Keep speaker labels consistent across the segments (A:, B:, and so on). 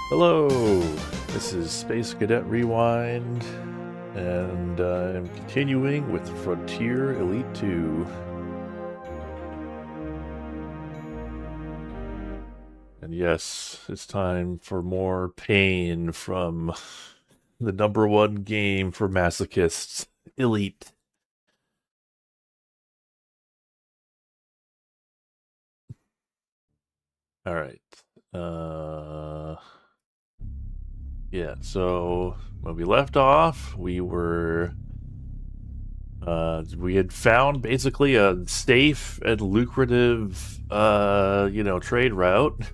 A: Hello, this is Space Cadet Rewind, and I'm continuing with Frontier Elite 2. And yes, it's time for more pain from the #1 game for masochists, Elite. Alright. Yeah, so when we left off, we had found basically a safe and lucrative, trade route.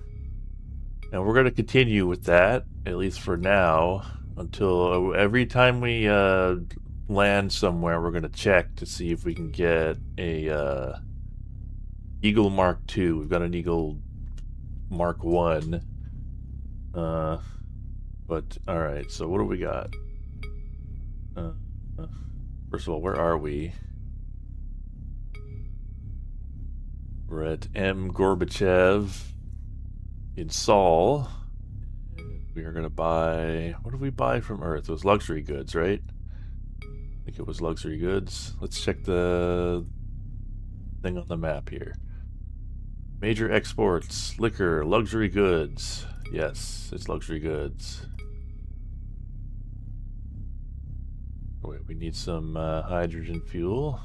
A: And we're going to continue with that, at least for now, until every time we land somewhere, we're going to check to see if we can get a Eagle Mark II. We've got an Eagle Mark I. But, alright, so what do we got? First of all, where are we? We're at M. Gorbachev in Sol. We are going to buy... What did we buy from Earth? It was luxury goods, right? I think it was luxury goods. Let's check the thing on the map here. Major exports, liquor, luxury goods. Yes, it's luxury goods. Oh, wait, we need some hydrogen fuel.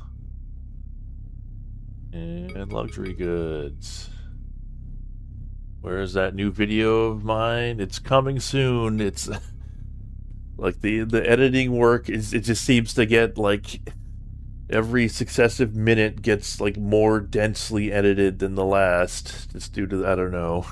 A: And luxury goods. Where is that new video of mine? It's coming soon. It's like the editing work is, it just seems to get like every successive minute gets like more densely edited than the last, just due to, I don't know.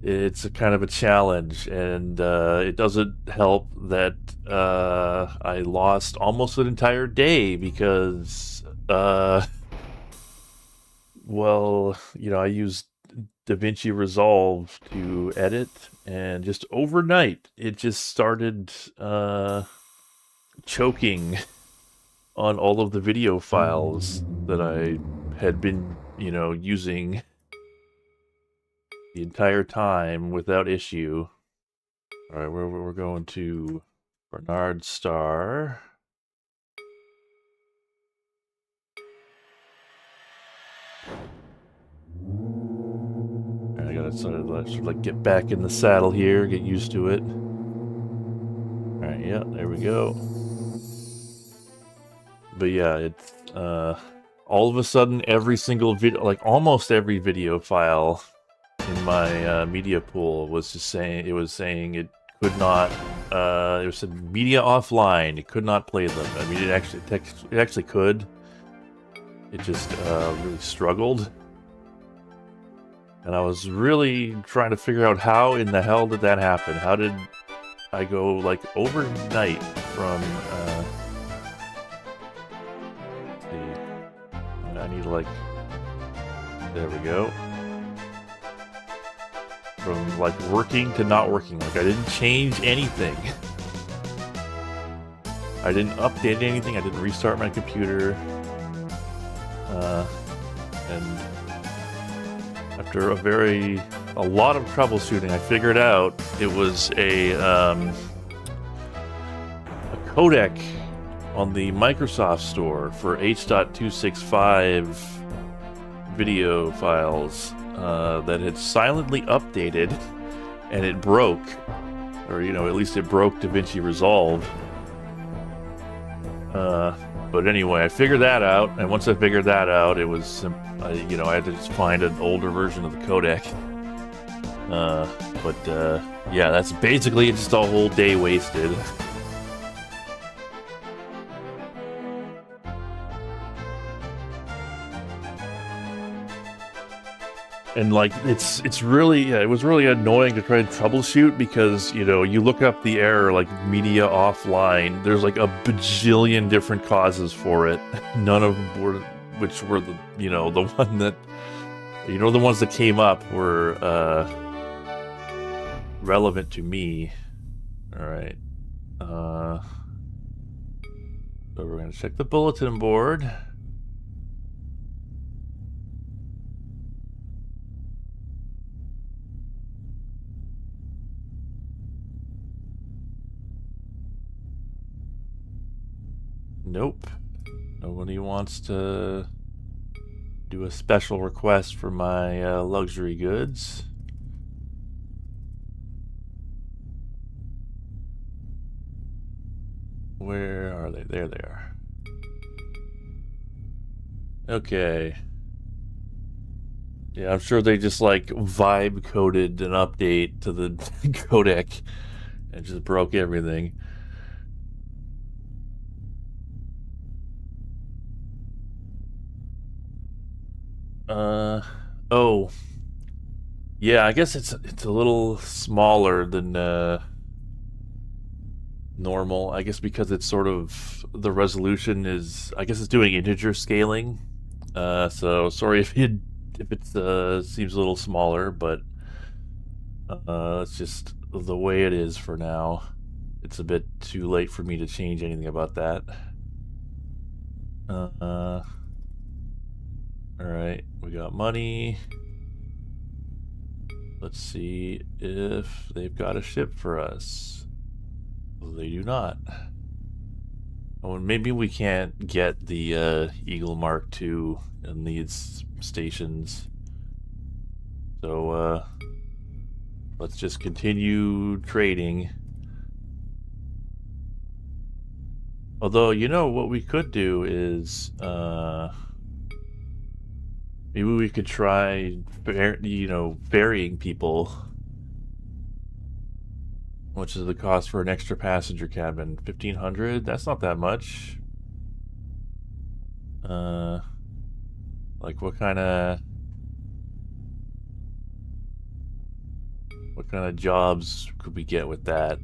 A: It's a kind of a challenge, and it doesn't help that I lost almost an entire day because well, I used DaVinci Resolve to edit, and just overnight it just started choking on all of the video files that I had been, using the entire time without issue. Alright, we're going to Bernard Star. I gotta sort of get back in the saddle here, get used to it. Alright, yeah, there we go. But yeah, it's all of a sudden every single video, like almost every video file in my media pool was just saying, it could not, it was said media offline, it could not play them. I mean, it actually could. It just really struggled. And I was really trying to figure out how in the hell did that happen? How did I go, like, overnight from, let's see, I need, like, there we go. From, like, working to not working. Like, I didn't change anything. I didn't update anything, I didn't restart my computer. And after a lot of troubleshooting, I figured out it was a codec on the Microsoft Store for H.265 video files that had silently updated, and it broke, or at least it broke DaVinci Resolve. But anyway, I figured that out, and once I figured that out, it was, I had to just find an older version of the codec. Yeah, that's basically just a whole day wasted. And like, it was really annoying to try to troubleshoot because, you look up the error, like media offline, there's like a bajillion different causes for it. None of them were, which were the one that, the ones that came up were, relevant to me. Alright. So we're gonna check the bulletin board. Nope. Nobody wants to do a special request for my luxury goods. Where are they? There they are. Okay. Yeah, I'm sure they just like vibe coded an update to the codec and just broke everything. Oh. Yeah, I guess it's a little smaller than normal. I guess because it's sort of the resolution is, I guess it's doing integer scaling. So sorry if it seems a little smaller, but it's just the way it is for now. It's a bit too late for me to change anything about that. All right, we got money. Let's see if they've got a ship for us. Well, they do not. Oh, and maybe we can't get the Eagle Mark II in these stations. So let's just continue trading. Although, you know, what we could do is maybe we could try, ferrying people. Which is the cost for an extra passenger cabin? 1,500? That's not that much. Like what kind of jobs could we get with that?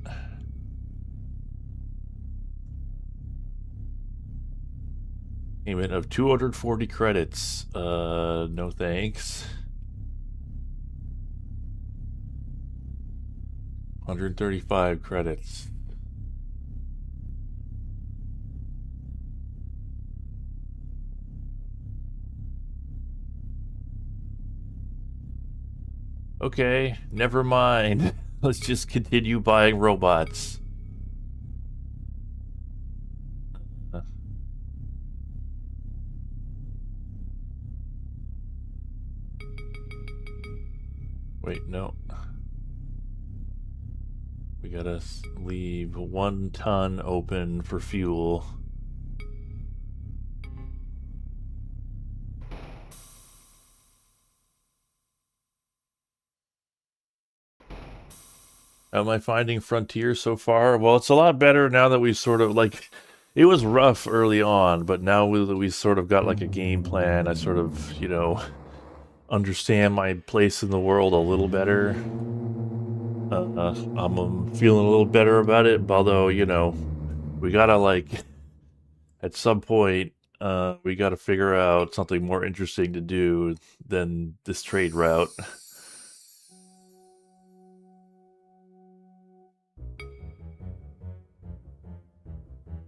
A: Payment of 240 credits. No thanks. 135 credits. Okay, never mind. Let's just continue buying robots. Wait, no. We gotta leave 1 ton open for fuel. How am I finding Frontier so far? Well, it's a lot better now that we've sort of, like, it was rough early on, but now we sort of got, like, a game plan. I sort of, understand my place in the world a little better. I'm feeling a little better about it, although, we gotta, like, at some point, we gotta figure out something more interesting to do than this trade route.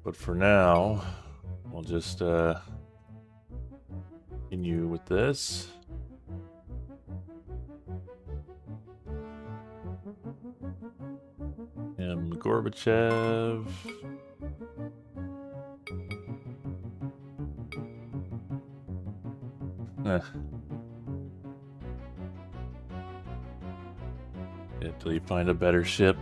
A: But for now, we'll just continue with this. And Gorbachev. Until you find a better ship.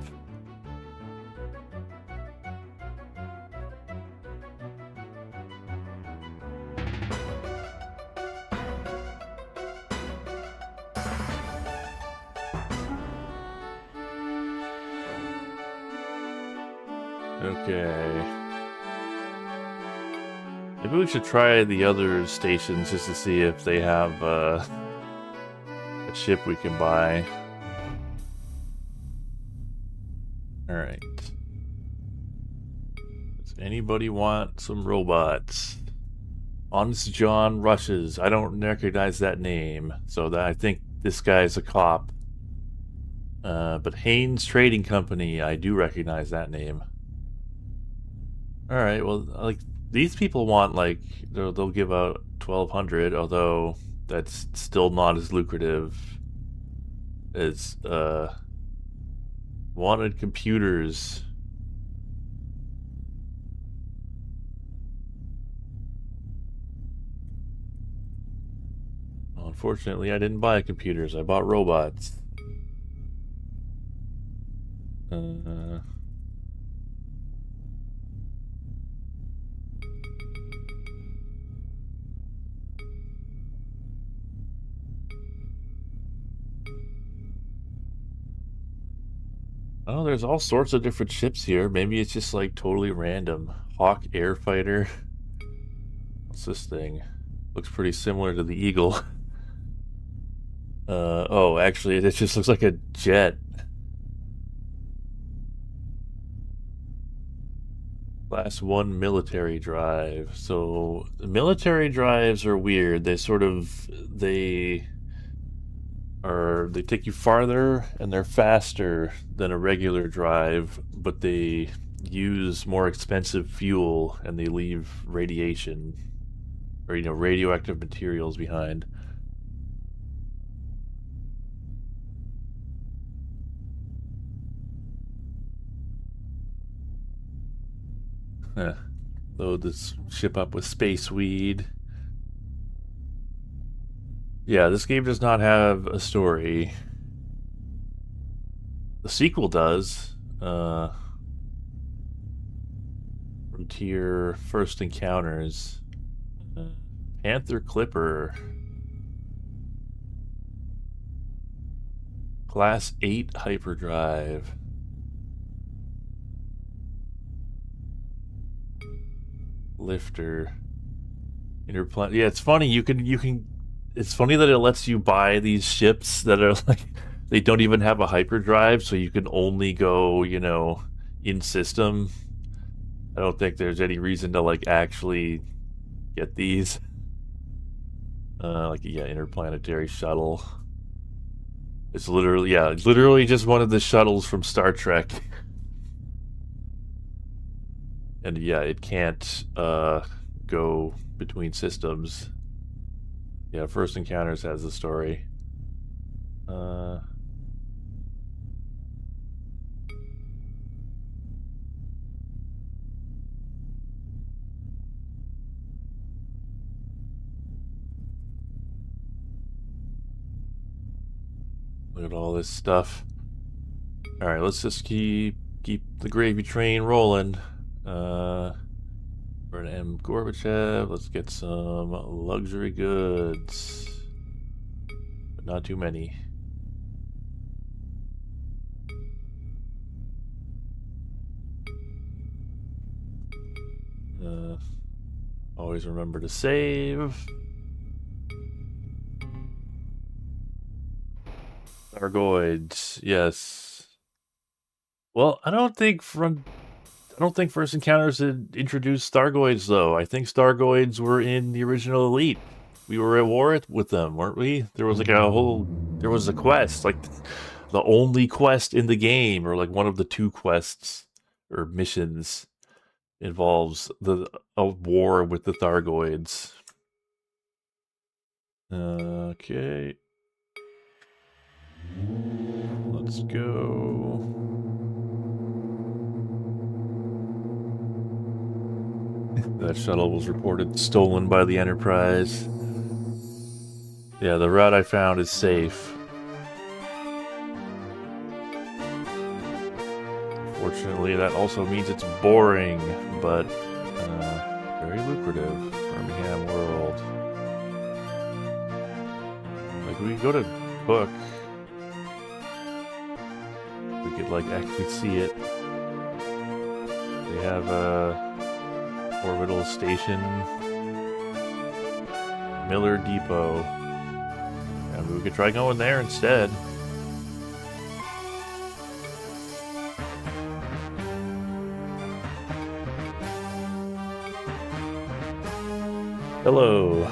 A: Okay. Maybe we should try the other stations just to see if they have a ship we can buy. Alright. Does anybody want some robots? Honest John Rushes. I don't recognize that name, so that I think this guy's a cop. But Haynes Trading Company, I do recognize that name. Alright, well, like, these people want, like, they'll give out 1,200, although that's still not as lucrative as, wanted computers. Unfortunately, I didn't buy computers. I bought robots. Oh, there's all sorts of different ships here. Maybe it's just like totally random. Hawk Air Fighter. What's this thing? Looks pretty similar to the Eagle. Oh, actually, it just looks like a jet. Class 1 military drive. So, the military drives are weird. They take you farther and they're faster than a regular drive, but they use more expensive fuel and they leave radiation or radioactive materials behind. Load this ship up with space weed. Yeah, this game does not have a story. The sequel does. Frontier First Encounters. Panther Clipper. Class 8 hyperdrive. Lifter. Interplanet. Yeah, it's funny. You can. It's funny that it lets you buy these ships that are like they don't even have a hyperdrive, so you can only go, in system. I don't think there's any reason to like actually get these. Interplanetary shuttle. It's literally just one of the shuttles from Star Trek. And yeah, it can't go between systems. Yeah, First Encounters has the story. Look at all this stuff. All right, let's just keep the gravy train rolling. We're an M. Gorbachev. Let's get some luxury goods. But not too many. Always remember to save. Argoids, yes. Well, I don't think First Encounters had introduced Stargoids, though. I think Stargoids were in the original Elite. We were at war with them, weren't we? There was there was a quest, like the only quest in the game, or like one of the 2 quests or missions involves a war with the Thargoids. Okay. Let's go. That shuttle was reported stolen by the Enterprise. Yeah, the route I found is safe. Fortunately, that also means it's boring, but very lucrative. Birmingham World. Like, we go to Cook. We could, like, actually see it. They have a orbital station. Miller Depot. Yeah, we could try going there instead. Hello.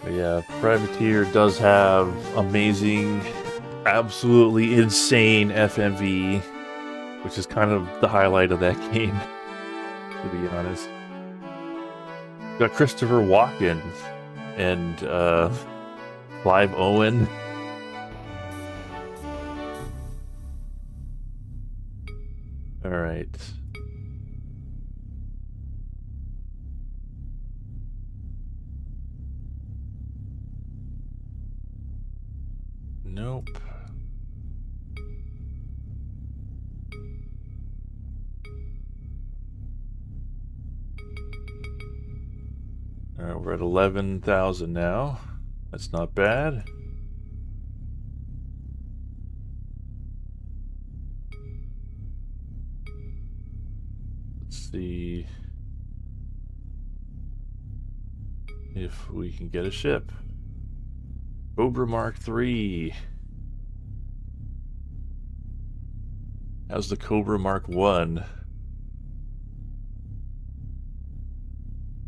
A: But yeah, Privateer does have amazing, absolutely insane FMV, which is kind of the highlight of that game, to be honest. Got Christopher Walken and Clive Owen right. Nope. All right, we're at 11,000 now. That's not bad. Let's see if we can get a ship. Cobra Mark III. How's the Cobra Mark I?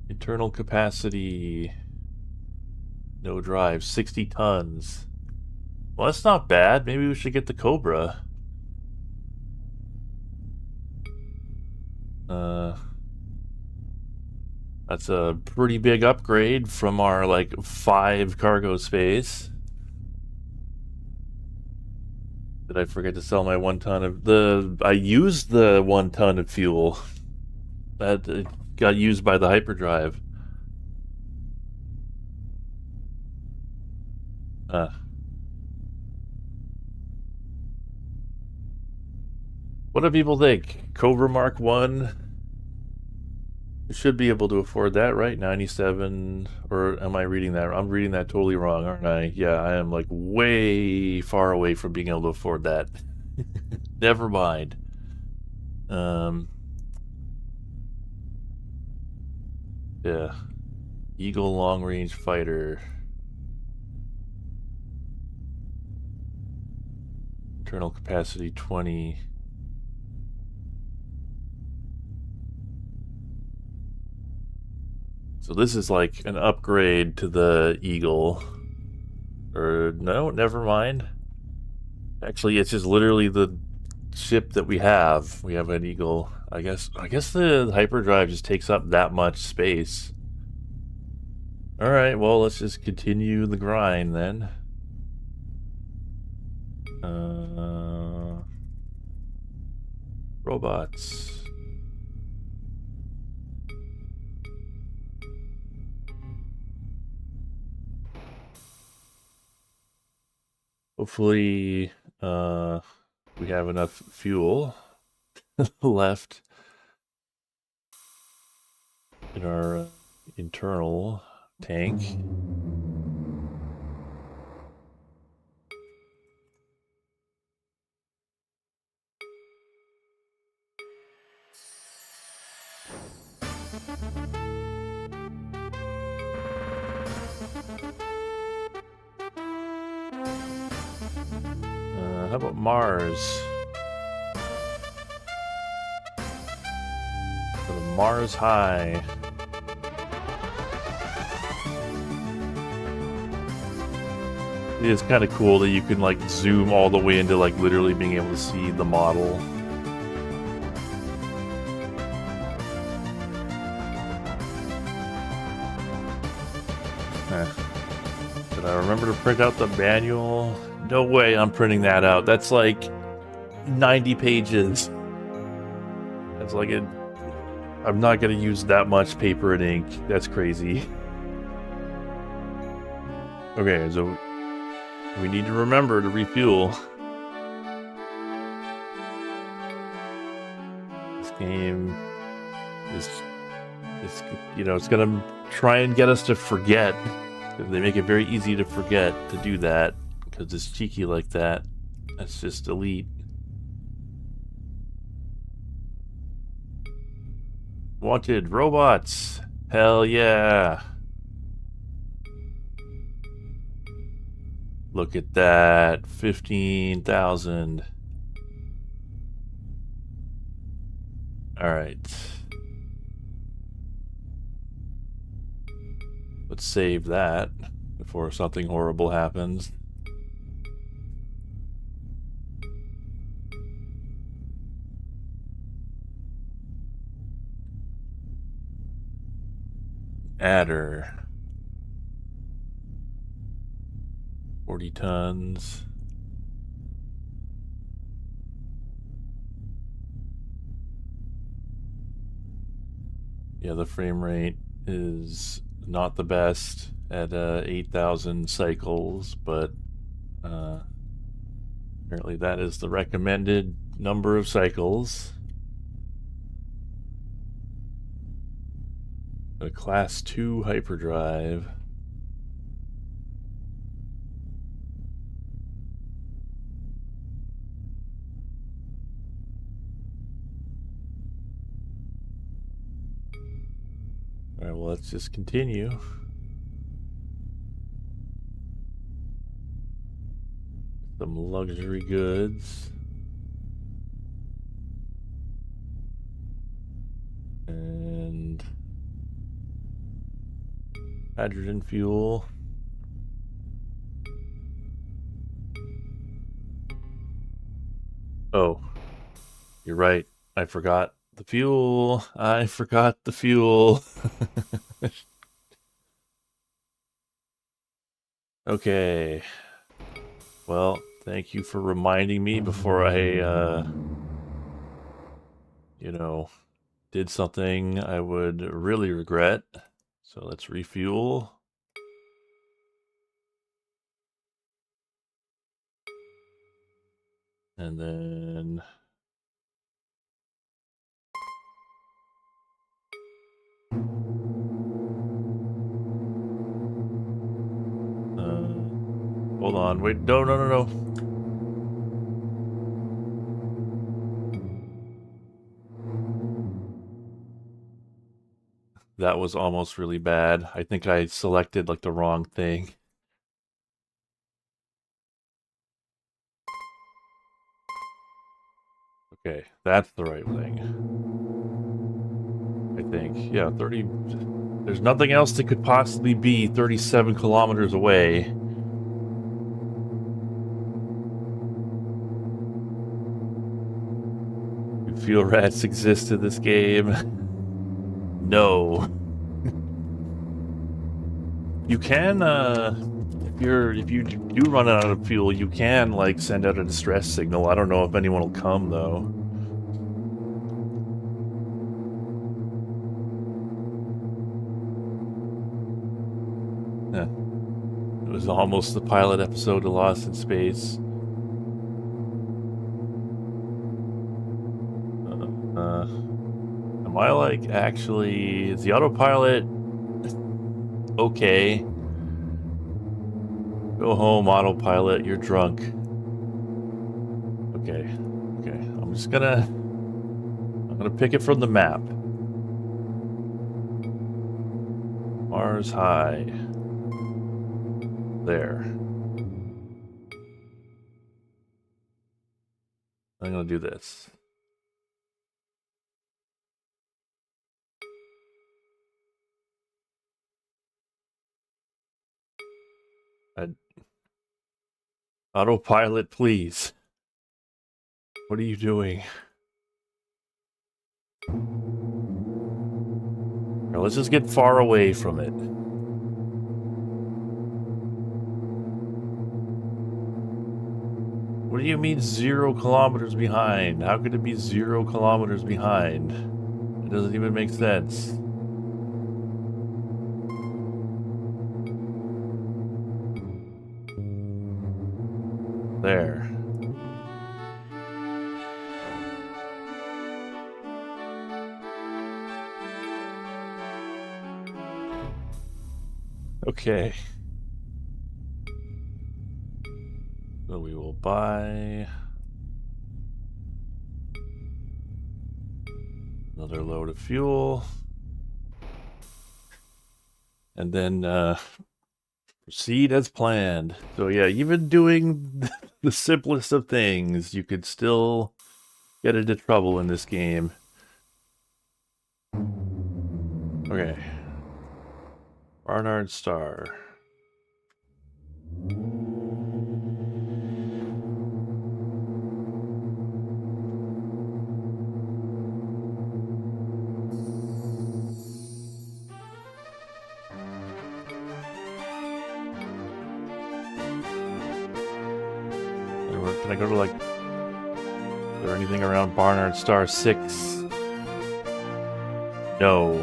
A: Internal capacity. No drive. 60 tons. Well, that's not bad. Maybe we should get the Cobra. That's a pretty big upgrade from our, like, 5 cargo space. Did I forget to sell my 1 ton of... I used the 1 ton of fuel. That got used by the hyperdrive. What do people think? Cobra Mark 1? You should be able to afford that, right? 97, or am I reading that? I'm reading that totally wrong, aren't I? Yeah, I am like way far away from being able to afford that. Never mind. Yeah. Eagle long range fighter. Internal capacity 20. So this is like an upgrade to the Eagle. Or no, never mind. Actually, it's just literally the ship that we have. We have an Eagle. I guess the hyperdrive just takes up that much space. Alright, well, let's just continue the grind then. Robots. Hopefully, we have enough fuel left in our internal tank. How about Mars? Go to Mars High. It is kind of cool that you can like zoom all the way into like literally being able to see the model. Did I remember to print out the manual? No way I'm printing that out. That's like 90 pages. That's like it. I'm not going to use that much paper and ink. That's crazy. Okay, so we need to remember to refuel. This game is you know, it's going to try and get us to forget. They make it very easy to forget to do that because it's cheeky like that. That's just elite. Wanted robots. Hell yeah. Look at that. 15,000. All right. Let's save that before something horrible happens. Adder. 40 tons. Yeah, the frame rate is not the best at 8,000 cycles, but apparently that is the recommended number of cycles. A Class 2 hyperdrive. Alright, well, let's just continue. Some luxury goods. And hydrogen fuel. Oh, you're right. I forgot the fuel. I forgot the fuel. Okay. Well, thank you for reminding me before I, you know, did something I would really regret. So let's refuel. And then... hold on, wait, no. That was almost really bad. I think I selected like the wrong thing. Okay, that's the right thing. I think. Yeah, 30... There's nothing else that could possibly be 37 kilometers away. Do fuel rats exist in this game? No. You can, if you do run out of fuel, you can, like, send out a distress signal. I don't know if anyone will come, though. It was almost the pilot episode of Lost in Space. Am I, like, actually... Is the autopilot... Okay. Go home, autopilot. You're drunk. Okay. I'm gonna pick it from the map. Mars High. There. I'm gonna do this. Autopilot, please. What are you doing? Now, let's just get far away from it. What do you mean 0 kilometers behind? How could it be 0 kilometers behind? It doesn't even make sense. There. Okay. So we will buy another load of fuel. And then proceed as planned. So yeah, even doing the simplest of things, you could still get into trouble in this game. Okay. Barnard Star. Can I go to, like, is there anything around Barnard Star 6? No.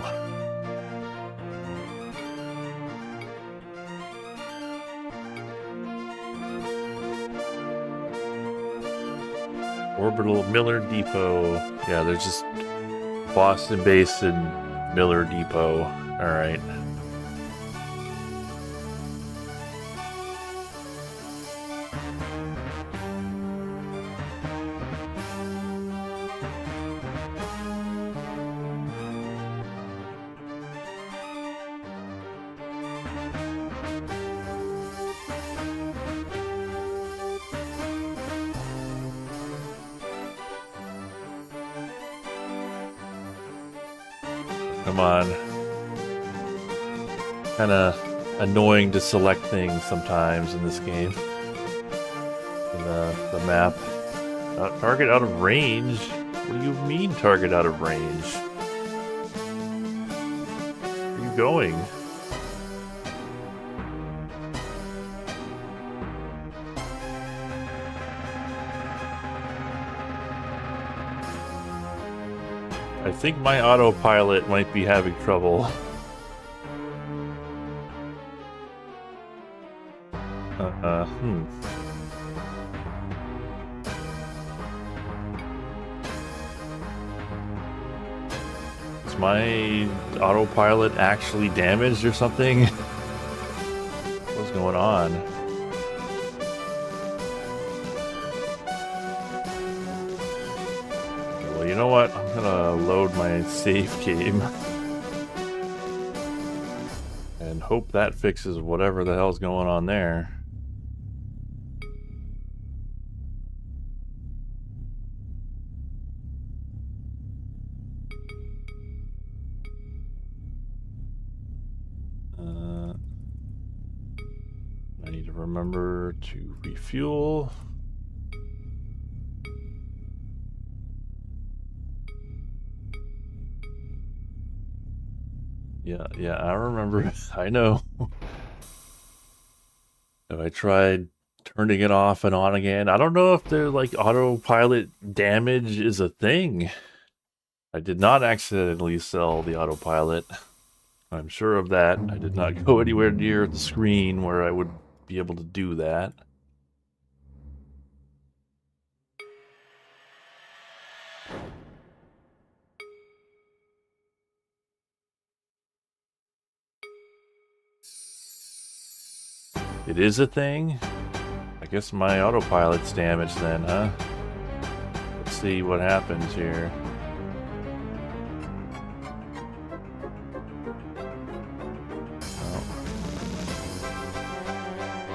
A: Orbital Miller Depot. Yeah, there's just Boston base and Miller Depot. Alright. Come on. Kinda annoying to select things sometimes in this game. In the map. Target out of range? What do you mean target out of range? Where are you going? I think my autopilot might be having trouble. Is my autopilot actually damaged or something? What's going on? Well, you know what? I'm gonna load my save game and hope that fixes whatever the hell's going on there. I need to remember to refuel. Yeah, I remember. I know. Have I tried turning it off and on again? I don't know if they're like autopilot damage is a thing. I did not accidentally sell the autopilot. I'm sure of that. I did not go anywhere near the screen where I would be able to do that. It is a thing? I guess my autopilot's damaged then, huh? Let's see what happens here.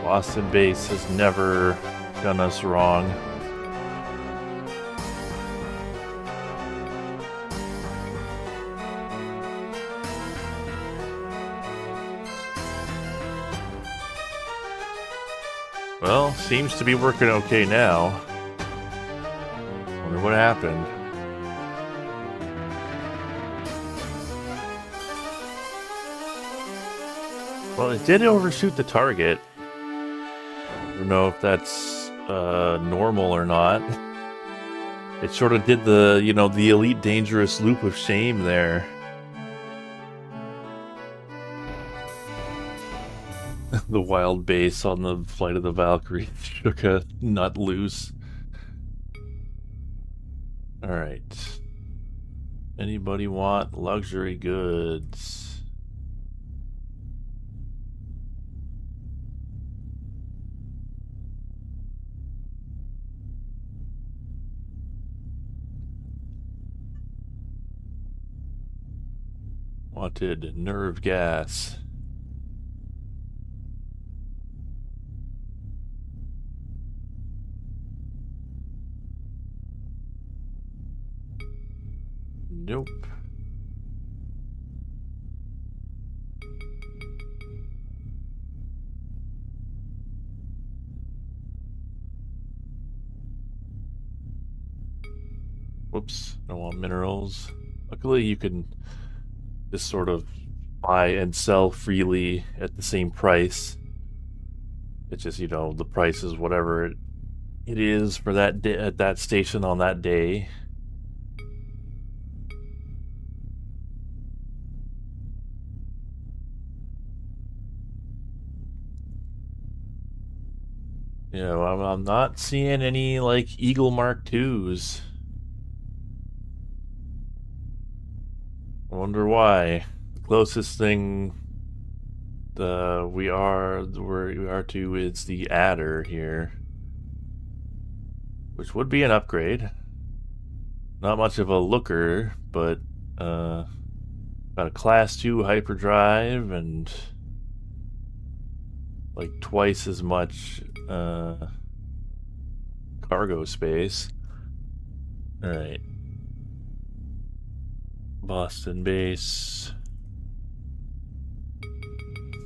A: Boston base has never done us wrong. Well, seems to be working okay now. Wonder what happened. Well, it did overshoot the target. I don't know if that's normal or not. It sort of did the, you know, the Elite Dangerous loop of shame there. The wild base on the Flight of the Valkyrie shook a nut loose. Alright. Anybody want luxury goods? Wanted nerve gas. Nope. Whoops, don't want minerals. Luckily you can just sort of buy and sell freely at the same price. It's just, you know, the price is whatever it is for that day at that station on that day. You know, I'm not seeing any, like, Eagle Mark IIs. I wonder why. The closest thing we are to is the adder here, which would be an upgrade. Not much of a looker, but got a class 2 hyperdrive and like twice as much cargo space. All right, Boston base.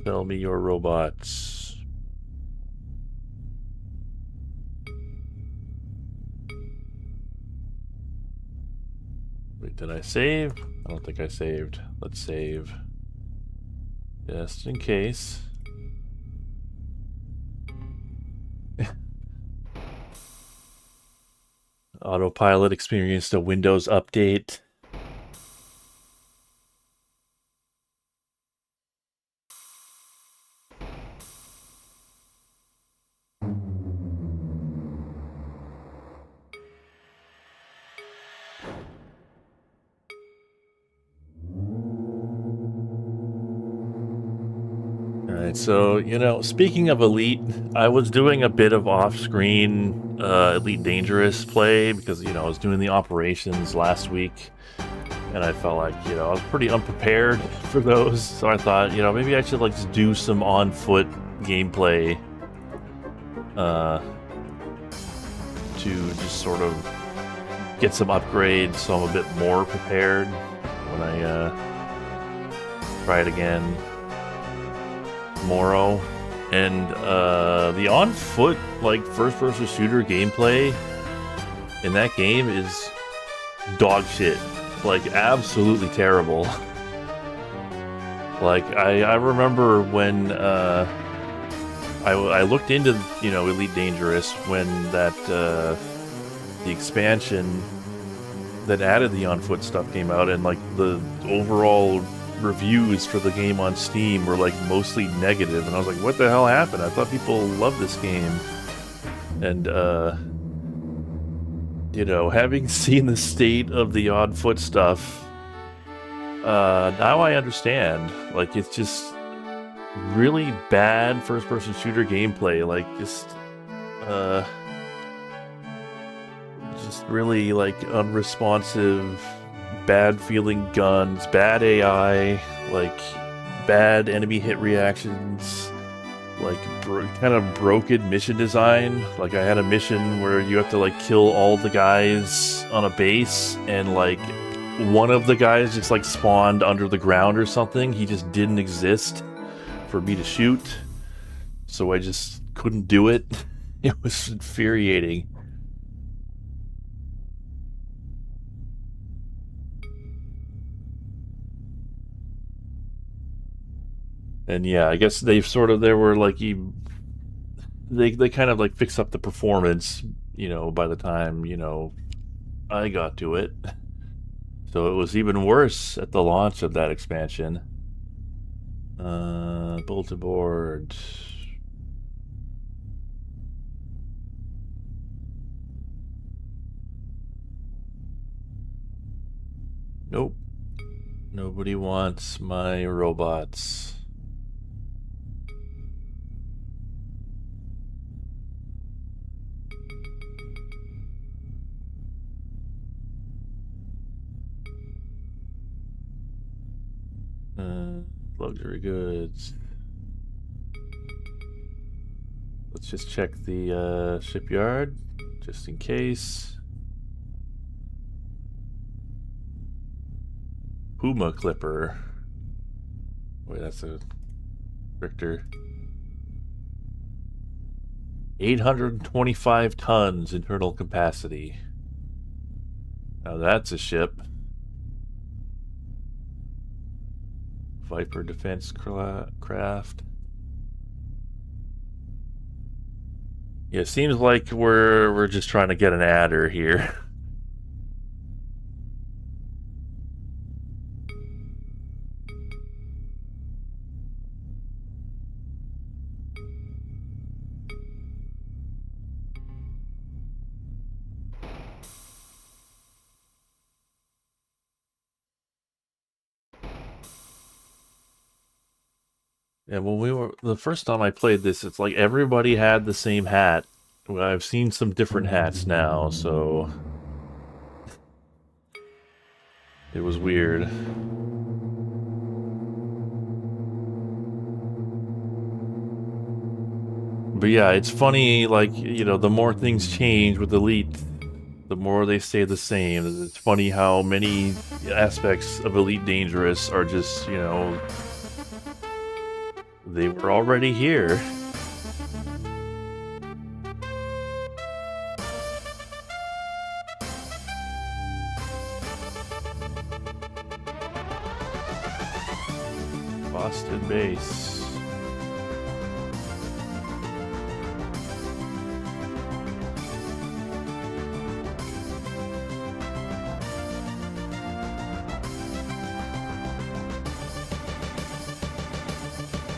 A: Sell me your robots. Wait, did I save? I don't think I saved. Let's save. Just in case. Autopilot experienced a Windows update. Alright, so, you know, speaking of Elite, I was doing a bit of off-screen Elite Dangerous play because, you know, I was doing the operations last week, and I felt like, you know, I was pretty unprepared for those, so I thought, you know, maybe I should, like, just do some on-foot gameplay to just sort of get some upgrades so I'm a bit more prepared when I try it again tomorrow. And the on-foot, like, first-person shooter gameplay in that game is dog shit. Like, absolutely terrible. Like, I remember when I looked into, you know, Elite Dangerous when that the expansion that added the on-foot stuff came out, and like the overall reviews for the game on Steam were like mostly negative, and I was like, what the hell happened? I thought people loved this game. And you know, having seen the state of the on-foot stuff, now I understand. Like, it's just really bad first-person shooter gameplay. Like, just really, like, unresponsive, bad-feeling guns, bad AI, like, bad enemy hit reactions, like, kind of broken mission design. Like, I had a mission where you have to, like, kill all the guys on a base, and, like, one of the guys just, like, spawned under the ground or something. He just didn't exist for me to shoot, so I just couldn't do it. It was infuriating. And yeah, I guess they were like, they kind of like fix up the performance, you know, by the time, you know, I got to it. So it was even worse at the launch of that expansion. Bulletin board. Nope. Nobody wants my robots. Luxury goods. Let's just check the shipyard, just in case. Puma Clipper. Wait, that's a Richter. 825 tons internal capacity. Now that's a ship. Viper defense craft. Yeah, it seems like we're just trying to get an adder here. And when the first time I played this, it's like everybody had the same hat. Well, I've seen some different hats now, so it was weird. But yeah, it's funny, like, you know, the more things change with Elite, the more they stay the same. It's funny how many aspects of Elite Dangerous are just, you know, they were already here. Boston base.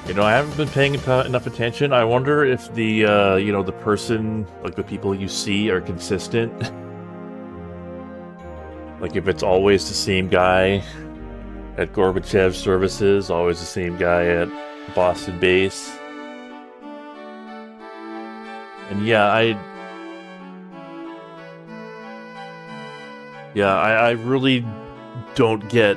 A: You know, I haven't been paying enough attention. I wonder if the, you know, the person, like the people you see are consistent. Like if it's always the same guy at Gorbachev Services, always the same guy at Boston base. And yeah, I really don't get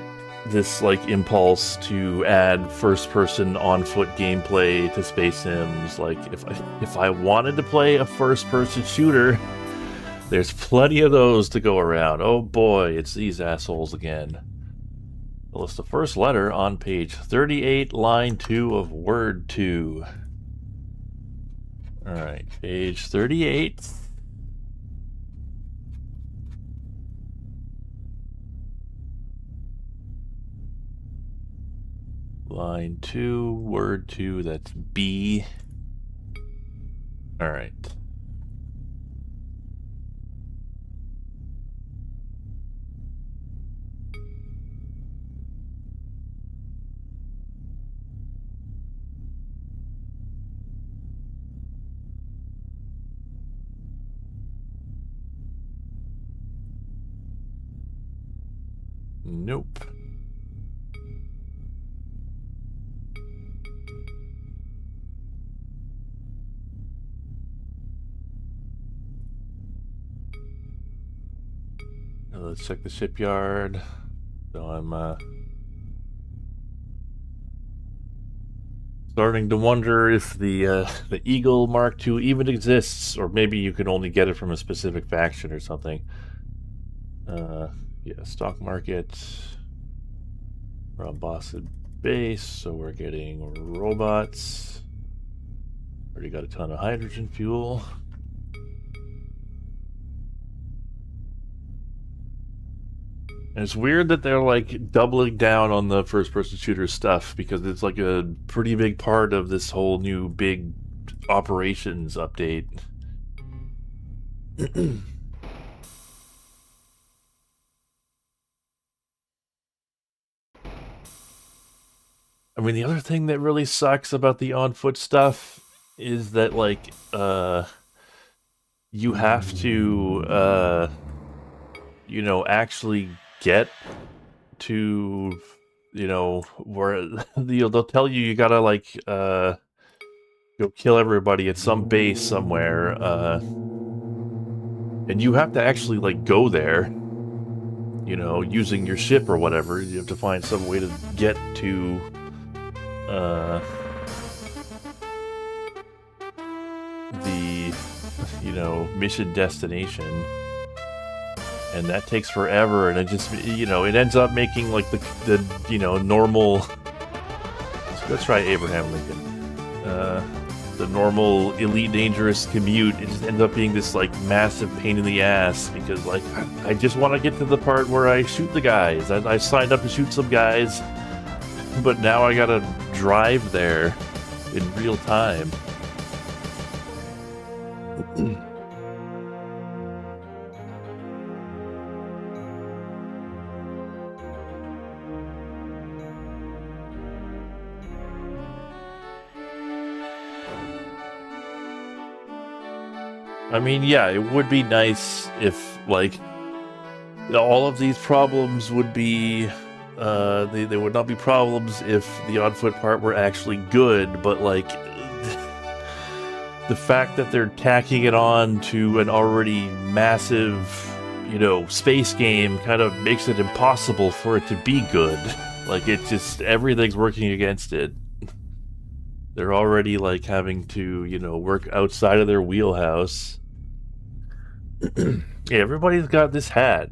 A: this like impulse to add first-person on-foot gameplay to Space Sims. Like if I wanted to play a first-person shooter, there's plenty of those to go around. Oh boy, it's these assholes again. Well, it's the first letter on page 38, line 2 of word 2. Alright, page 38. Line 2, word 2, that's B. Alright. Nope. Let's check the shipyard. So I'm starting to wonder if the Eagle Mark II even exists, or maybe you can only get it from a specific faction or something. Yeah, stock market. We're on Boston base, so we're getting robots. Already got a ton of hydrogen fuel. And it's weird that they're like doubling down on the first-person shooter stuff, because it's like a pretty big part of this whole new big operations update. I mean, the other thing that really sucks about the on-foot stuff is that, like, you have to, you know, actually get to, you know, where they'll tell you gotta, like, go kill everybody at some base somewhere, and you have to actually, like, go there, you know, using your ship or whatever. You have to find some way to get to, the, you know, mission destination. And that takes forever, and it just, you know, it ends up making, like, the you know, normal... So let's try Abraham Lincoln. The normal Elite Dangerous commute, it just ends up being this, like, massive pain in the ass, because, like, I just want to get to the part where I shoot the guys. I signed up to shoot some guys, but now I gotta drive there in real time. I mean, yeah, it would be nice if, like, all of these problems would be They would not be problems if the on-foot part were actually good, but like the fact that they're tacking it on to an already massive, you know, space game kind of makes it impossible for it to be good. Like, it just, everything's working against it. They're already, like, having to, you know, work outside of their wheelhouse. Yeah, everybody's got this hat.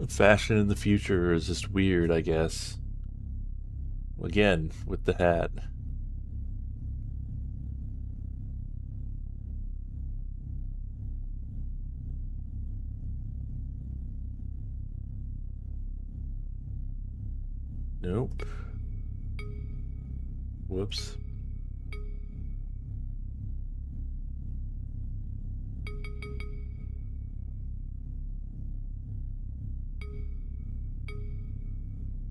A: Fashion in the future is just weird, I guess. Again, with the hat. Nope. Whoops.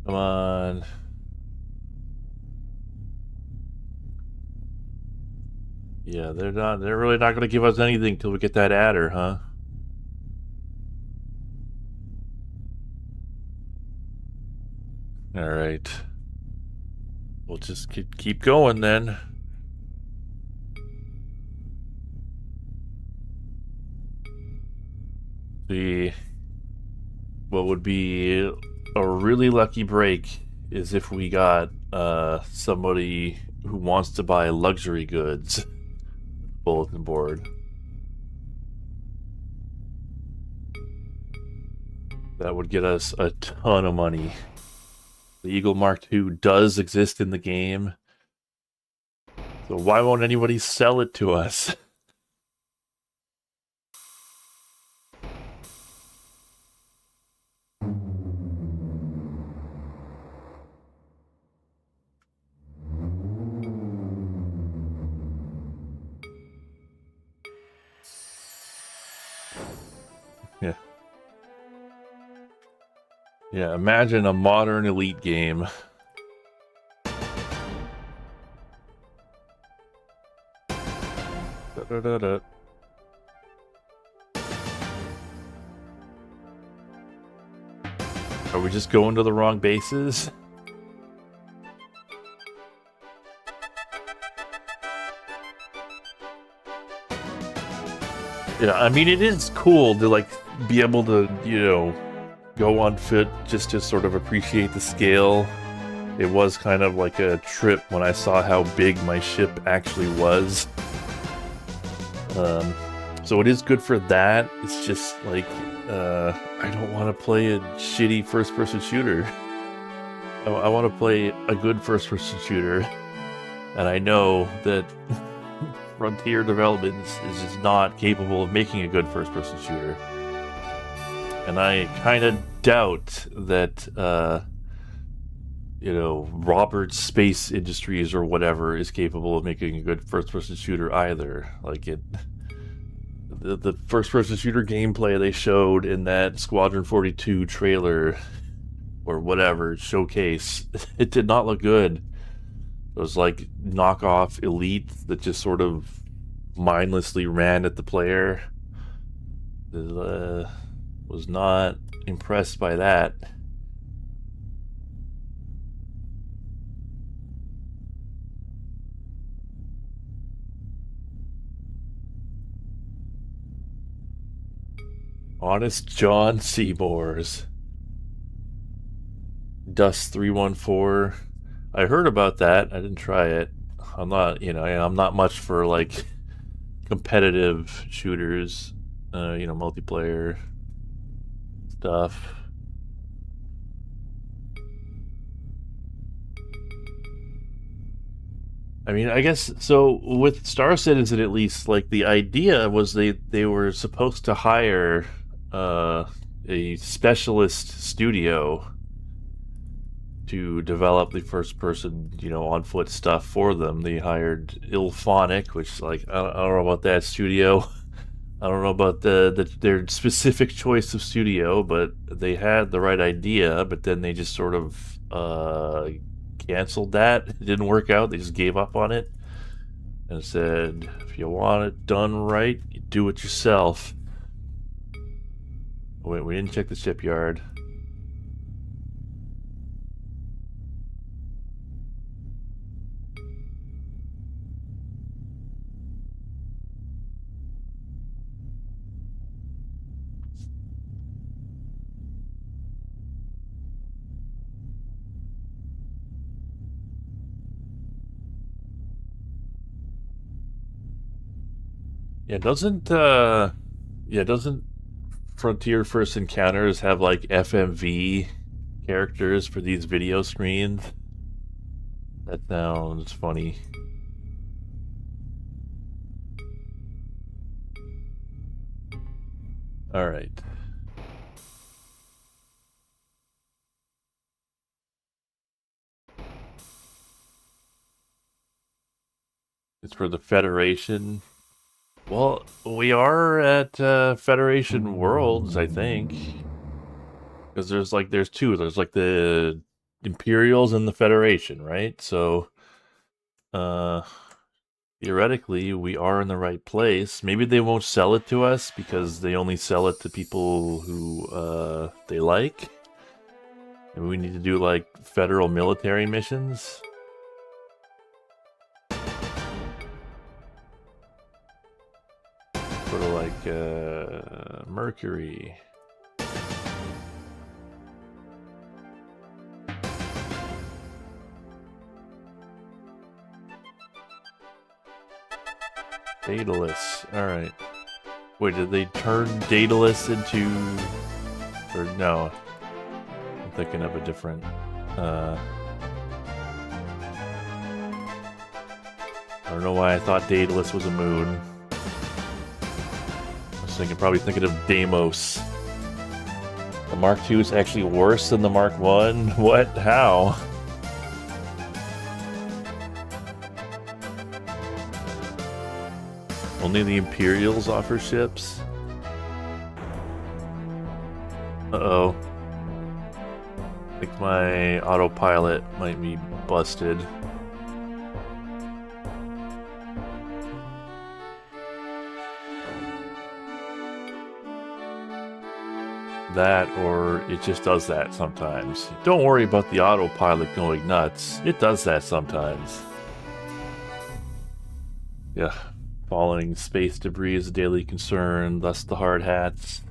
A: Come on. Yeah, they're really not gonna give us anything till we get that adder, huh? Alright. We'll just keep going then. See, what would be a really lucky break is if we got somebody who wants to buy luxury goods bulletin board. That would get us a ton of money. The Eagle Mark II does exist in the game, so why won't anybody sell it to us? Yeah. Yeah, imagine a modern Elite game. Da-da-da-da. Are we just going to the wrong bases? Yeah, I mean, it is cool to, like, be able to, you know, go on foot just to sort of appreciate the scale. It was kind of like a trip when I saw how big my ship actually was. So it is good for that. It's just like, I don't want to play a shitty first-person shooter. I want to play a good first-person shooter. And I know that Frontier Developments is just not capable of making a good first-person shooter. And I kind of doubt that, you know, Roberts Space Industries or whatever is capable of making a good first-person shooter either. Like, the first-person shooter gameplay they showed in that Squadron 42 trailer, or whatever, showcase, it did not look good. It was like knockoff Elite that just sort of mindlessly ran at the player. Was not impressed by that. Honest John Seymour's. Dust 314. I heard about that. I didn't try it. I'm not, you know, I'm not much for, like, competitive shooters, you know, multiplayer stuff. I mean, I guess, so with Star Citizen at least, like, the idea was they were supposed to hire a specialist studio to develop the first-person, you know, on-foot stuff for them. They hired Ilphonic, which, like, I don't know about that studio. I don't know about their specific choice of studio, but they had the right idea, but then they just sort of canceled that. It didn't work out. They just gave up on it and said, if you want it done right, you do it yourself. Oh, wait, we didn't check the shipyard. Yeah, doesn't Frontier First Encounters have like FMV characters for these video screens? That sounds funny. All right. It's for the Federation. Well, we are at Federation Worlds, I think. Because there's two. There's like the Imperials and the Federation, right? So theoretically we are in the right place. Maybe they won't sell it to us because they only sell it to people who they like. And we need to do like federal military missions. Sort of like Mercury. Daedalus. Alright. Wait, did they turn Daedalus into... Or no. I'm thinking of a different... I don't know why I thought Daedalus was a moon. I was probably thinking of Deimos. The Mark II is actually worse than the Mark I? What? How? Only the Imperials offer ships? Uh-oh. I think my autopilot might be busted. That, or it just does that sometimes. Don't worry about the autopilot going nuts. It does that sometimes. Yeah. Falling space debris is a daily concern, thus the hard hats.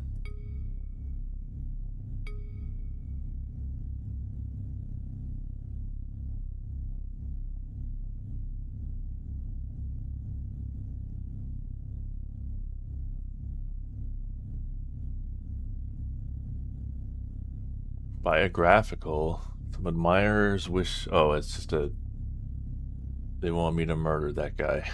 A: Biographical. Some admirers wish... Oh, it's just a... They want me to murder that guy.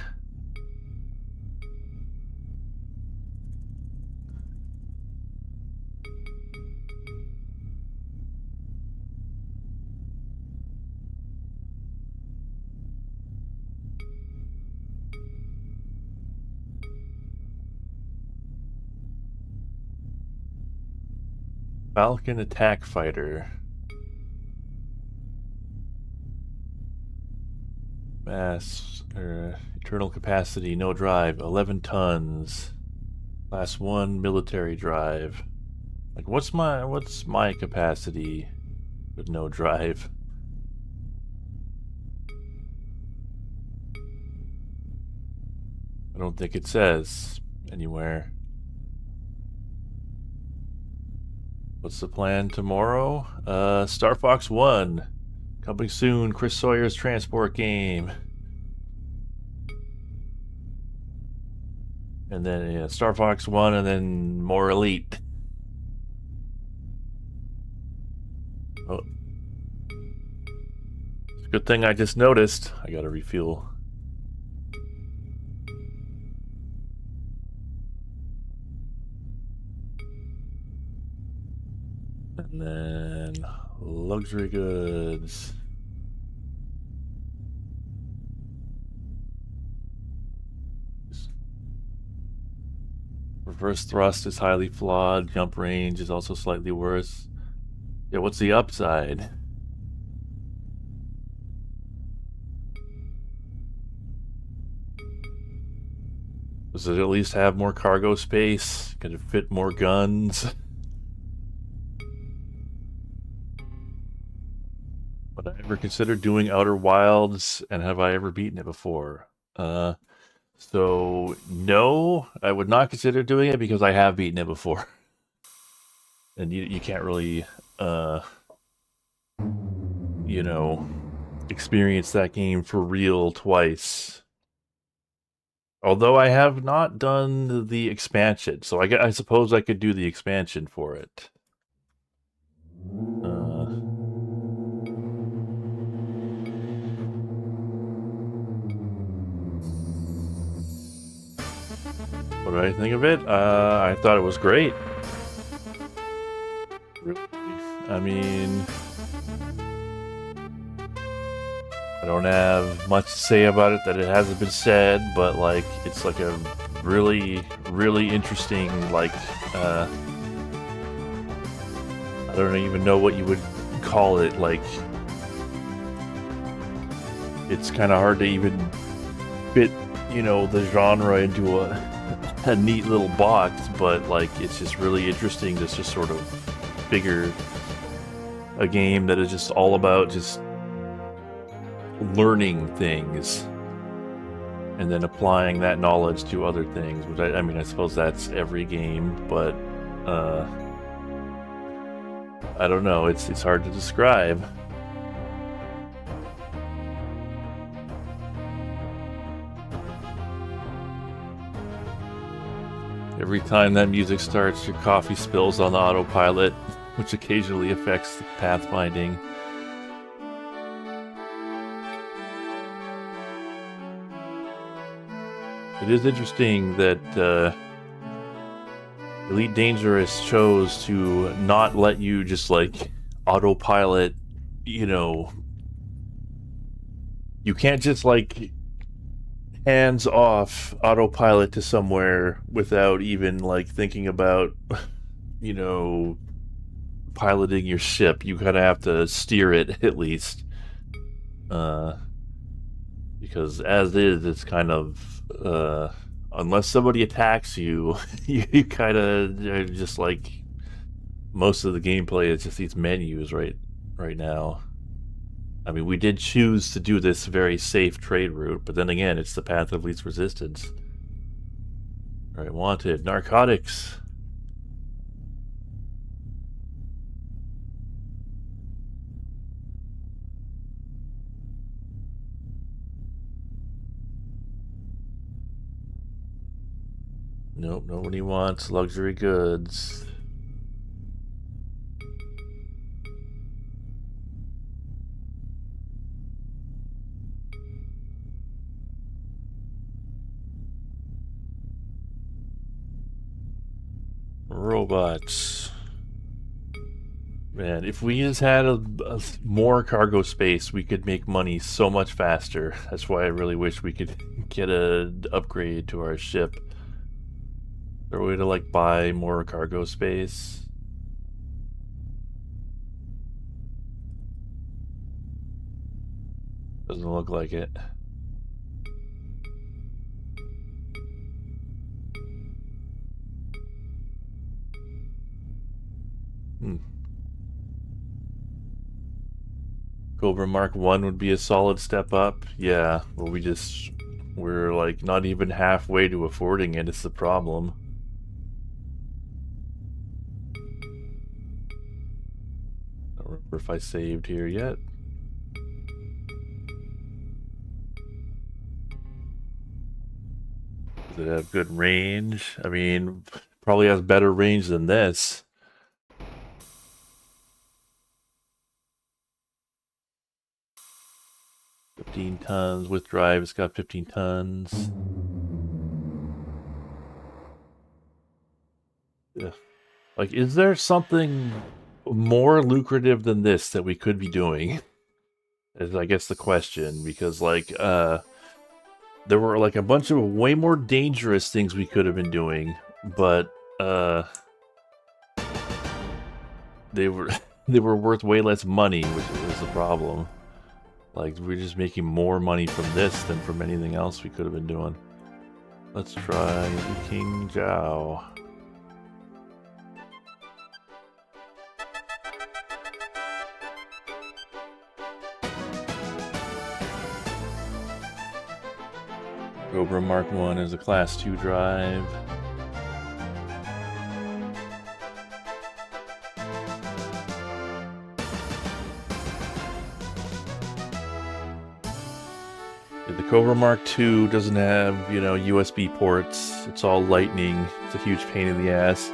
A: Falcon attack fighter. Mass internal capacity, no drive, 11 tons. Class 1 military drive. Like what's my capacity with no drive? I don't think it says anywhere. What's the plan tomorrow? Star Fox 1. Coming soon, Chris Sawyer's transport game. And then yeah, Star Fox 1 and then more Elite. Oh. It's a good thing I just noticed. I gotta refuel. And then luxury goods. Reverse thrust is highly flawed. Jump range is also slightly worse. Yeah, what's the upside? Does it at least have more cargo space? Can it fit more guns? Would I ever consider doing Outer Wilds, and have I ever beaten it before? So no, I would not consider doing it because I have beaten it before. And you can't really, you know, experience that game for real twice. Although I have not done the expansion, so I suppose I could do the expansion for it. What did I think of it? I thought it was great. Really, I mean, I don't have much to say about it that it hasn't been said, but like it's like a really, really interesting, like I don't even know what you would call it. Like it's kind of hard to even fit, you know, the genre into a neat little box, but like it's just really interesting to just sort of figure a game that is just all about just learning things and then applying that knowledge to other things, which I mean, I suppose that's every game, but I don't know, it's hard to describe. Every time that music starts, your coffee spills on the autopilot, which occasionally affects the pathfinding. It is interesting that Elite Dangerous chose to not let you just like autopilot, you know, you can't just like hands off autopilot to somewhere without even like thinking about, you know, piloting your ship. You kind of have to steer it at least, because as is, it's kind of unless somebody attacks you, you kind of just like most of the gameplay is just these menus right now. I mean, we did choose to do this very safe trade route, but then again, it's the path of least resistance. Alright, wanted. Narcotics. Nope, nobody wants luxury goods. Robots. Man, if we just had a more cargo space, we could make money so much faster. That's why I really wish we could get an upgrade to our ship. Is there a way to, like, buy more cargo space? Doesn't look like it. Cobra Mark 1 would be a solid step up. Yeah, but we're like not even halfway to affording it. It's the problem. I don't remember if I saved here yet. Does it have good range? I mean, probably has better range than this. $15 tons with drive. It's got 15 tons. Yeah. Like, is there something more lucrative than this that we could be doing? Is I guess the question, because like there were like a bunch of way more dangerous things we could have been doing, but they were they were worth way less money, which was the problem. Like, we're just making more money from this than from anything else we could have been doing. Let's try King Jiao. Cobra Mark 1 is a Class 2 drive. The Cobra Mark II doesn't have, you know, USB ports. It's all lightning. It's a huge pain in the ass.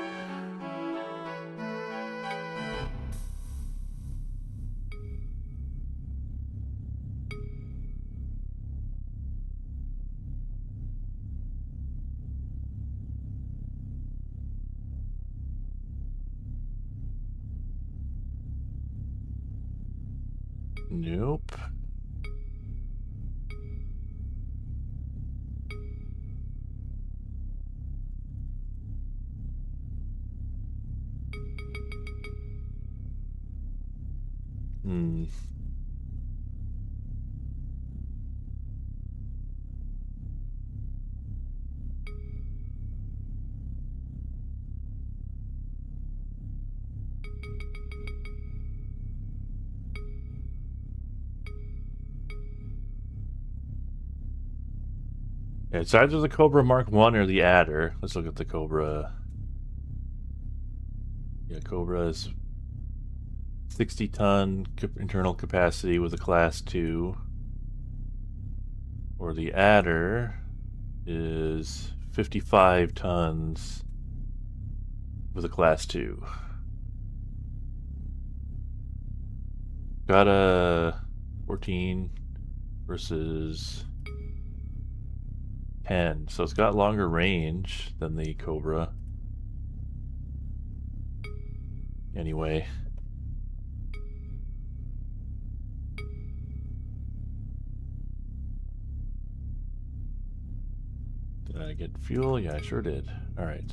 A: Nope. Yeah, it's either the Cobra Mark 1 or the Adder. Let's look at the Cobra. Yeah, Cobra is 60-ton internal capacity with a Class 2. Or the Adder is 55 tons with a Class 2. Got a 14 versus 10, so it's got longer range than the Cobra. Anyway. Did I get fuel? Yeah, I sure did. Alright.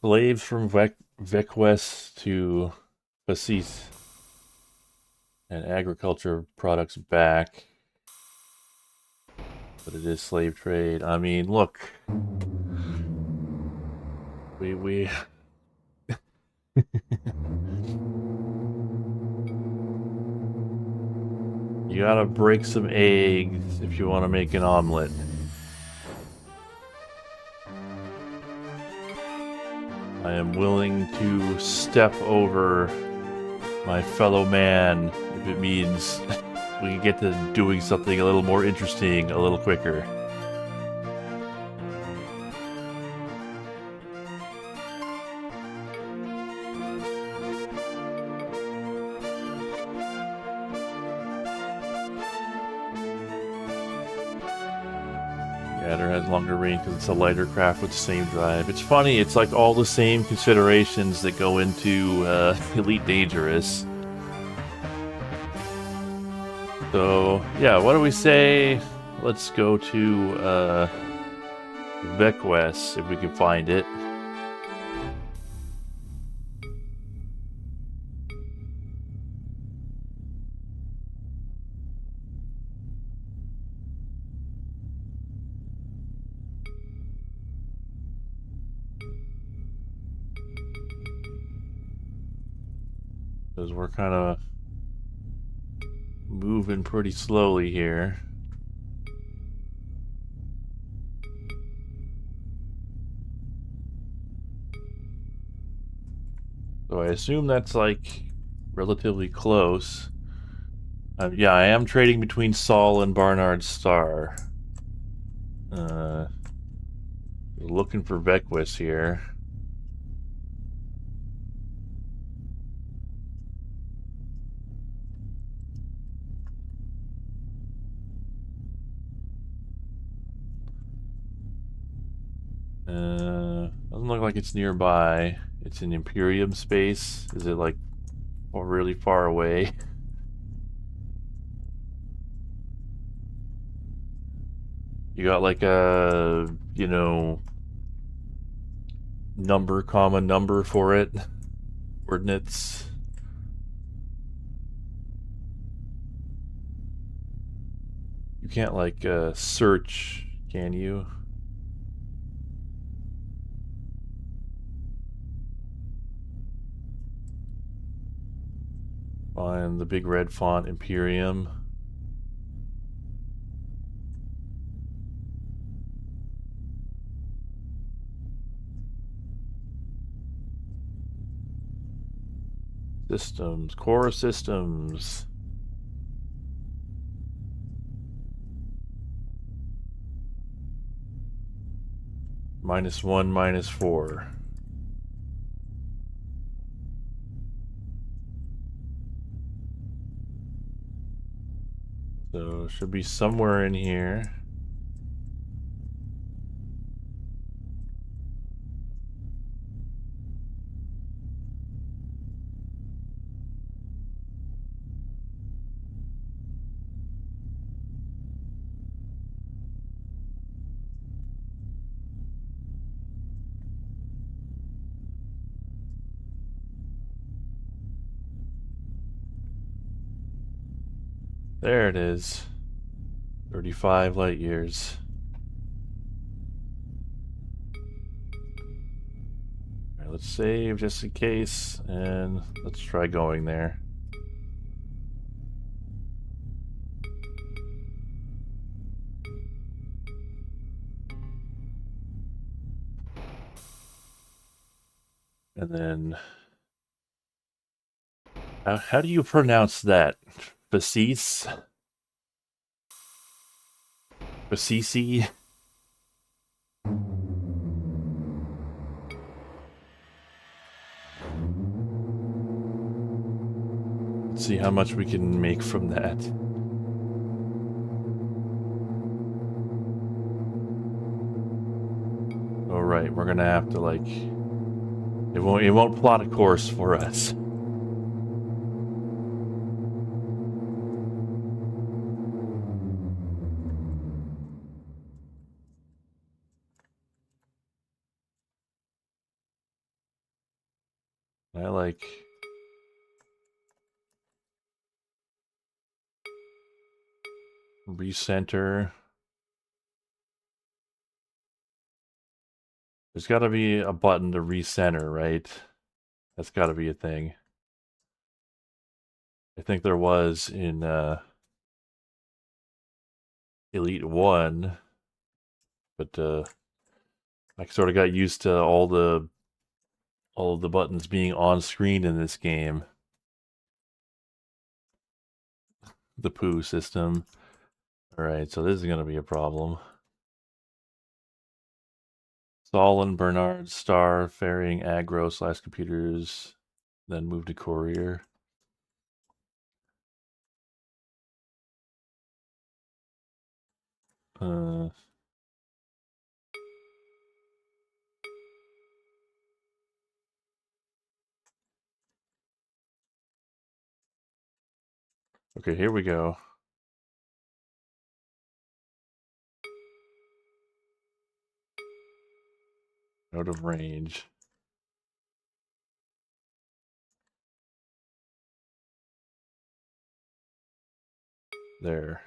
A: Slaves from Vekwest to Fasis. And agriculture products back. But it is slave trade. I mean, look. We You gotta break some eggs if you want to make an omelet. I am willing to step over my fellow man if it means we can get to doing something a little more interesting a little quicker. Adder has longer range because it's a lighter craft with the same drive. It's funny, it's like all the same considerations that go into Elite Dangerous. So, yeah, what do we say? Let's go to Vekwest, if we can find it. Because we're kind of moving pretty slowly here. So I assume that's like relatively close. Yeah, I am trading between Saul and Barnard Star. Looking for Vekwest here. Doesn't look like it's nearby. It's in Imperium space. Is it like really far away? You got like a, you know, number, comma, number for it. Coordinates. You can't like search, can you? Find the big red font Imperium. Systems, core systems. -1, -4. So it should be somewhere in here. There it is. 35 light years. Alright, let's save just in case, and let's try going there. And then... how do you pronounce that? Facis? Facisi? Let's see how much we can make from that. Alright, we're gonna have to like... It won't plot a course for us. I like... Recenter. There's got to be a button to recenter, right? That's got to be a thing. I think there was in Elite 1, but I sort of got used to all of the buttons being on screen in this game. The poo system. Alright, so this is going to be a problem. Solon, Bernard, Star, Ferrying, Aggro, /computers, then move to Courier. Okay, here we go. Out of range. There.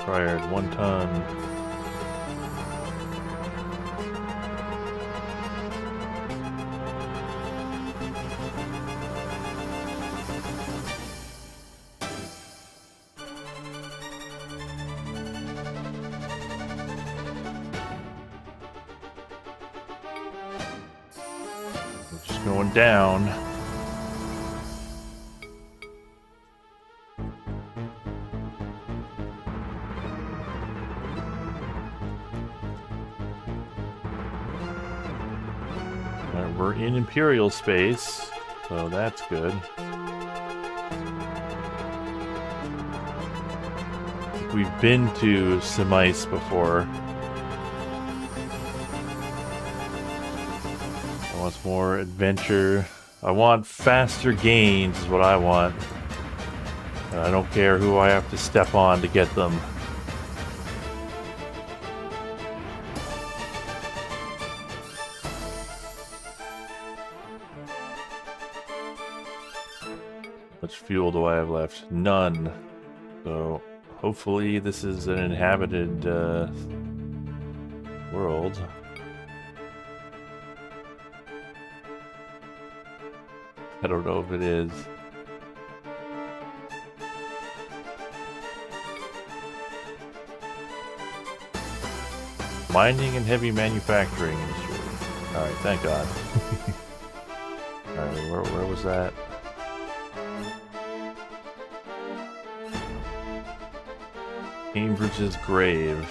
A: Required 1 ton. Just going down. We're in Imperial space, so that's good. We've been to Semice before. I want more adventure. I want faster gains is what I want. And I don't care who I have to step on to get them. much fuel do I have left? None. So hopefully this is an inhabited world. I don't know if it is. Mining and heavy manufacturing industry. Alright, thank God. Alright, where was that? Cambridge's grave.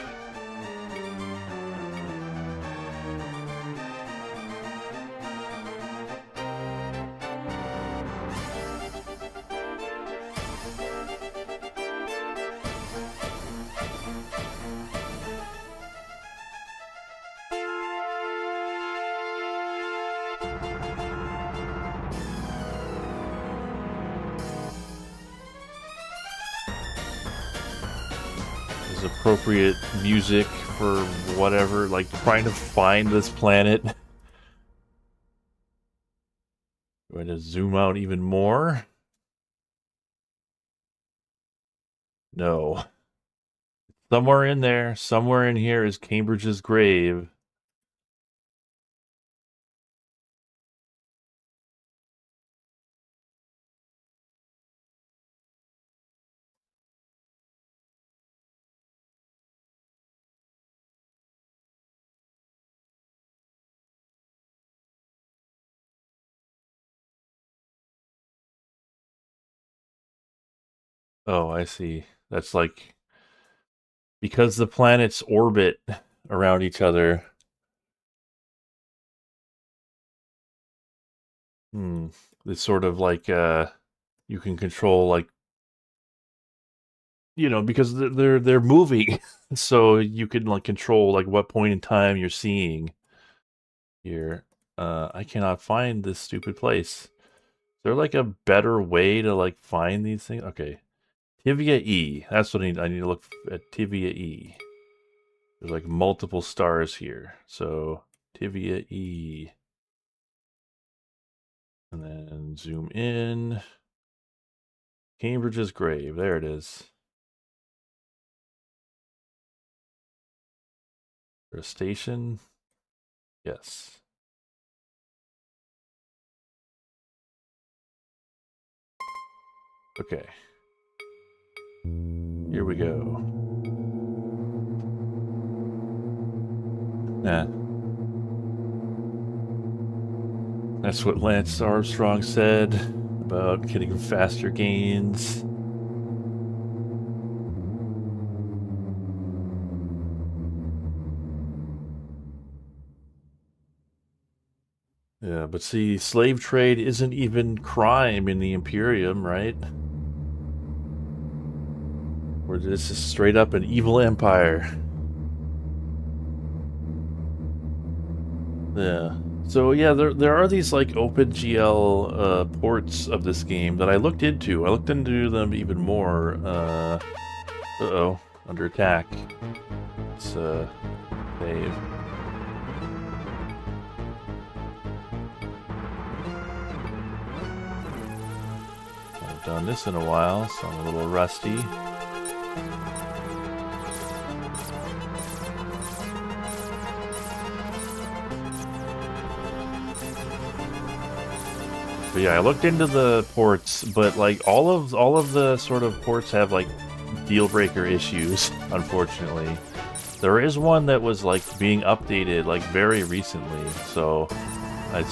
A: Appropriate music for whatever, like trying to find this planet. Going to zoom out even more. No. Somewhere in there, somewhere in here is Cambridge's grave. Oh, I see. That's like because the planets orbit around each other. It's sort of like you can control, like, you know, because they're moving, so you can like control like what point in time you're seeing. Here, I cannot find this stupid place. Is there like a better way to like find these things? Okay. Tivia E. That's what I need to look at. Tivia E. There's like multiple stars here. So Tivia E. And then zoom in. Cambridge's grave. There it is. A station? Yes. Okay. Here we go. Nah. That's what Lance Armstrong said about getting faster gains. Yeah, but see, slave trade isn't even crime in the Imperium, right? Or this is straight up an evil empire. Yeah. So yeah, there are these like OpenGL ports of this game that I looked into. I looked into them even more. Uh-oh, under attack. It's save. I've done this in a while, so I'm a little rusty. But yeah, I looked into the ports, but like all of the sort of ports have like deal breaker issues, unfortunately. There is one that was like being updated like very recently, so I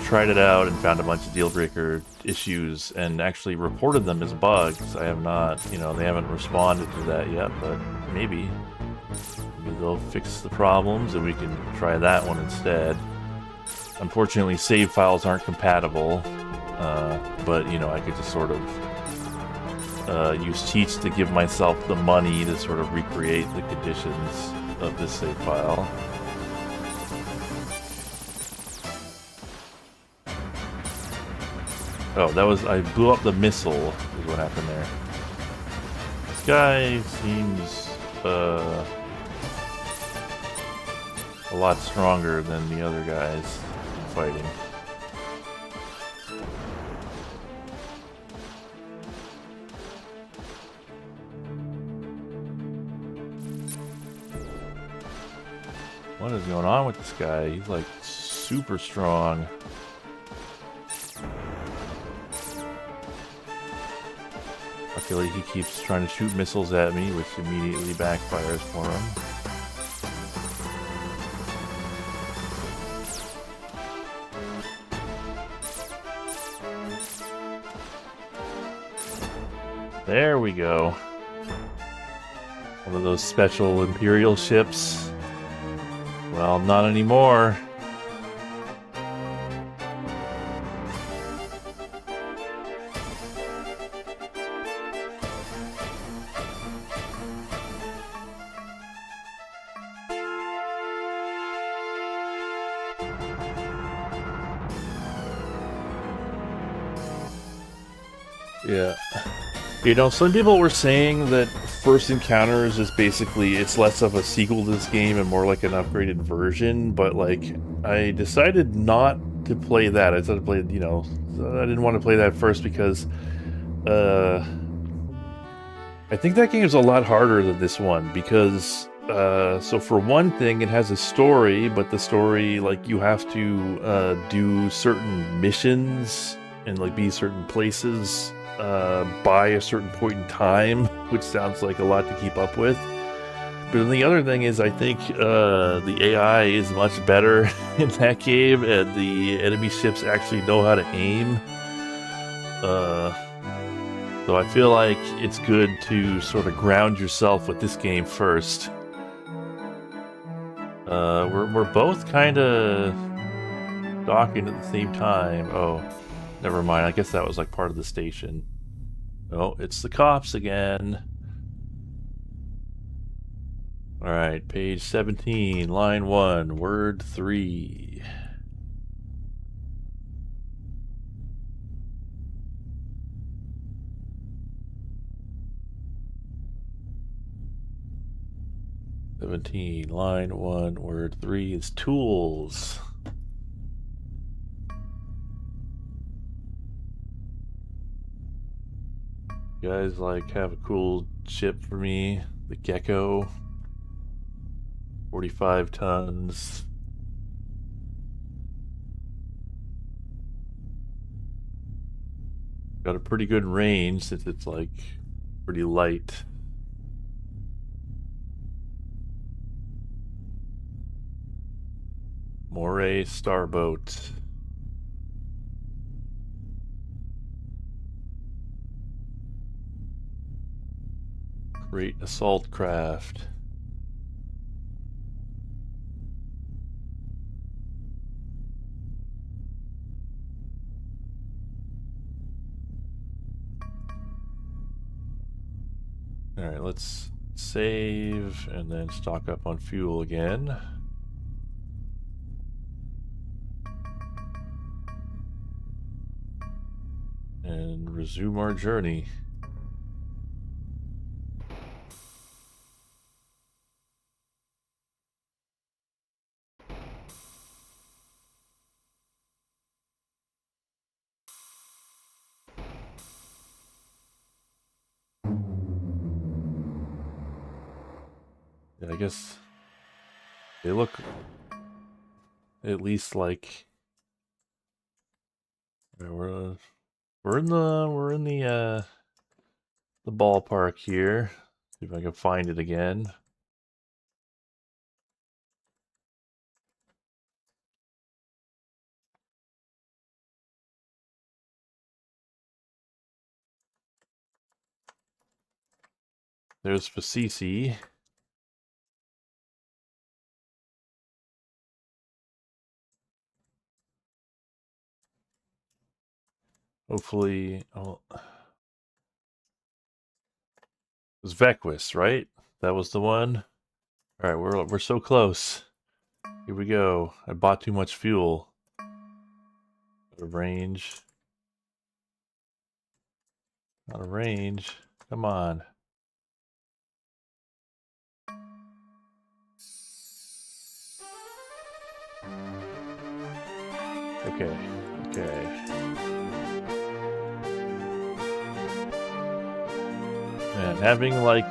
A: tried it out and found a bunch of deal breaker issues and actually reported them as bugs. I have not, you know, they haven't responded to that yet, but maybe they'll fix the problems and we can try that one instead. Unfortunately, save files aren't compatible, but, you know, I could just sort of use cheats to give myself the money to sort of recreate the conditions of this save file. Oh, that was, I blew up the missile, is what happened there. This guy seems, a lot stronger than the other guys I'm fighting. What is going on with this guy? He's like super strong. Luckily, he keeps trying to shoot missiles at me, which immediately backfires for him. There we go. One of those special Imperial ships. Well, not anymore. Yeah. You know, some people were saying that First Encounters is basically, it's less of a sequel to this game and more like an upgraded version, but like, I decided not to play that. I decided to play, you know, I didn't want to play that first because, I think that game is a lot harder than this one because, so for one thing, it has a story, but the story, like, you have to, do certain missions and, like, be certain places by a certain point in time, which sounds like a lot to keep up with. But then the other thing is, I think the AI is much better in that game, and the enemy ships actually know how to aim. So I feel like it's good to sort of ground yourself with this game first. We're both kind of docking at the same time. Oh. Never mind, I guess that was like part of the station. Oh, it's the cops again. Alright, page 17, line 1, word 3. Line 1, word 3 is tools. You guys like have a cool ship for me, the Gecko, 45 tons. Got a pretty good range since it's like pretty light. Moray Starboat. Great assault craft. Alright, let's save and then stock up on fuel again. And resume our journey. Yeah, I guess they look at least like we're in the ballpark here. See if I can find it again. There's Facisi. Hopefully, oh, it was Vequis, right? That was the one. All right, we're so close. Here we go. I bought too much fuel. Out of range. Out of range. Come on. Okay. Okay. Man, having like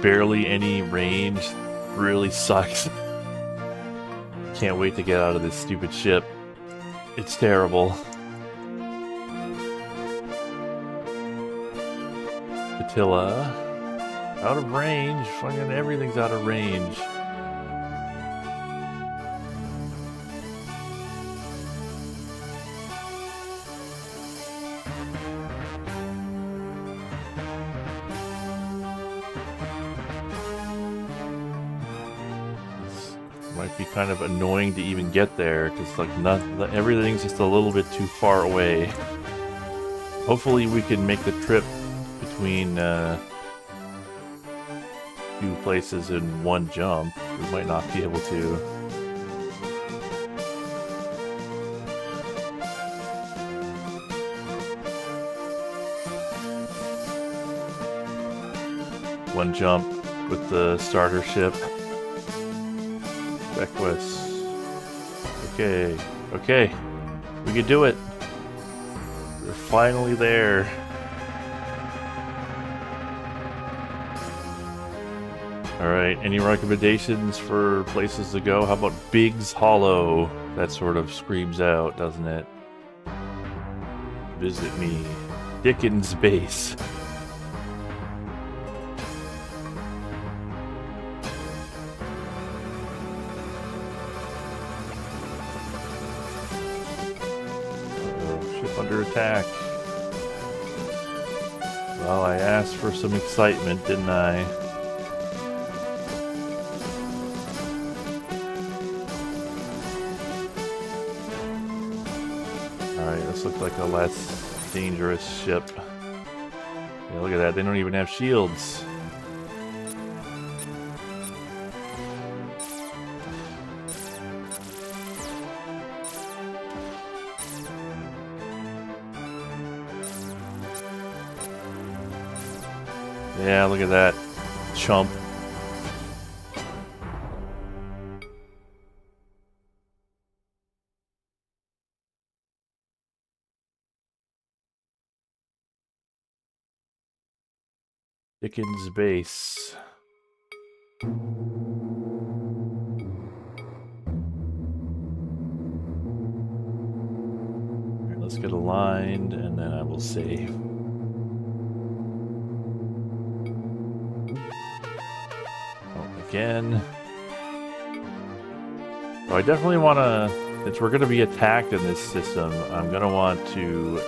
A: barely any range really sucks. can't wait to get out of this stupid ship. It's terrible. Attila. Out of range. Fucking everything's out of range. Might be kind of annoying to even get there because like everything's just a little bit too far away. Hopefully we can make the trip between two places in one jump. We might not be able to. One jump with the starter ship. Quest. Okay, okay, we can do it. We're finally there. Alright, any recommendations for places to go? How about Biggs Hollow? That sort of screams out, doesn't it? Visit me. Dickens Base. Under attack. Well, I asked for some excitement, didn't I? Alright, this looks like a less dangerous ship. Yeah, look at that, they don't even have shields. Yeah, look at that. Chump. Dickens Base. Alright, let's get aligned and then I will save. Again. So I definitely want to, since we're going to be attacked in this system, I'm going to want to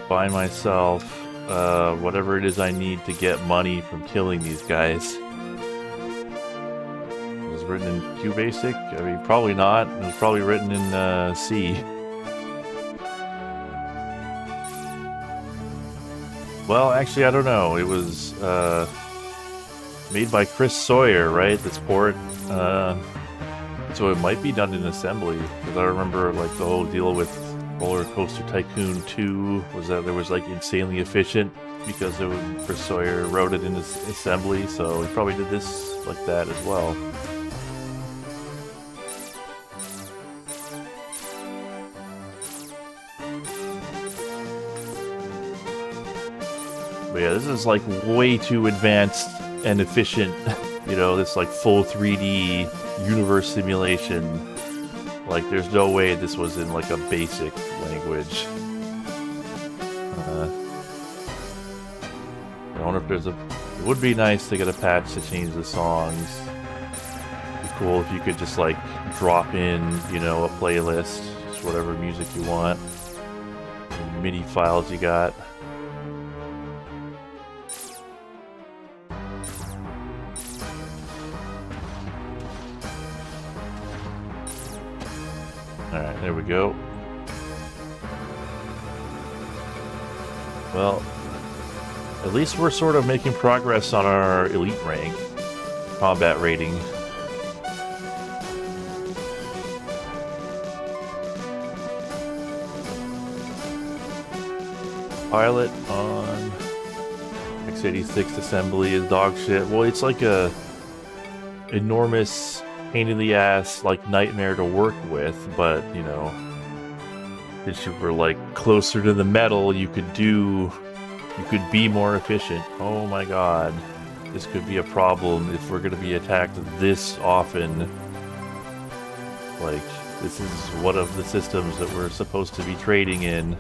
A: buy myself whatever it is I need to get money from killing these guys. It was written in Q Basic? I mean, probably not. It was probably written in C. Well, actually, I don't know. It was made by Chris Sawyer, right? This port. So it might be done in assembly. Because I remember, like, the whole deal with Roller Coaster Tycoon 2 was that it was, like, insanely efficient because Chris Sawyer wrote it in assembly. So he probably did this like that as well. But yeah, this is like way too advanced and efficient, you know, this like full 3D universe simulation. Like there's no way this was in like a basic language. I wonder if there's a... It would be nice to get a patch to change the songs. It'd be cool if you could just like drop in, you know, a playlist, just whatever music you want. The MIDI files you got. Alright, there we go. Well, at least we're sort of making progress on our elite rank, combat rating. Pilot on X86 assembly is dog shit. Well, it's like a enormous pain in the ass, like nightmare to work with, but you know, if you were like closer to the metal, you could be more efficient. Oh my god. this could be a problem if we're going to be attacked this often. Like, this is one of the systems that we're supposed to be trading in.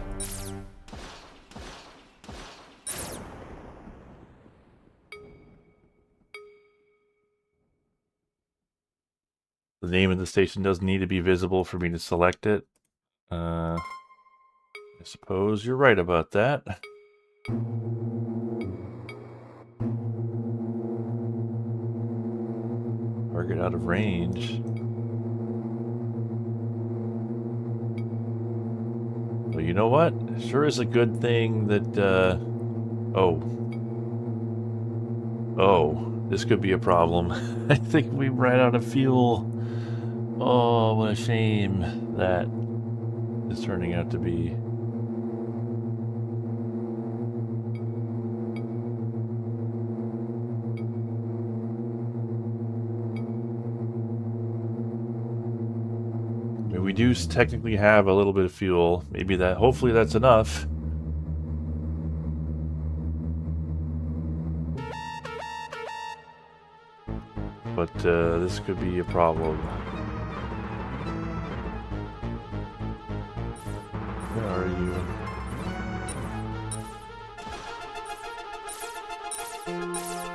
A: The name of the station doesn't need to be visible for me to select it. I suppose you're right about that. Target out of range. Well, you know what? Sure is a good thing that, Oh, this could be a problem. I think we ran out of fuel. Oh, what a shame that is turning out to be. I mean, we do technically have a little bit of fuel. Maybe that, hopefully that's enough. But this could be a problem. Where are you?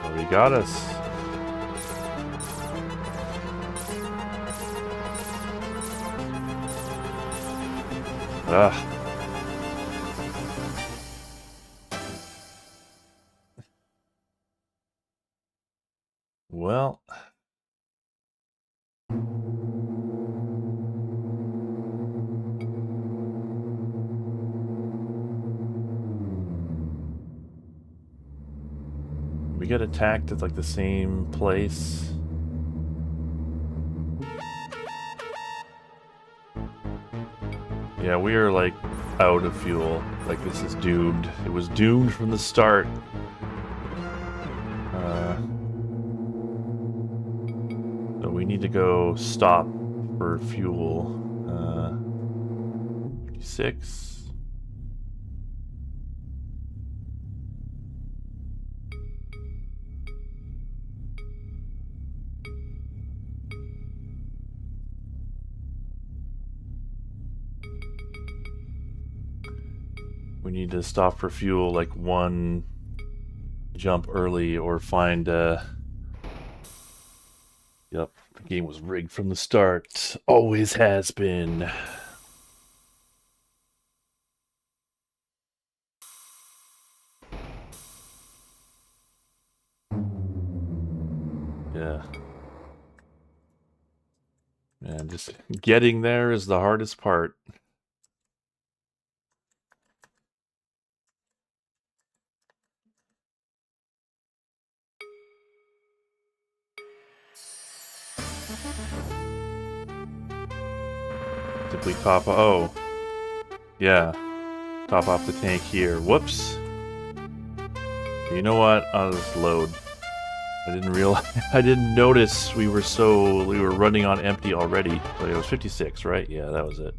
A: Oh, he got us. Ah. Well. We get attacked at like the same place. Yeah, we are like out of fuel. Like this is doomed. It was doomed from the start. So we need to go stop for fuel. 56. We need to stop for fuel like one jump early or find Yep, the game was rigged from the start. Always has been. Yeah. Man, just getting there is the hardest part. Simply top. Oh, yeah. Top off the tank here. Whoops. You know what? I'll just load. I didn't realize. I didn't notice we were running on empty already. So it was 56, right? Yeah, that was it.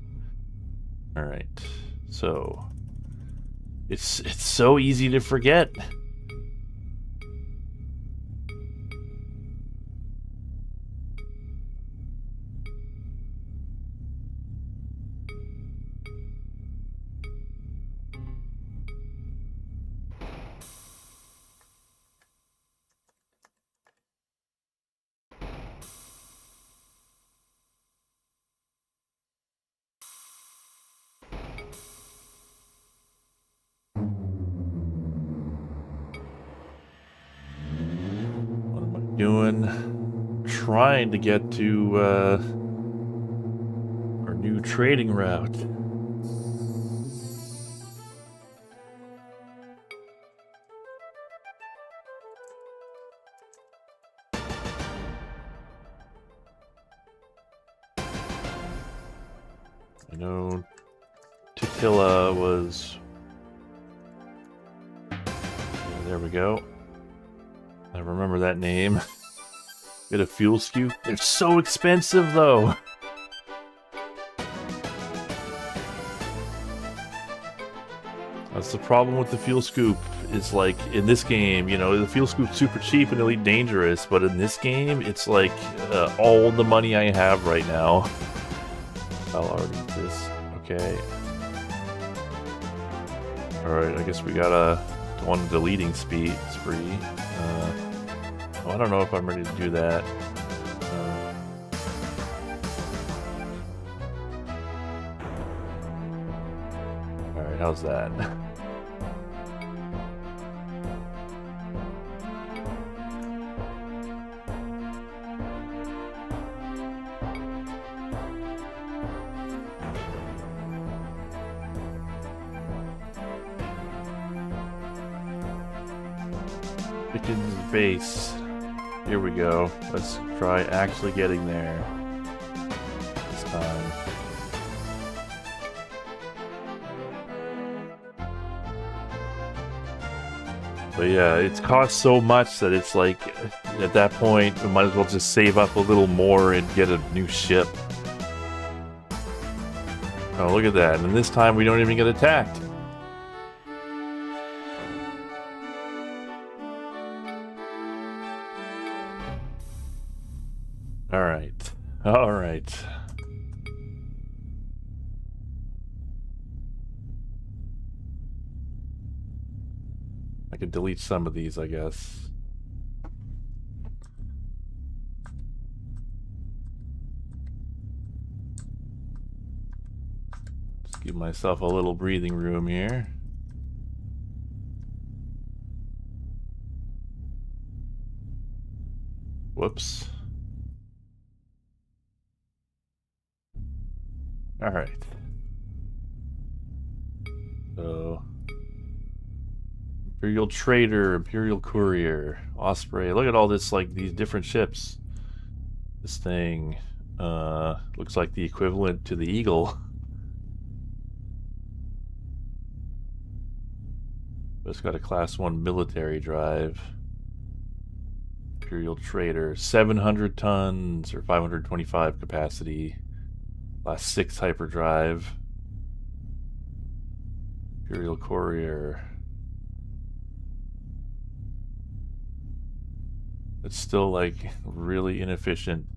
A: All right. So it's so easy to forget. Doing, trying to get to our new trading route. I know Tequila was... Yeah, there we go. I remember that name. Get a fuel skew. They're so expensive, though. That's the problem with the fuel scoop. It's like, in this game, you know, the fuel scoop's super cheap and Elite Dangerous, but in this game, it's like all the money I have right now. I'll already do this. Okay. Alright, I guess we gotta go on a deleting spree. I don't know if I'm ready to do that. Alright, how's that? Pickens base. Here we go. Let's try actually getting there this time. But yeah, it's cost so much that it's like, at that point, we might as well just save up a little more and get a new ship. Oh, look at that. And this time we don't even get attacked. Alright. Alright. I could delete some of these, I guess. Just give myself a little breathing room here. Whoops. Alright. So... Imperial Trader, Imperial Courier, Osprey. Look at all this, like, these different ships. This thing, looks like the equivalent to the Eagle. But it's got a Class 1 military drive. Imperial Trader, 700 tons, or 525 capacity. Class 6 hyperdrive. Imperial Courier. It's still, like, really inefficient.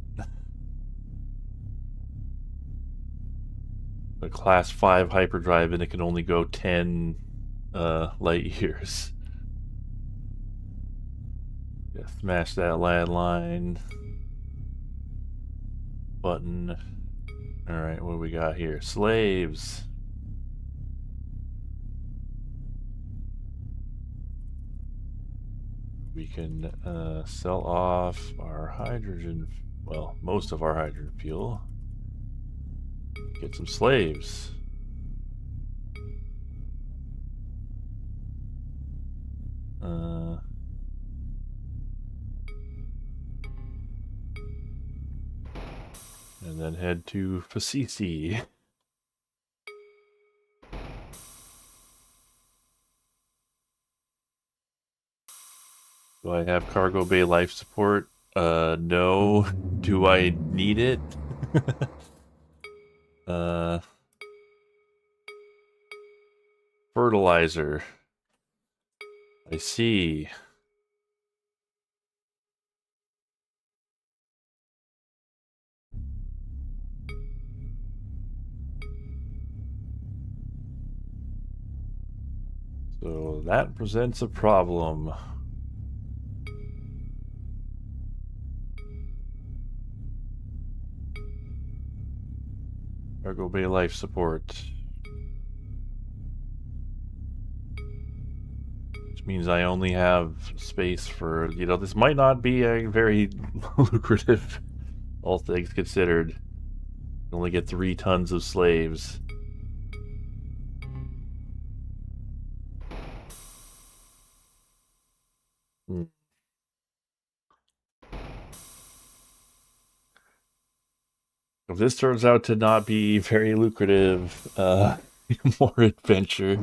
A: A Class 5 hyperdrive and it can only go 10 light years. Yeah, smash that landline. Button. Alright, what do we got here? Slaves. We can sell off our hydrogen, well, most of our hydrogen fuel. Get some slaves. And then head to Facisi. Do I have cargo bay life support? No. Do I need it? Fertilizer. I see. So that presents a problem. Cargo bay life support. Which means I only have space for, you know, this might not be a very lucrative, all things considered. You only get 3 tons of slaves. If this turns out to not be very lucrative, more adventure.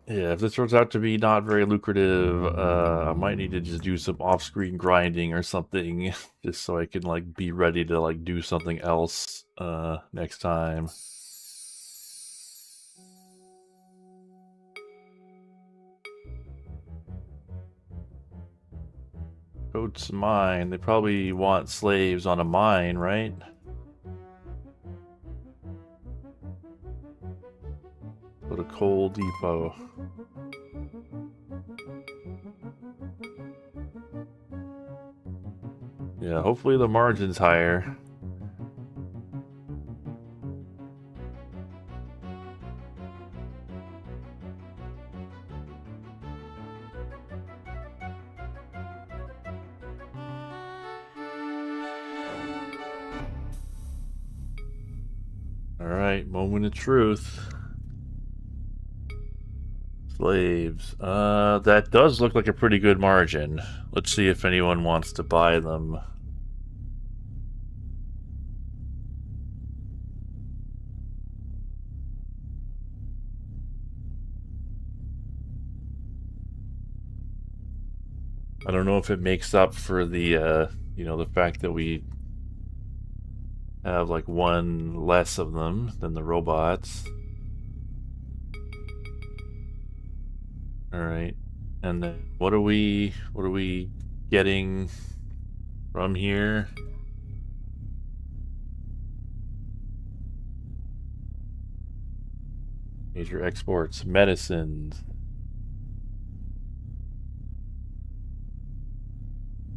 A: Yeah, if this turns out to be not very lucrative, I might need to just do some off-screen grinding or something, just so I can, like, be ready to, like, do something else, next time. Coats mine. They probably want slaves on a mine, right? Go to coal depot. Yeah, hopefully the margin's higher. Alright, moment of truth. Slaves. That does look like a pretty good margin. Let's see if anyone wants to buy them. I don't know if it makes up for the, you know, the fact that we have like one less of them than the robots. All right, and then what are we getting from here? Major exports: medicines,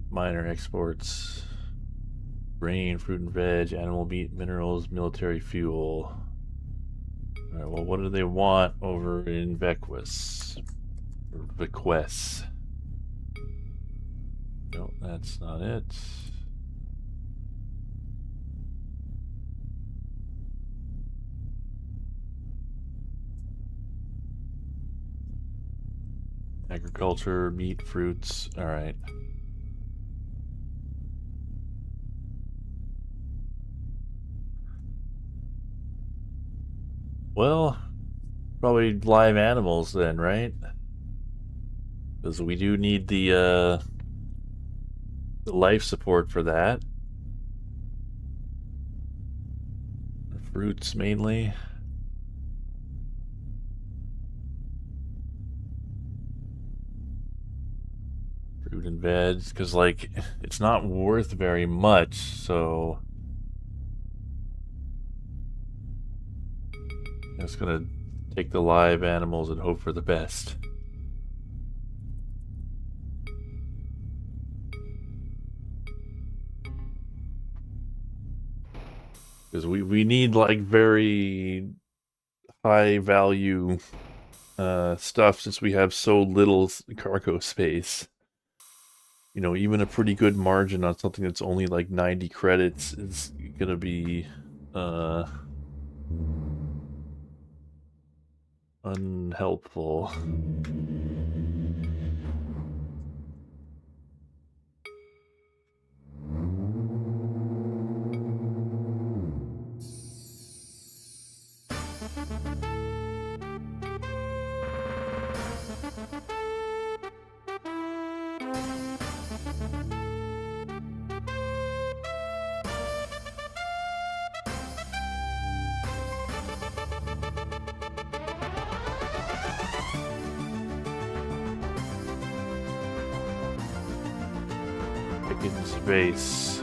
A: minor exports, grain, fruit and veg, animal meat, minerals, military fuel. All right, well, what do they want over in Vequis? Or Veques? No, that's not it. Agriculture, meat, fruits. All right. Well, probably live animals then, right? Because we do need the life support for that. Fruits mainly. Fruit and veg, because like it's not worth very much, so I'm just gonna take the live animals and hope for the best. Because we need like very high value stuff since we have so little cargo space. You know, even a pretty good margin on something that's only like 90 credits is gonna be unhelpful. In space.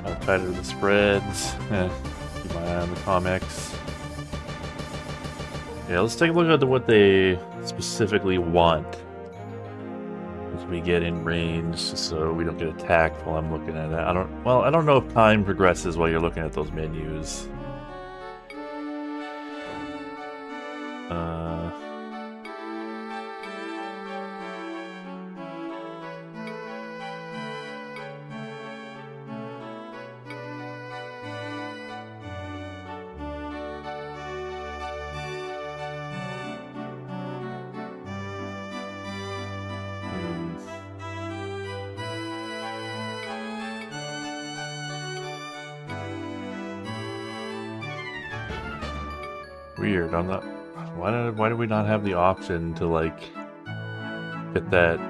A: How tight are the spreads? Keep my eye on the comics. Yeah, let's take a look at what they specifically want as we get in range, so we don't get attacked while I'm looking at it. I don't know if time progresses while you're looking at those menus. Weird. I'm not. Why do we not have the option to like get that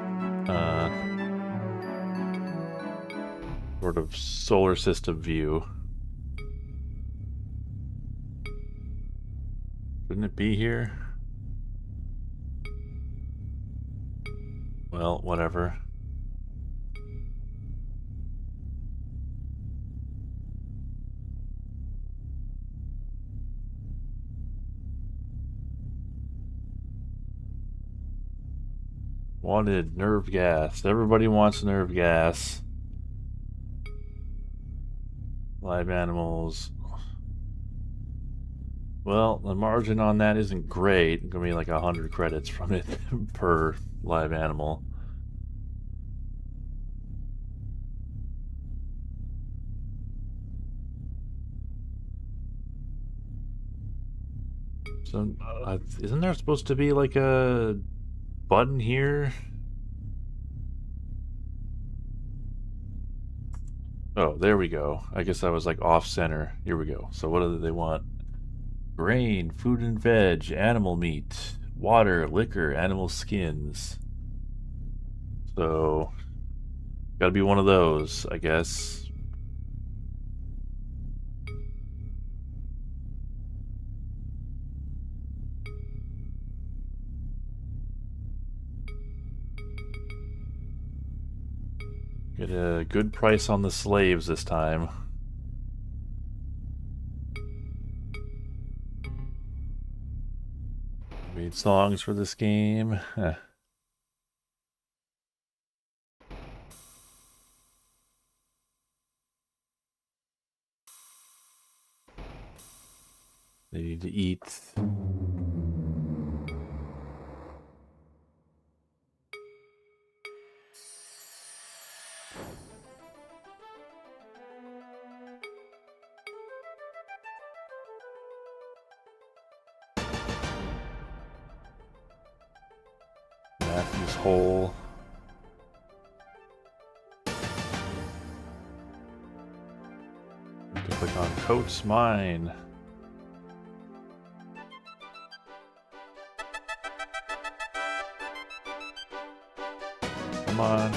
A: sort of solar system view? Shouldn't it be here? Well, whatever. Wanted nerve gas. Everybody wants nerve gas. Live animals. Well, the margin on that isn't great. It's gonna be like 100 credits from it per live animal. So, isn't there supposed to be like a button here? Oh, there we go. I guess I was like off center. Here we go. So what do they want? Grain, food and veg, animal meat, water, liquor, animal skins. So, gotta be one of those, I guess. Get a good price on the slaves this time. Made songs for this game. Huh. They need to eat. Matthew's hole. Click on Coat's Mine. Come on.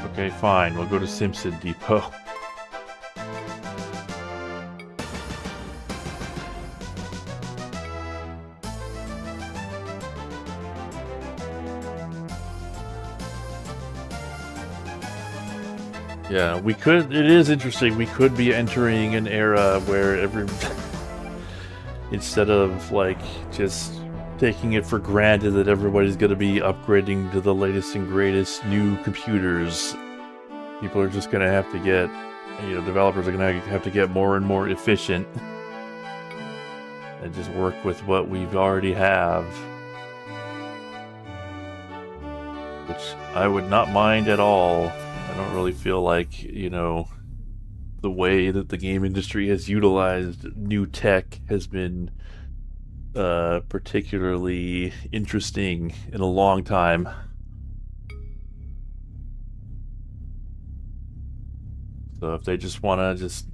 A: Okay, fine. We'll go to Simpson Depot. Yeah, we could. It is interesting. We could be entering an era where instead of like just taking it for granted that everybody's going to be upgrading to the latest and greatest new computers, people are just going to have to get, developers are going to have to get more and more efficient and just work with what we already have, which I would not mind at all. I don't really feel like, the way that the game industry has utilized new tech has been particularly interesting in a long time. So if they just want to just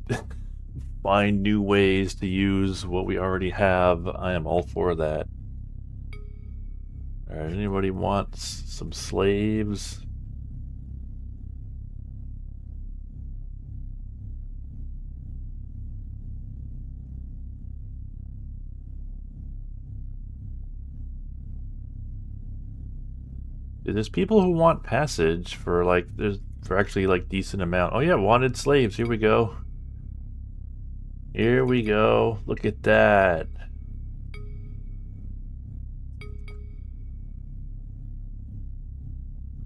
A: find new ways to use what we already have, I am all for that. Alright, anybody wants some slaves? There's people who want passage for actually like decent amount. Oh yeah, wanted slaves. Here we go. Here we go. Look at that.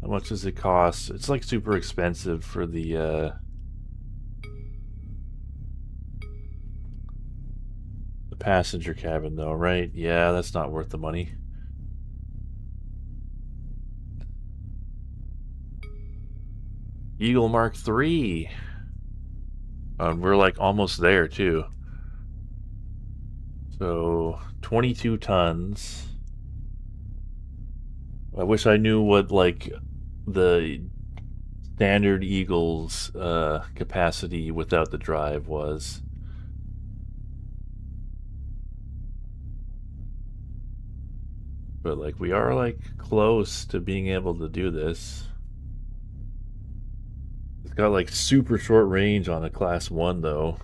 A: How much does it cost? It's like super expensive for the passenger cabin though, right? Yeah, that's not worth the money. Eagle Mark III. We're like almost there too. So 22 tons. I wish I knew what like the standard Eagle's capacity without the drive was. But like we are like close to being able to do this. It's got like super short range on a class 1 though.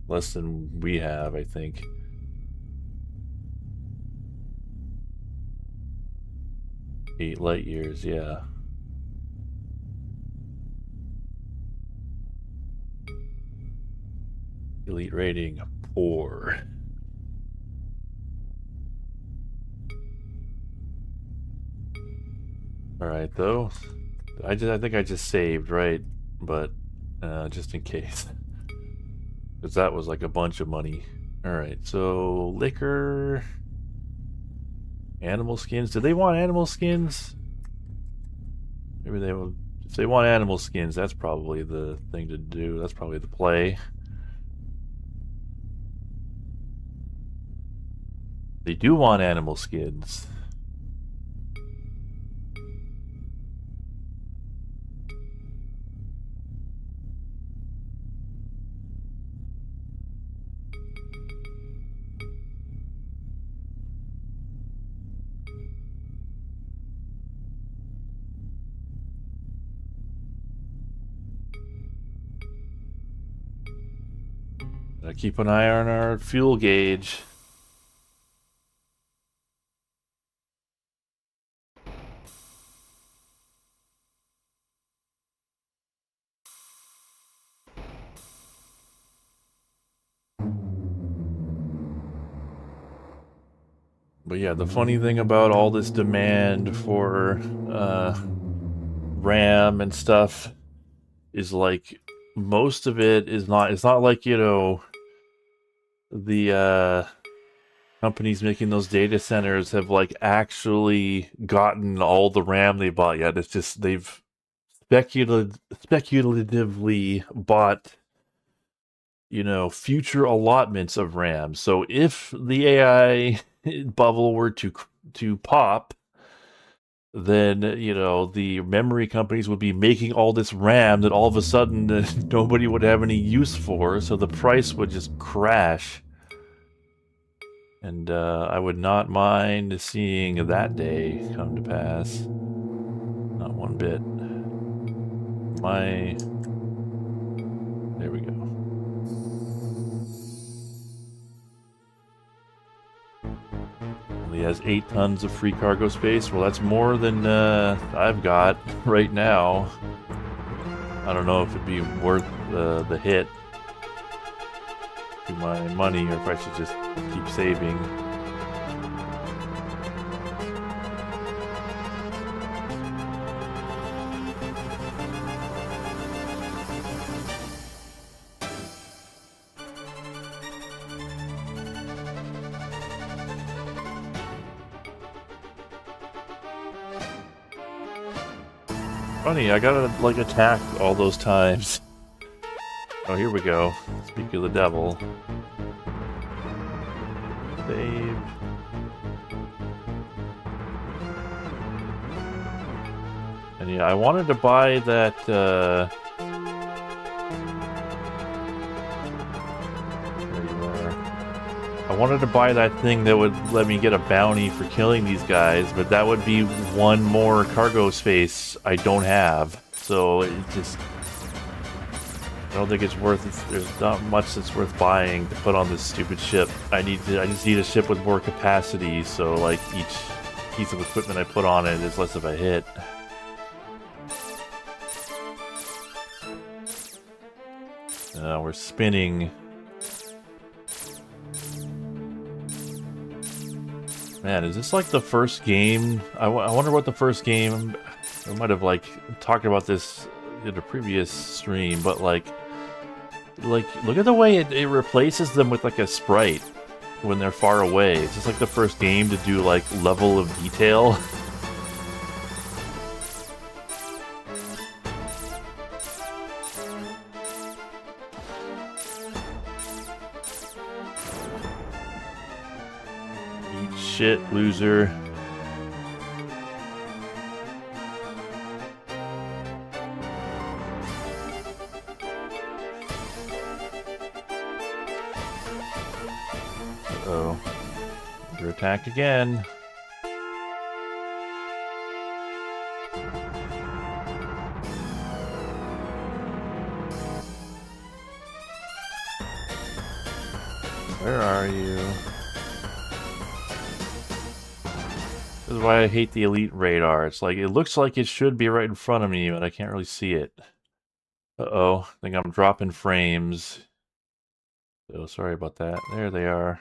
A: Less than we have, I think. 8 light years, yeah. Elite rating, poor. Alright, though. I think I just saved, right? But, just in case. Because that was like a bunch of money. Alright, so liquor... Animal skins? Do they want animal skins? Maybe they will... If they want animal skins, that's probably the thing to do. That's probably the play. They do want animal skins. Keep an eye on our fuel gauge. But yeah, the funny thing about all this demand for RAM and stuff is like most of it is not, it's not like, you know, the companies making those data centers have like actually gotten all the RAM they bought yet. It's just they've speculatively bought, you know, future allotments of RAM. So if the AI bubble were to pop, then, you know, the memory companies would be making all this RAM that all of a sudden nobody would have any use for, so the price would just crash. And I would not mind seeing that day come to pass. Not one bit. There we go. Only has 8 tons of free cargo space. Well, that's more than I've got right now. I don't know if it'd be worth the hit to my money, or if I should just keep saving. Funny, I gotta like attack all those times. Oh, here we go. Speak of the devil. Save. And yeah, I wanted to buy that, there you are. I wanted to buy that thing that would let me get a bounty for killing these guys, but that would be one more cargo space I don't have. So it just... I don't think it's worth it. There's not much that's worth buying to put on this stupid ship. I just need a ship with more capacity, so like each piece of equipment I put on it is less of a hit. We're spinning. Man, is this like the first game? I wonder what the first game... I might have like talked about this in a previous stream, but like look at the way it replaces them with like a sprite when they're far away. It's just like the first game to do like level of detail. Eat shit, loser. Uh-oh. Under attack again. Where are you? This is why I hate the Elite radar. It's like, it looks like it should be right in front of me, but I can't really see it. Uh-oh, I think I'm dropping frames. So sorry about that. There they are.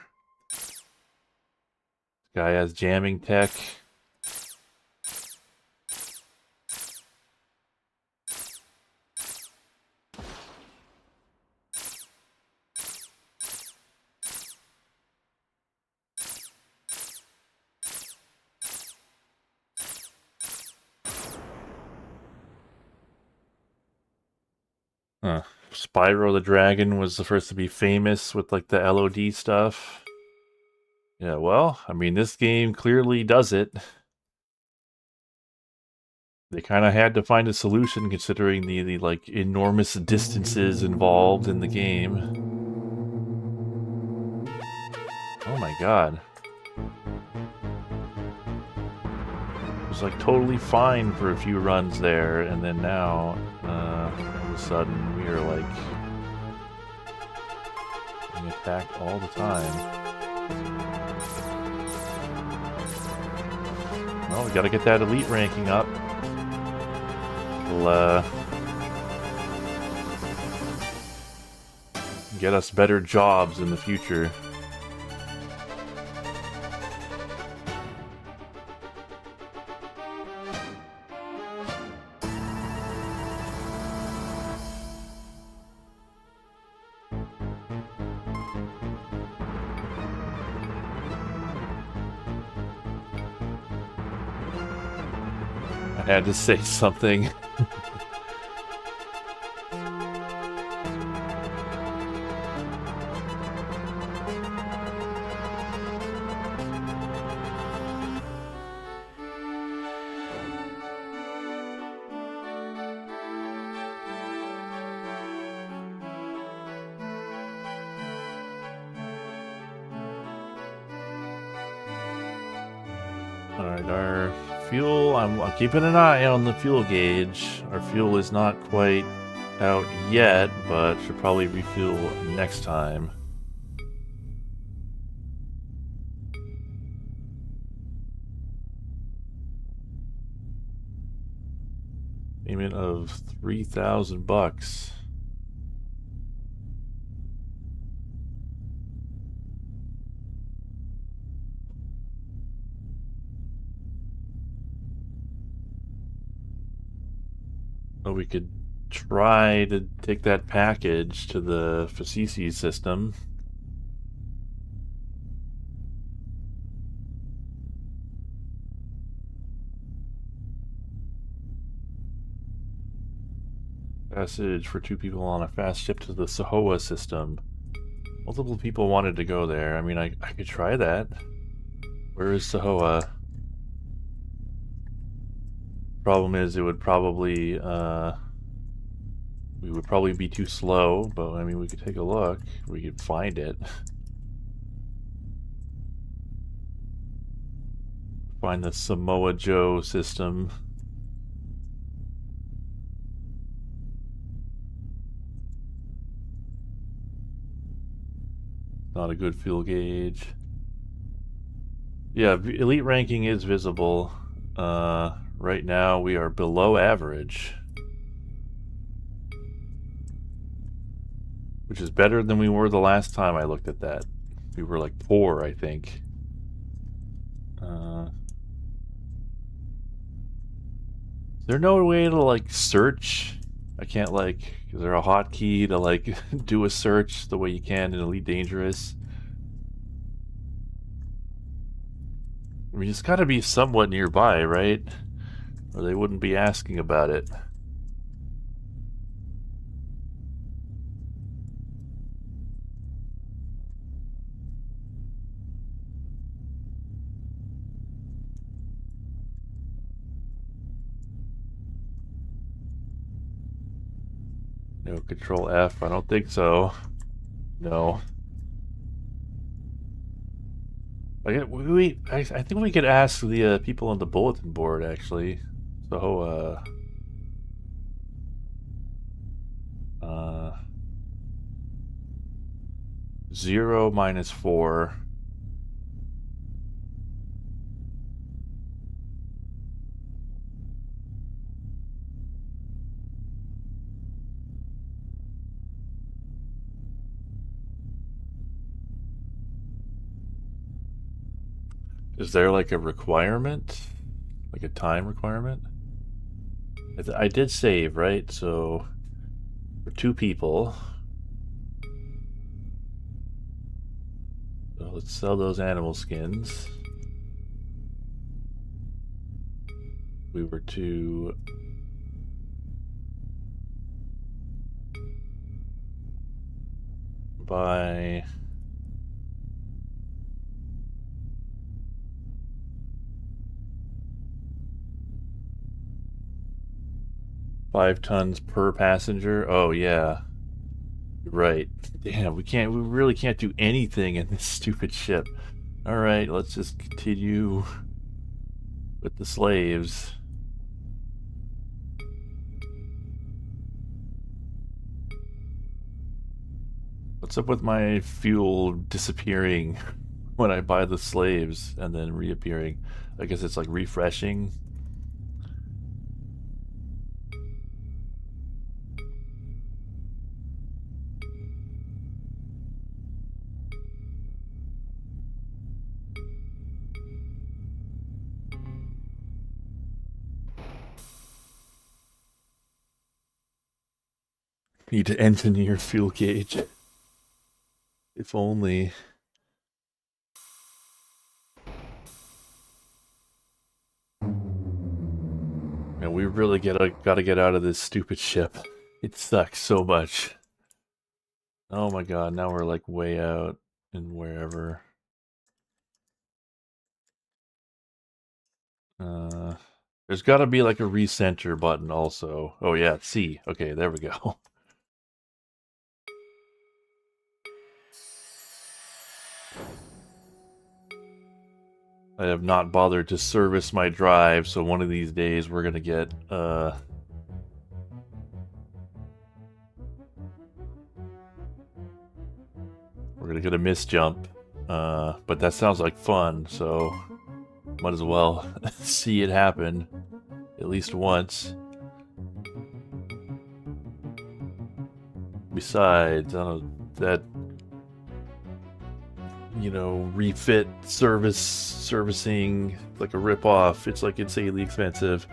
A: Guy has jamming tech. Huh. Spyro the Dragon was the first to be famous with like the LOD stuff. Yeah, well, I mean, this game clearly does it. They kind of had to find a solution considering the like enormous distances involved in the game. Oh my god. It was like totally fine for a few runs there, and then now, all of a sudden, we are like being attacked all the time. Well, we gotta get that elite ranking up. We'll, get us better jobs in the future. I had to say something. Alright, our fuel, I'm keeping an eye on the fuel gauge. Our fuel is not quite out yet, but should probably refuel next time. Payment of $3,000. Well, we could try to take that package to the Facisi system. Passage for 2 people on a fast ship to the Sahoa system. Multiple people wanted to go there. I mean, I could try that. Where is Sahoa? Problem is, it would probably, we would probably be too slow, but I mean, we could take a look. We could find it. Find the Samoa Joe system. Not a good fuel gauge. Yeah, elite ranking is visible. Right now we are below average, which is better than we were the last time I looked at that. We were like poor, I think. Is there no way to like search? I can't like, is there a hotkey to like do a search the way you can in Elite Dangerous? I mean, it's gotta be somewhat nearby, right? Or they wouldn't be asking about it. No, Control F, I don't think so. No. I think we could ask the people on the bulletin board, actually. So, 0 minus 4. Is there like a requirement? Like a time requirement? I did save, right? So for 2 people. So let's sell those animal skins. We were to buy 5 tons per passenger. Oh yeah, you're right. Damn, we really can't do anything in this stupid ship. All right, let's just continue with the slaves. What's up with my fuel disappearing when I buy the slaves and then reappearing? I guess it's like refreshing. Need to engineer fuel gauge. If only. Man, we really gotta get out of this stupid ship. It sucks so much. Oh my god, now we're like way out and wherever. There's gotta be like a recenter button also. Oh yeah, C. Okay, there we go. I have not bothered to service my drive, so one of these days we're gonna get a missed jump. But that sounds like fun, so might as well see it happen at least once. Besides, I don't know, that, you know, refit servicing like a rip-off. It's like insanely expensive.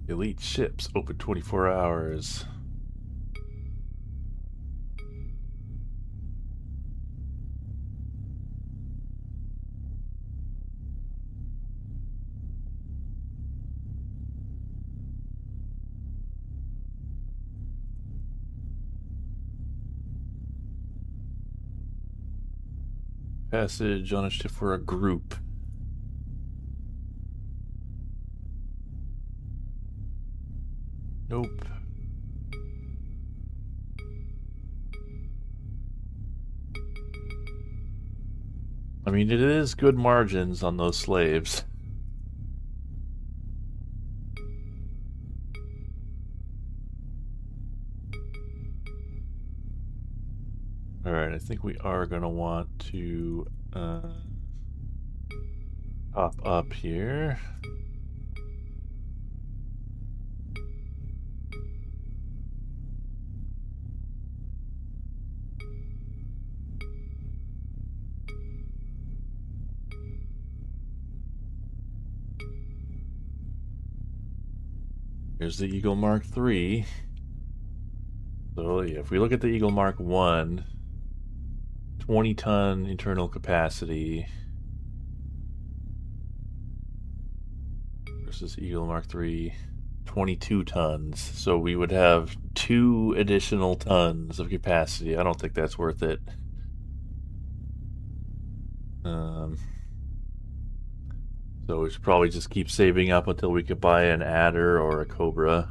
A: Elite ships open 24 hours. Passage on a ship for a group. Nope. I mean, it is good margins on those slaves. Alright, I think we are going to want to pop up here. Here's the Eagle Mark III. So yeah, if we look at the Eagle Mark I, 20-ton internal capacity versus Eagle Mark III, 22 tons. So we would have 2 additional tons of capacity. I don't think that's worth it. So we should probably just keep saving up until we could buy an Adder or a Cobra.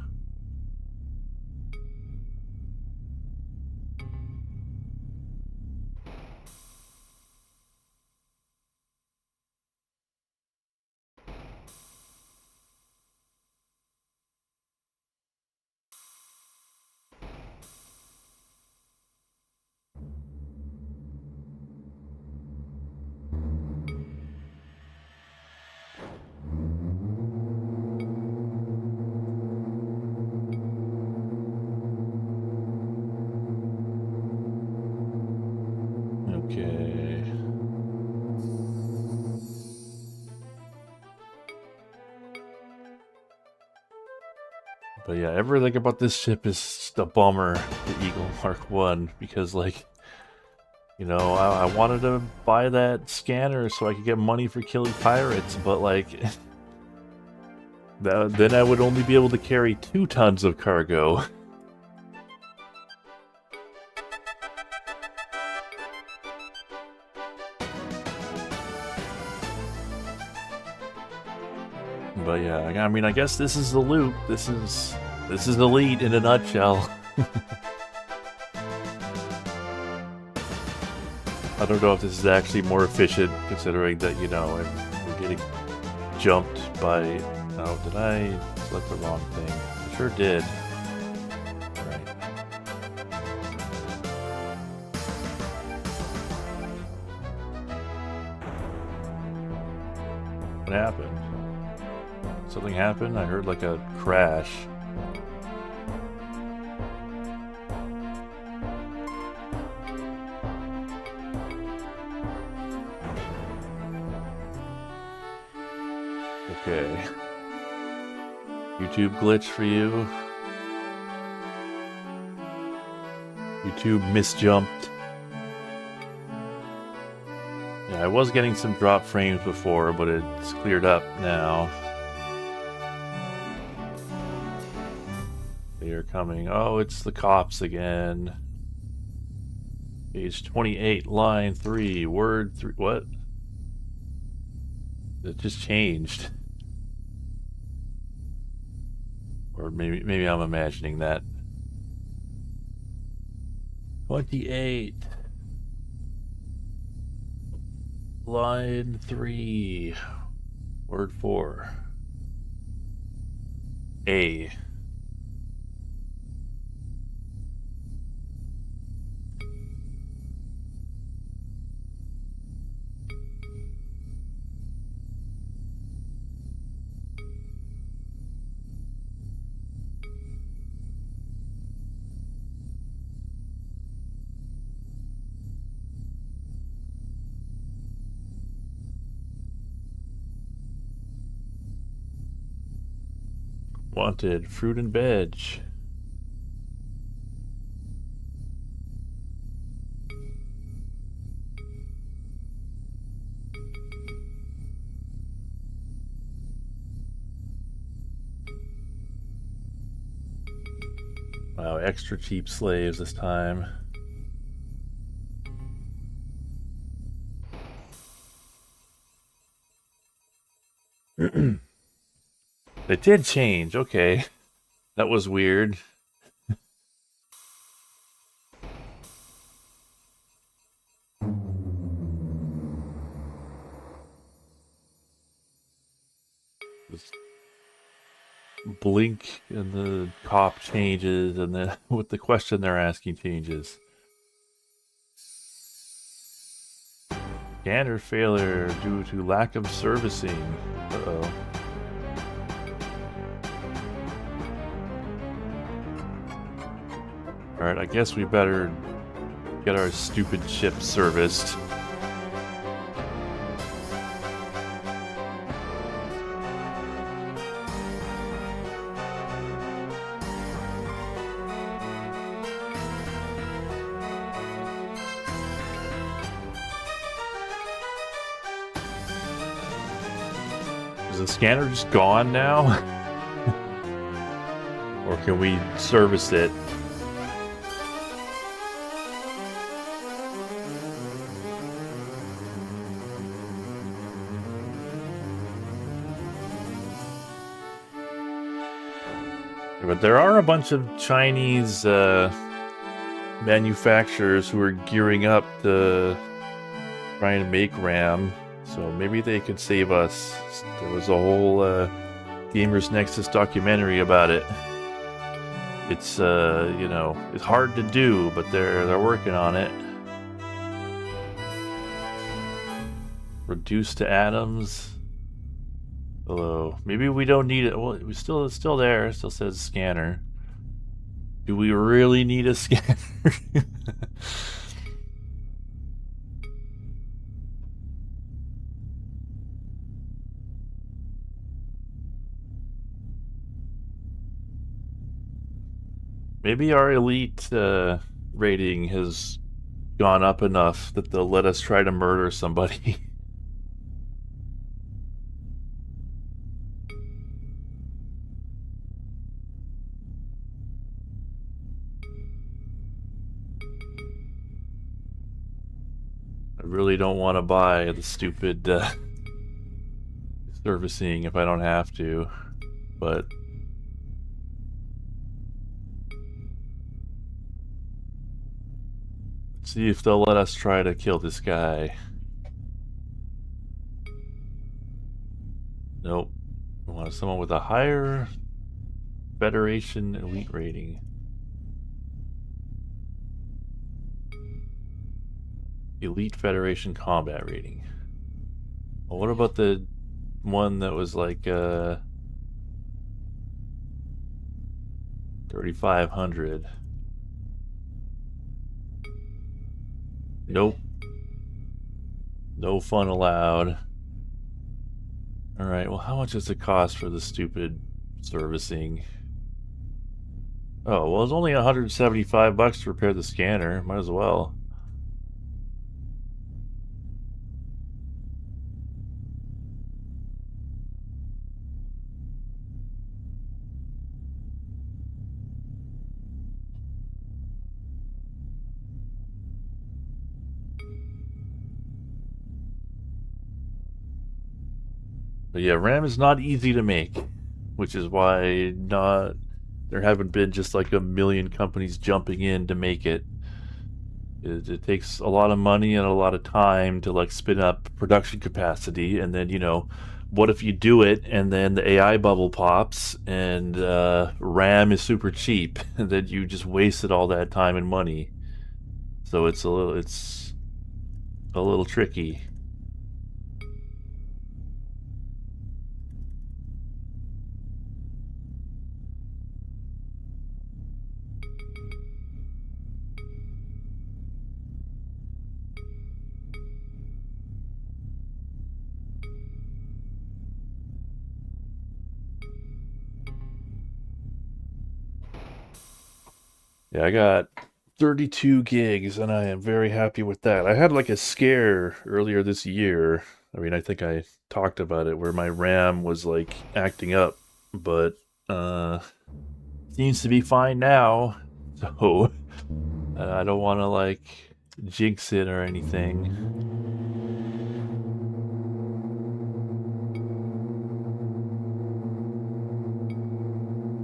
A: But yeah, everything about this ship is just a bummer, the Eagle Mark 1, because like, you know, I wanted to buy that scanner so I could get money for killing pirates, but like, then I would only be able to carry 2 tons of cargo. But yeah, I mean, I guess this is the loot. This is Elite in a nutshell. I don't know if this is actually more efficient, considering that, you know, we're getting jumped by... Oh, did I select the wrong thing? I sure did. Alright. What happened? Something happened? I heard like a crash. Okay. YouTube glitch for you. YouTube misjumped. Yeah, I was getting some drop frames before, but it's cleared up now. They are coming. Oh, it's the cops again. Page 28, line 3, word 3. What? It just changed. Or maybe I'm imagining that. 28. Line 3. Word 4. A. Wanted, fruit and veg. Wow, extra cheap slaves this time. They did change, okay. That was weird. Just blink and the cop changes, and then with the question they're asking changes. Scanner failure due to lack of servicing. Uh-oh. Alright, I guess we better get our stupid ship serviced. Is the scanner just gone now? Or can we service it? But there are a bunch of Chinese manufacturers who are gearing up to try and make RAM, so maybe they could save us. There was a whole Gamers Nexus documentary about it. It's you know, it's hard to do, but they're working on it. Reduced to atoms. Hello. Maybe we don't need it. Well, it's still there. It still says scanner. Do we really need a scanner? Maybe our elite rating has gone up enough that they'll let us try to murder somebody. I really don't want to buy the stupid servicing if I don't have to, but let's see if they'll let us try to kill this guy. Nope. I want someone with a higher Federation elite rating. Elite Federation combat rating. Well, what about the one that was like 3,500? Nope. No fun allowed. Alright, well how much does it cost for the stupid servicing? Oh, well it's only 175 bucks to repair the scanner. Might as well. But yeah, RAM is not easy to make, which is why there haven't been just like a million companies jumping in to make it. It takes a lot of money and a lot of time to like spin up production capacity, and then what if you do it and then the AI bubble pops and RAM is super cheap, and then you just wasted all that time and money. So it's a little tricky. Yeah, I got 32 gigs and I am very happy with that. I had like a scare earlier this year. I mean, I think I talked about it where my RAM was like acting up, but seems to be fine now. So I don't want to like jinx it or anything.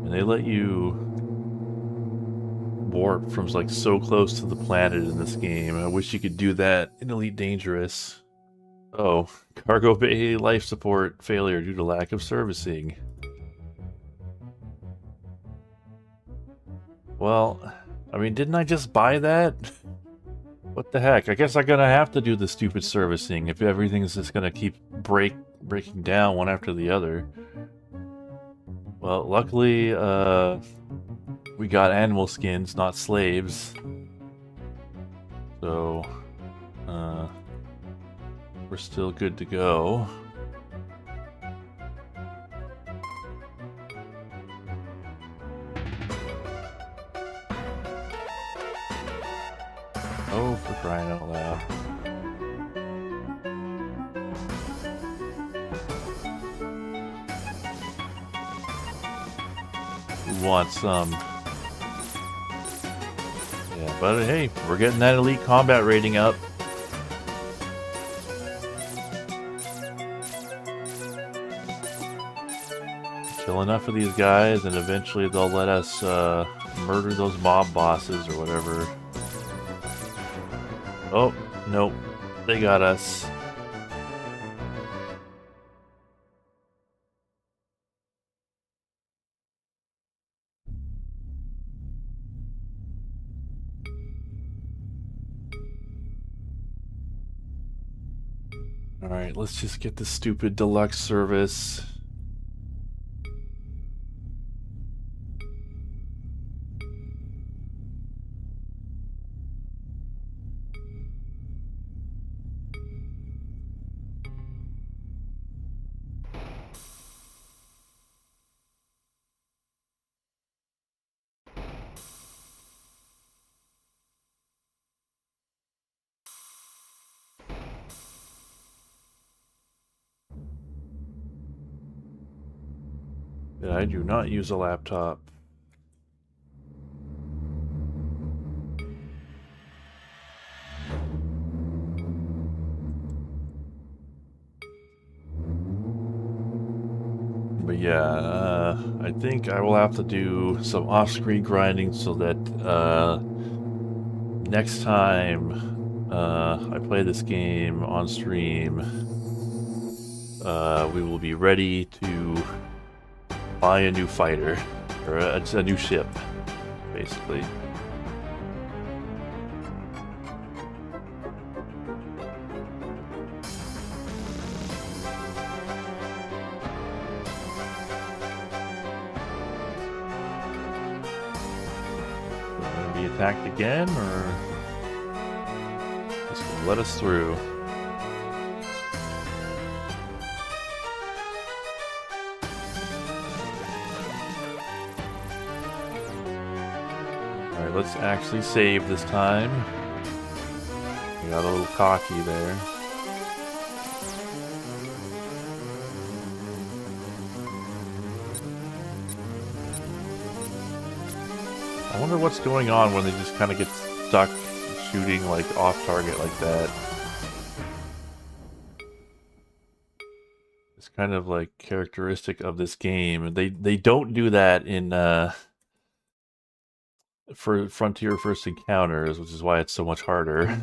A: And they let you warp from like so close to the planet in this game. I wish you could do that in Elite Dangerous. Oh, cargo bay life support failure due to lack of servicing. Well, I mean, didn't I just buy that? What the heck? I guess I'm gonna have to do the stupid servicing if everything's just gonna keep breaking down one after the other. Well, luckily, we got animal skins, not slaves. So, we're still good to go. Oh, for crying out loud. We want some. Yeah, but hey, we're getting that elite combat rating up. Kill enough of these guys and eventually they'll let us murder those mob bosses or whatever. Oh, nope. They got us. Alright, let's just get the stupid deluxe service. Yeah, I do not use a laptop. But yeah, I think I will have to do some off-screen grinding so that next time I play this game on stream, we will be ready to buy a new fighter, or a new ship, basically. Attacked again, or just gonna let us through? Alright, let's actually save this time. We got a little cocky there. I wonder what's going on when they just kind of get stuck shooting like off target like that. It's kind of like characteristic of this game. They don't do that in for Frontier First Encounters, which is why it's so much harder.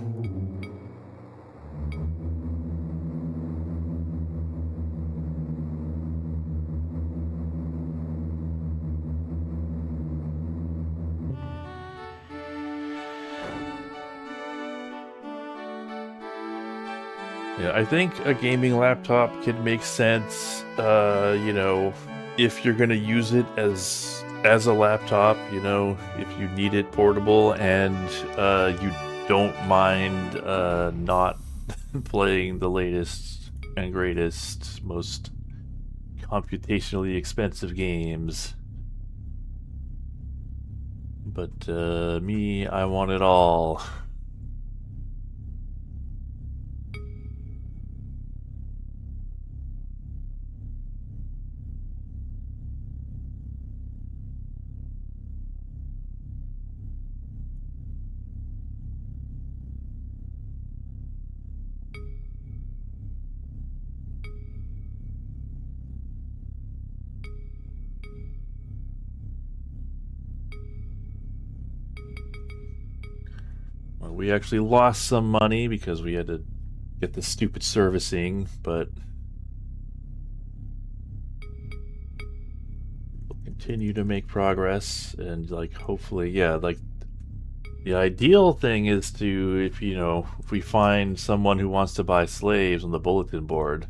A: Yeah, I think a gaming laptop can make sense, you know, if you're gonna use it as a laptop, you know, if you need it portable and you don't mind not playing the latest and greatest, most computationally expensive games. But me, I want it all. We actually lost some money because we had to get the stupid servicing, but we'll continue to make progress and like hopefully, yeah, like the ideal thing is to, if you know, if we find someone who wants to buy slaves on the bulletin board.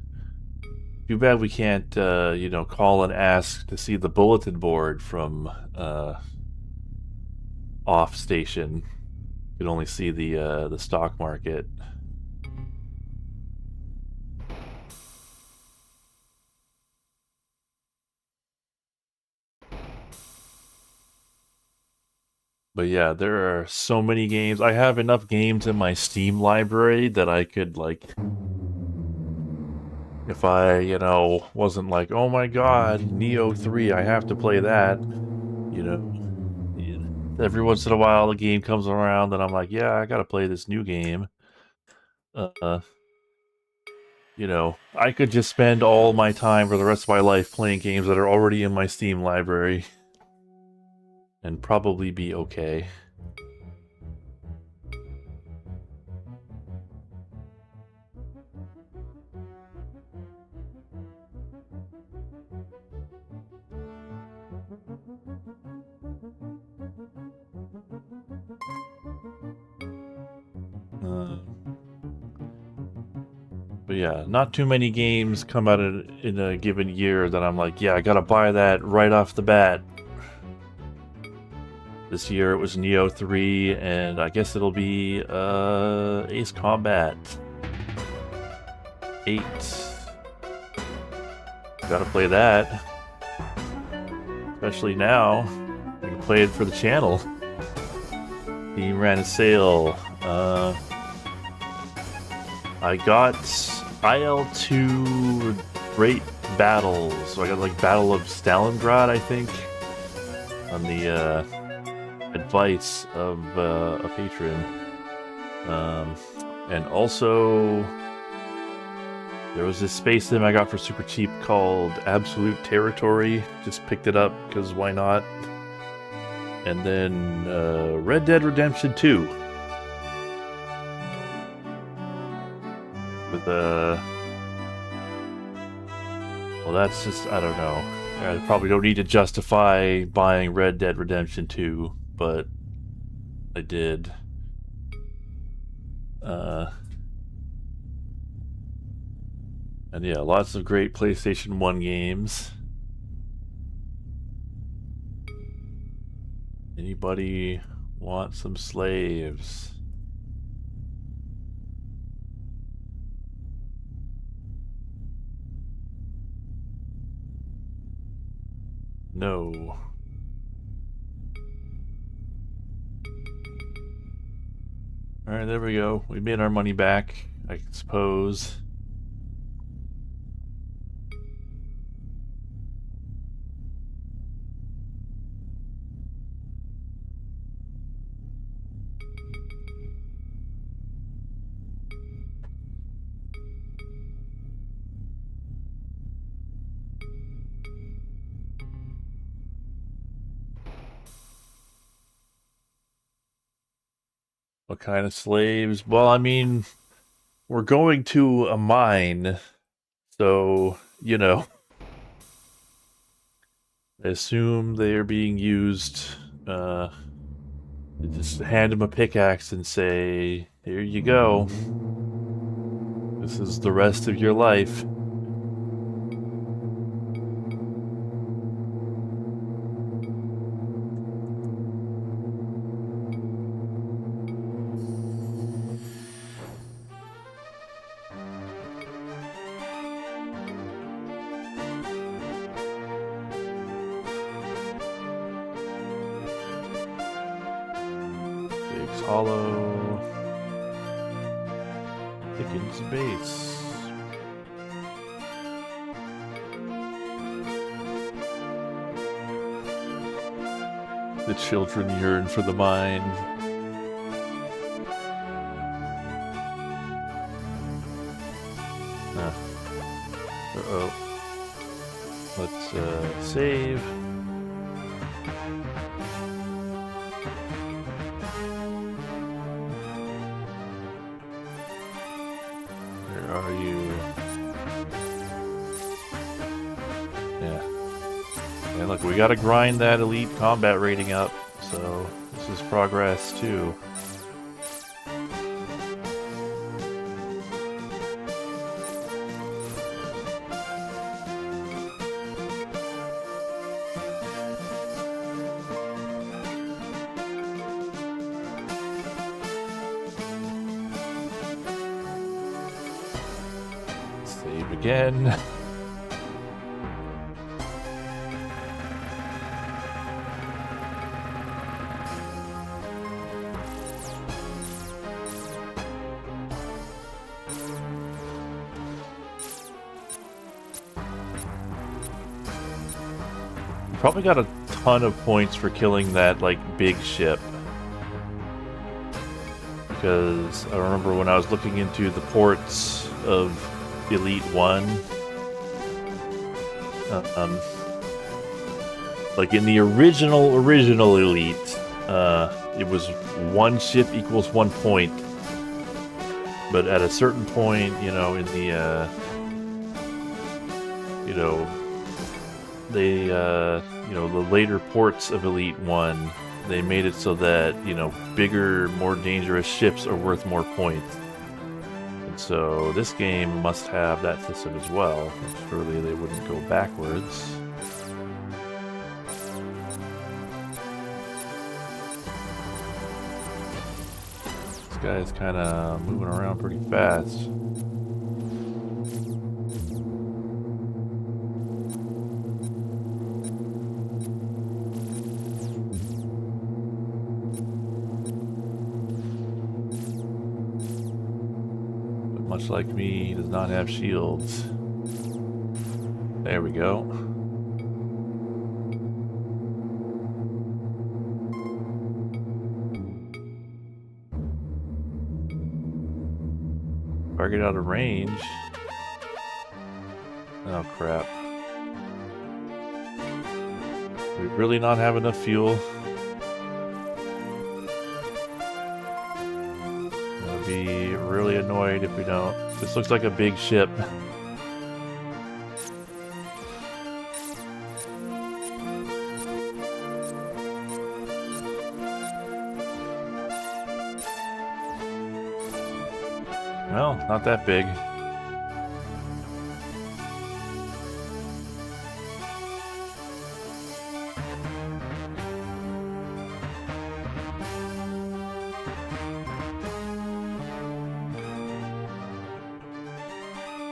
A: Too bad we can't, you know, call and ask to see the bulletin board from off station. You can only see the stock market. But yeah, there are so many games. I have enough games in my Steam library that I could, like, if I, you know, wasn't like, oh my god, Neo 3, I have to play that, you know. Every once in a while a game comes around and I'm like, yeah, I gotta play this new game. You know, I could just spend all my time for the rest of my life playing games that are already in my Steam library and probably be okay. But yeah, not too many games come out in a given year that I'm like, yeah, I gotta buy that right off the bat. This year it was Neo 3, and I guess it'll be Ace Combat 8. Gotta play that. Especially now. I can play it for the channel. Steam ran a sale. I got IL-2 rate battles. So I got like Battle of Stalingrad, I think, on the advice of a patron. And also, there was this space sim I got for super cheap called Absolute Territory. Just picked it up because why not? And then Red Dead Redemption 2. With well, that's just, I don't know. I probably don't need to justify buying Red Dead Redemption 2, but I did. And yeah, lots of great PlayStation 1 games. Anybody want some slaves? No. Alright, there we go. We made our money back, I suppose. What kind of slaves? Well, I mean, we're going to a mine, so, you know, I assume they're being used, just hand them a pickaxe and say, here you go. This is the rest of your life. Biggs Hollow. Pickens Base. The children yearn for the mine. Uh-oh. Let's save. Where are you? Yeah. And look, we gotta grind that elite combat rating up, so this is progress too. Save again. Probably got a ton of points for killing that, like, big ship. Because I remember when I was looking into the ports of Elite 1, like in the original Elite, it was one ship equals 1 point. But at a certain point, you know, in the, you know, they, you know, the later ports of Elite 1, they made it so that, you know, bigger, more dangerous ships are worth more points. And so this game must have that system as well. Surely they wouldn't go backwards. This guy's kind of moving around pretty fast. Much like me, he does not have shields. There we go. Target out of range. Oh crap. We really not have enough fuel. I'll be really annoyed if we don't. This looks like a big ship. Well, not that big.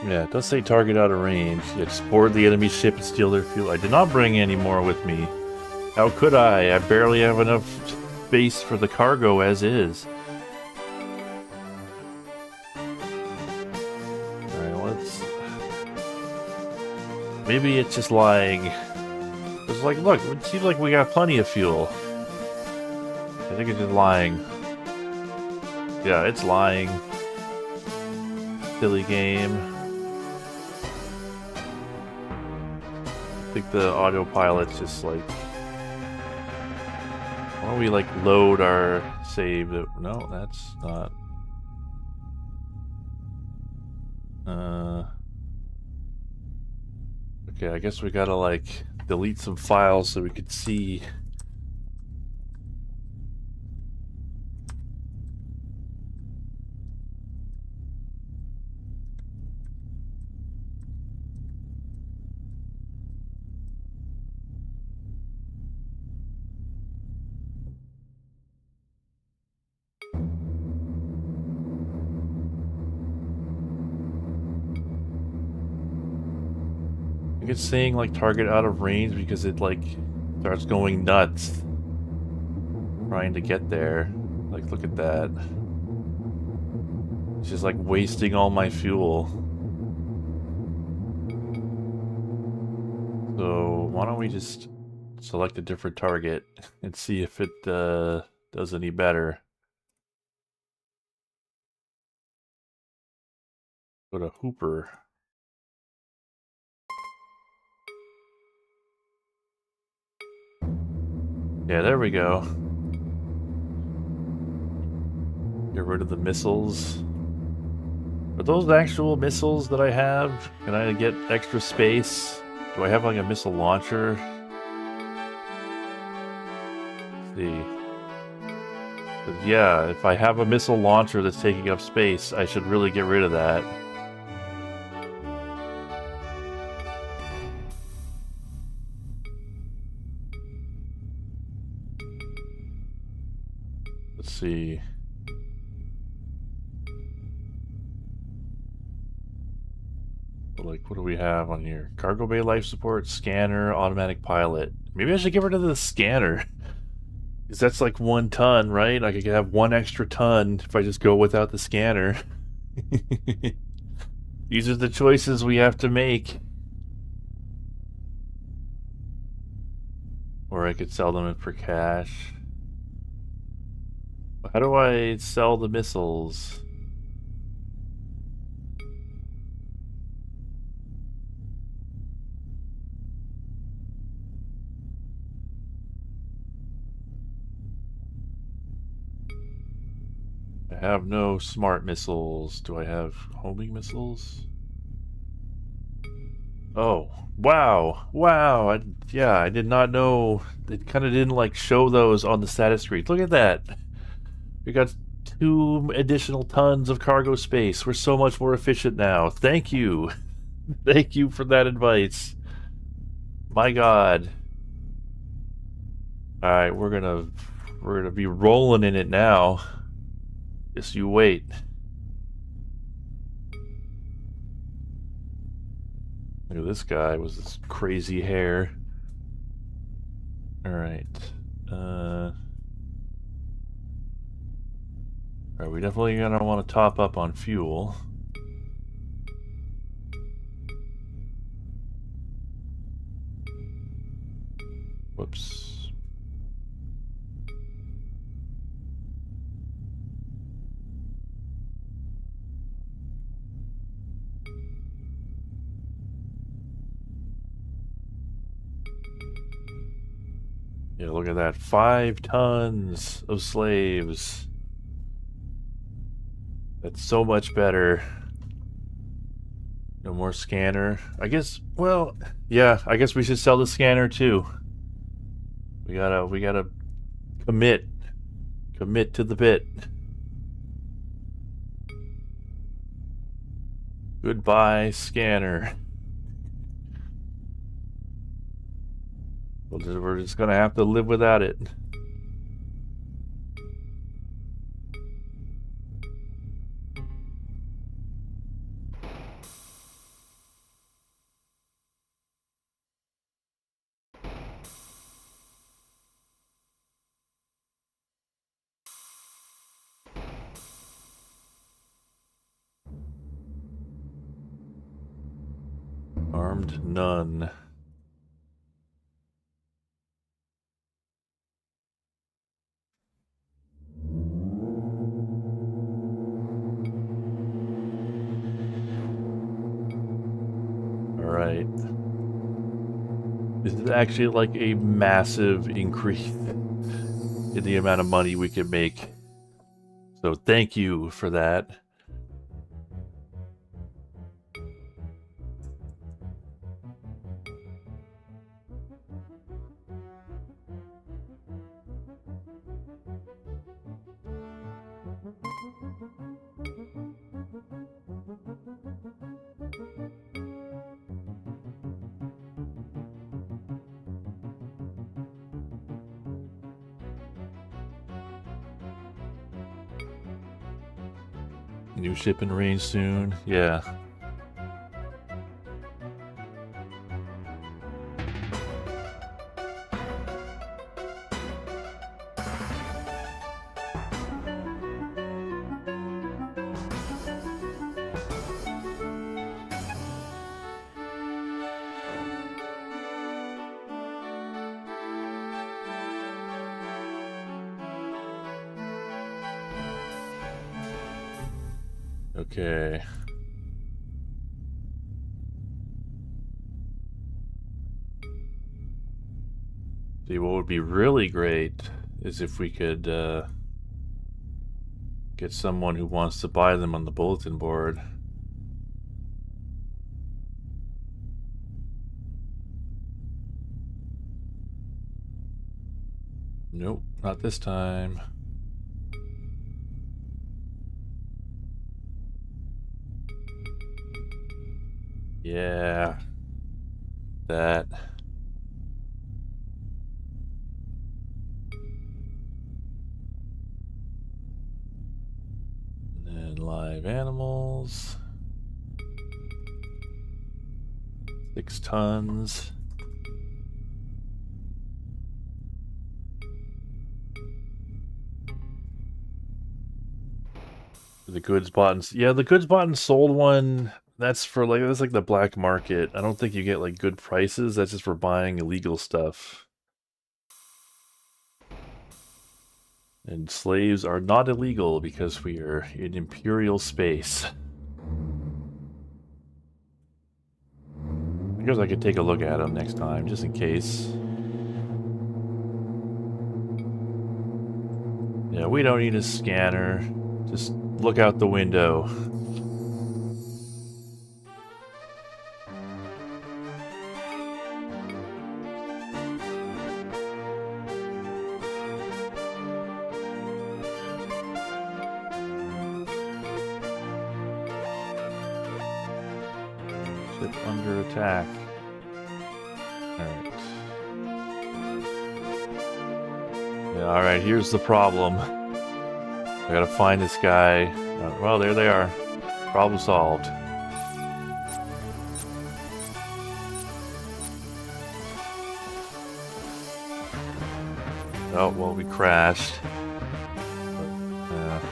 A: Yeah, it does say target out of range. It's board the enemy ship and steal their fuel. I did not bring any more with me. How could I? I barely have enough space for the cargo as is. Maybe it's just lying. It's like, look, it seems like we got plenty of fuel. I think it's just lying. Yeah, it's lying. Silly game. I think the autopilot's just like... Why don't we like load our save? No, that's not... Okay, I guess we gotta like delete some files so we could see. It's saying like target out of range because it like starts going nuts trying to get there. Like, look at that. It's just like wasting all my fuel. So why don't we just select a different target and see if it does any better. Go to Hooper. Yeah, there we go. Get rid of the missiles. Are those actual missiles that I have? Can I get extra space? Do I have like a missile launcher? Let's see. But yeah, if I have a missile launcher that's taking up space, I should really get rid of that. Let's see. Like, what do we have on here? Cargo bay life support, scanner, automatic pilot. Maybe I should get rid of the scanner. Because that's like 1 ton, right? Like I could have 1 extra ton if I just go without the scanner. These are the choices we have to make. Or I could sell them for cash. How do I sell the missiles? I have no smart missiles. Do I have homing missiles? Oh, wow. Wow. Yeah, I did not know. It kind of didn't like show those on the status screen. Look at that. We got 2 additional tons of cargo space. We're so much more efficient now. Thank you. Thank you for that advice. My God. All right, we're gonna be rolling in it now. Just you wait. Look at this guy with his crazy hair. All right. Alright, we definitely gonna want to top up on fuel. Whoops. Yeah, look at that. 5 tons of slaves. That's so much better. No more scanner. I guess, well, yeah, I guess we should sell the scanner too. We gotta commit. Commit to the bit. Goodbye, scanner. We're just gonna have to live without it. Armed none. Alright. This is actually like a massive increase in the amount of money we can make. So thank you for that. New ship in range soon. Yeah. Okay. See, what would be really great is if we could get someone who wants to buy them on the bulletin board. Nope, not this time. Yeah. That. And then live animals. 6 tons. The goods bought and... Yeah, the goods bought and sold one, that's for like, that's like the black market. I don't think you get like good prices. That's just for buying illegal stuff. And slaves are not illegal because we are in imperial space. I guess I could take a look at them next time, just in case. Yeah, we don't need a scanner. Just look out the window. Ship under attack. Alright. Yeah, alright, here's the problem. I gotta find this guy. Well, there they are. Problem solved. Oh, well, we crashed. But,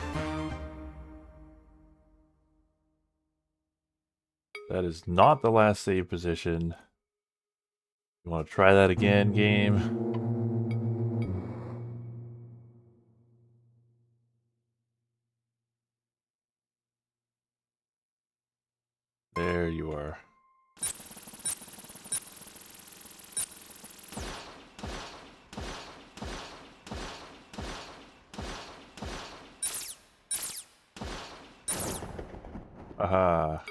A: that is not the last save position. You want to try that again, game? Aha.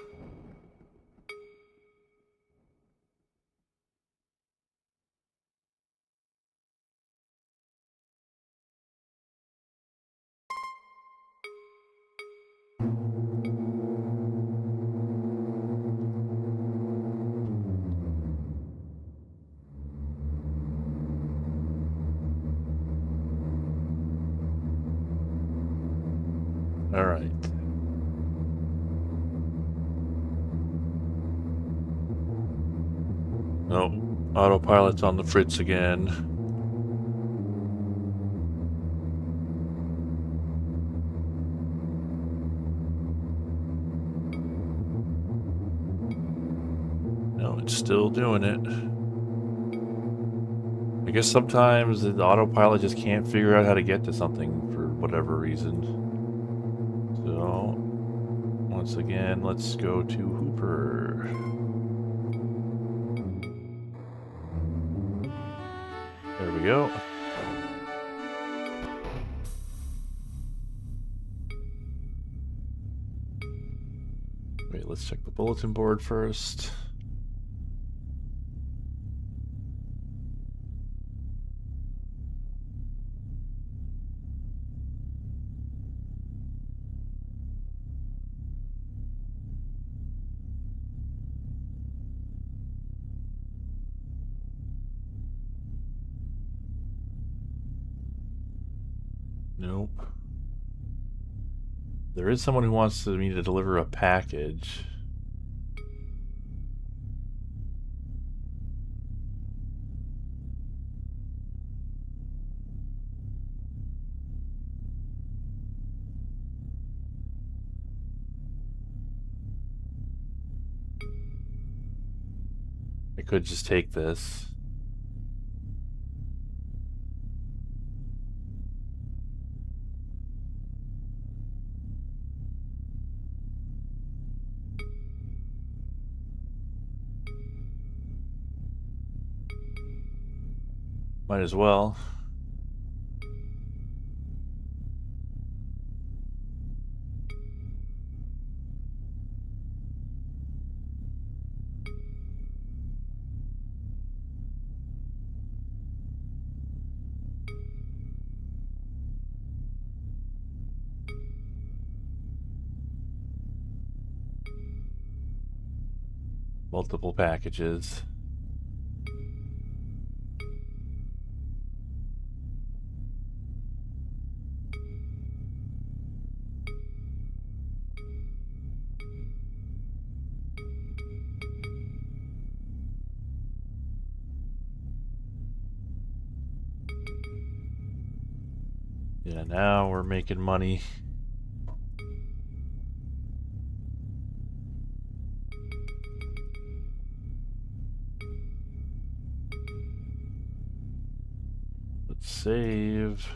A: All right. Oh, autopilot's on the fritz again. No, it's still doing it. I guess sometimes the autopilot just can't figure out how to get to something for whatever reason. So, once again, let's go to Hooper. There we go. Wait, let's check the bulletin board first. Nope. There is someone who wants me to deliver a package. I could just take this. Might as well. Multiple packages. Yeah, now we're making money. Let's save.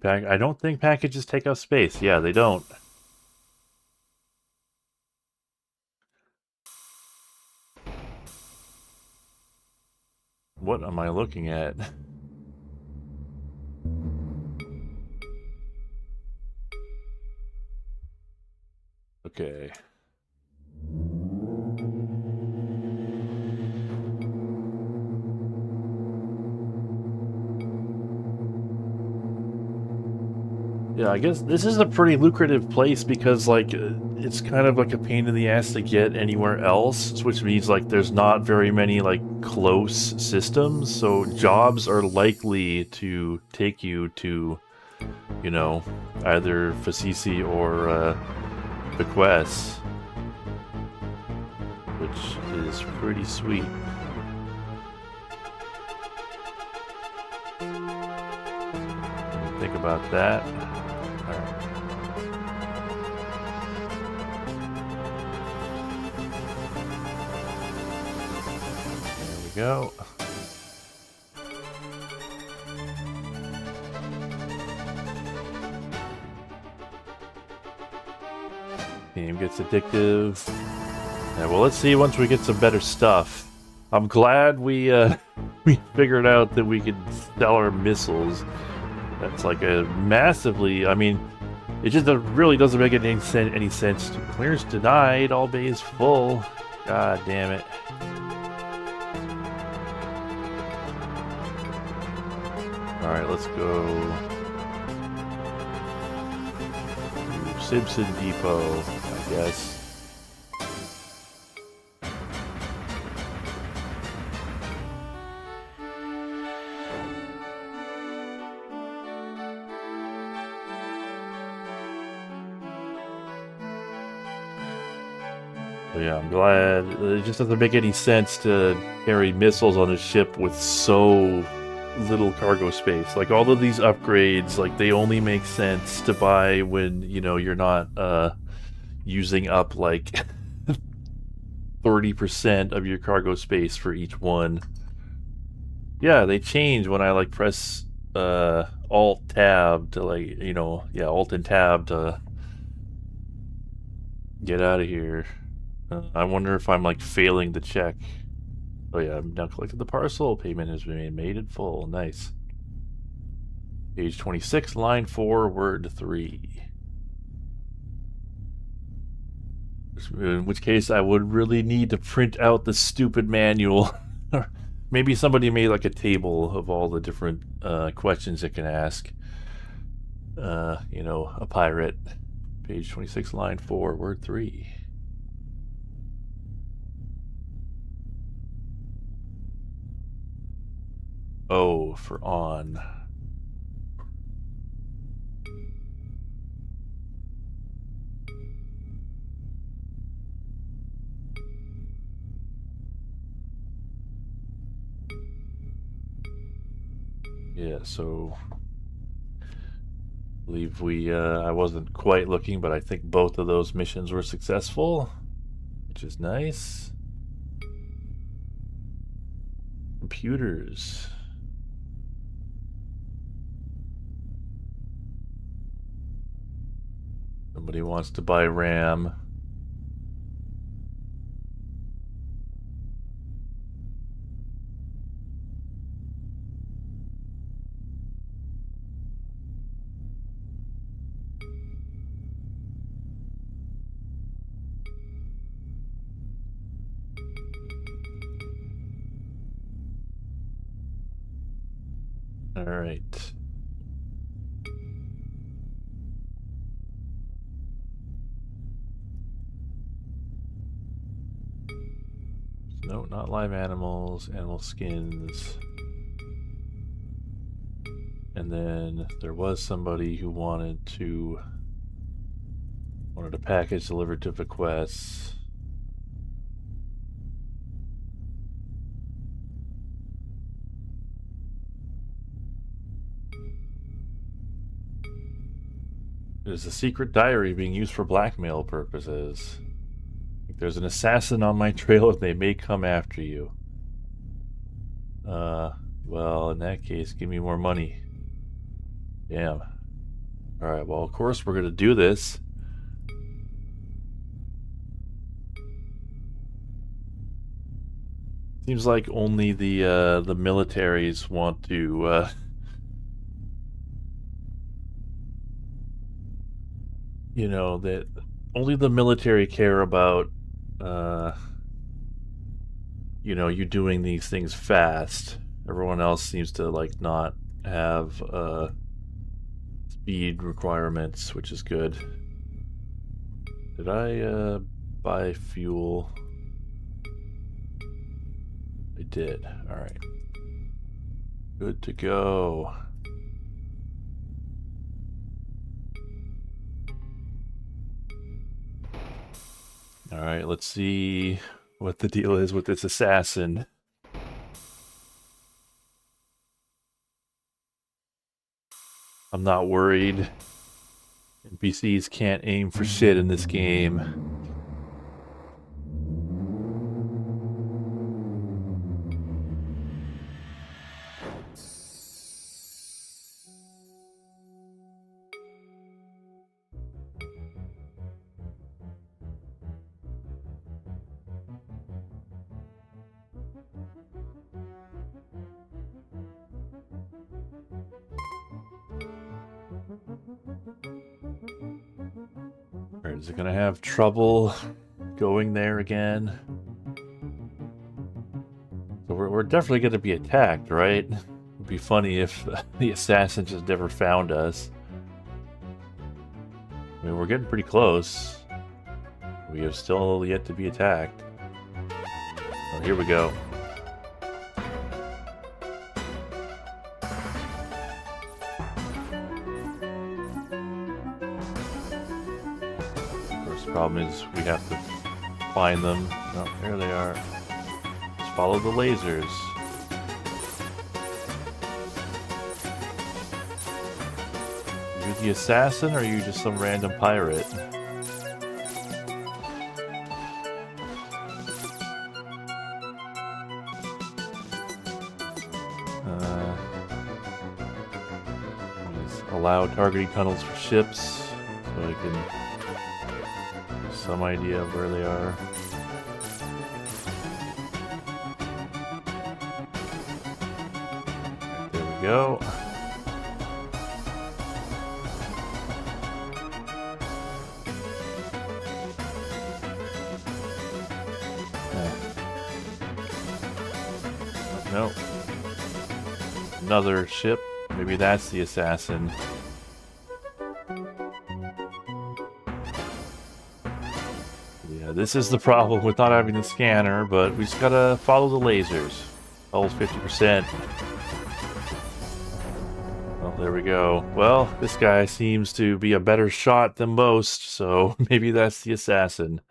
A: I don't think packages take up space. Yeah, they don't. What am I looking at? Okay. Yeah, I guess this is a pretty lucrative place because, like, it's kind of like a pain in the ass to get anywhere else, which means, like, there's not very many, like, close systems, so jobs are likely to take you to, you know, either Facisi or Bequest, which is pretty sweet. Think about that. Go. Game gets addictive. Yeah, well, let's see once we get some better stuff. I'm glad we we figured out that we could sell our missiles. That's like a massively, I mean, it just really doesn't make any sense. Clearance denied, all bays full. God damn it. Alright, let's go to Simpson Depot, I guess. Yeah, I'm glad. It just doesn't make any sense to carry missiles on a ship with so little cargo space. Like, all of these upgrades, like, they only make sense to buy when, you know, you're not using up, like, 30% of your cargo space for each one. Yeah, they change when I, like, press Alt-Tab to, like, you know, yeah, Alt and Tab to get out of here. I wonder if I'm, like, failing the check. Oh yeah, I've now collected the parcel. Payment has been made in full. Nice. Page 26, line 4, word 3. In which case, I would really need to print out the stupid manual. Maybe somebody made, like, a table of all the different questions it can ask. You know, a pirate. Page 26, line 4, word 3. O for on. Yeah, so I believe I wasn't quite looking, but I think both of those missions were successful, which is nice. Computers. Somebody wants to buy RAM. All right. No, not live animals, animal skins. And then there was somebody who wanted a package delivered to Bequests. There's a secret diary being used for blackmail purposes. There's an assassin on my trail and they may come after you. Well, in that case, give me more money. Damn. Alright, well, of course we're gonna do this. Seems like only the militaries want to, you know, that only the military care about, you know, you doing these things fast. Everyone else seems to, like, not have, speed requirements, which is good. Did I, buy fuel? I did. Alright. Good to go. Alright, let's see what the deal is with this assassin. I'm not worried. NPCs can't aim for shit in this game. Or is it gonna have trouble going there again? So we're definitely gonna be attacked, right? It'd be funny if the assassin just never found us. I mean, we're getting pretty close. We have still yet to be attacked. Oh, here we go. Of course, the problem is we have to find them. Oh, there they are. Just follow the lasers. Are you the assassin, or are you just some random pirate? Allow targeting tunnels for ships, so I can have some idea of where they are. There we go. Nope. Another ship. Maybe that's the assassin. Yeah, this is the problem with not having the scanner, but we just gotta follow the lasers. Hold 50%. Well, there we go. Well, this guy seems to be a better shot than most, so maybe that's the assassin.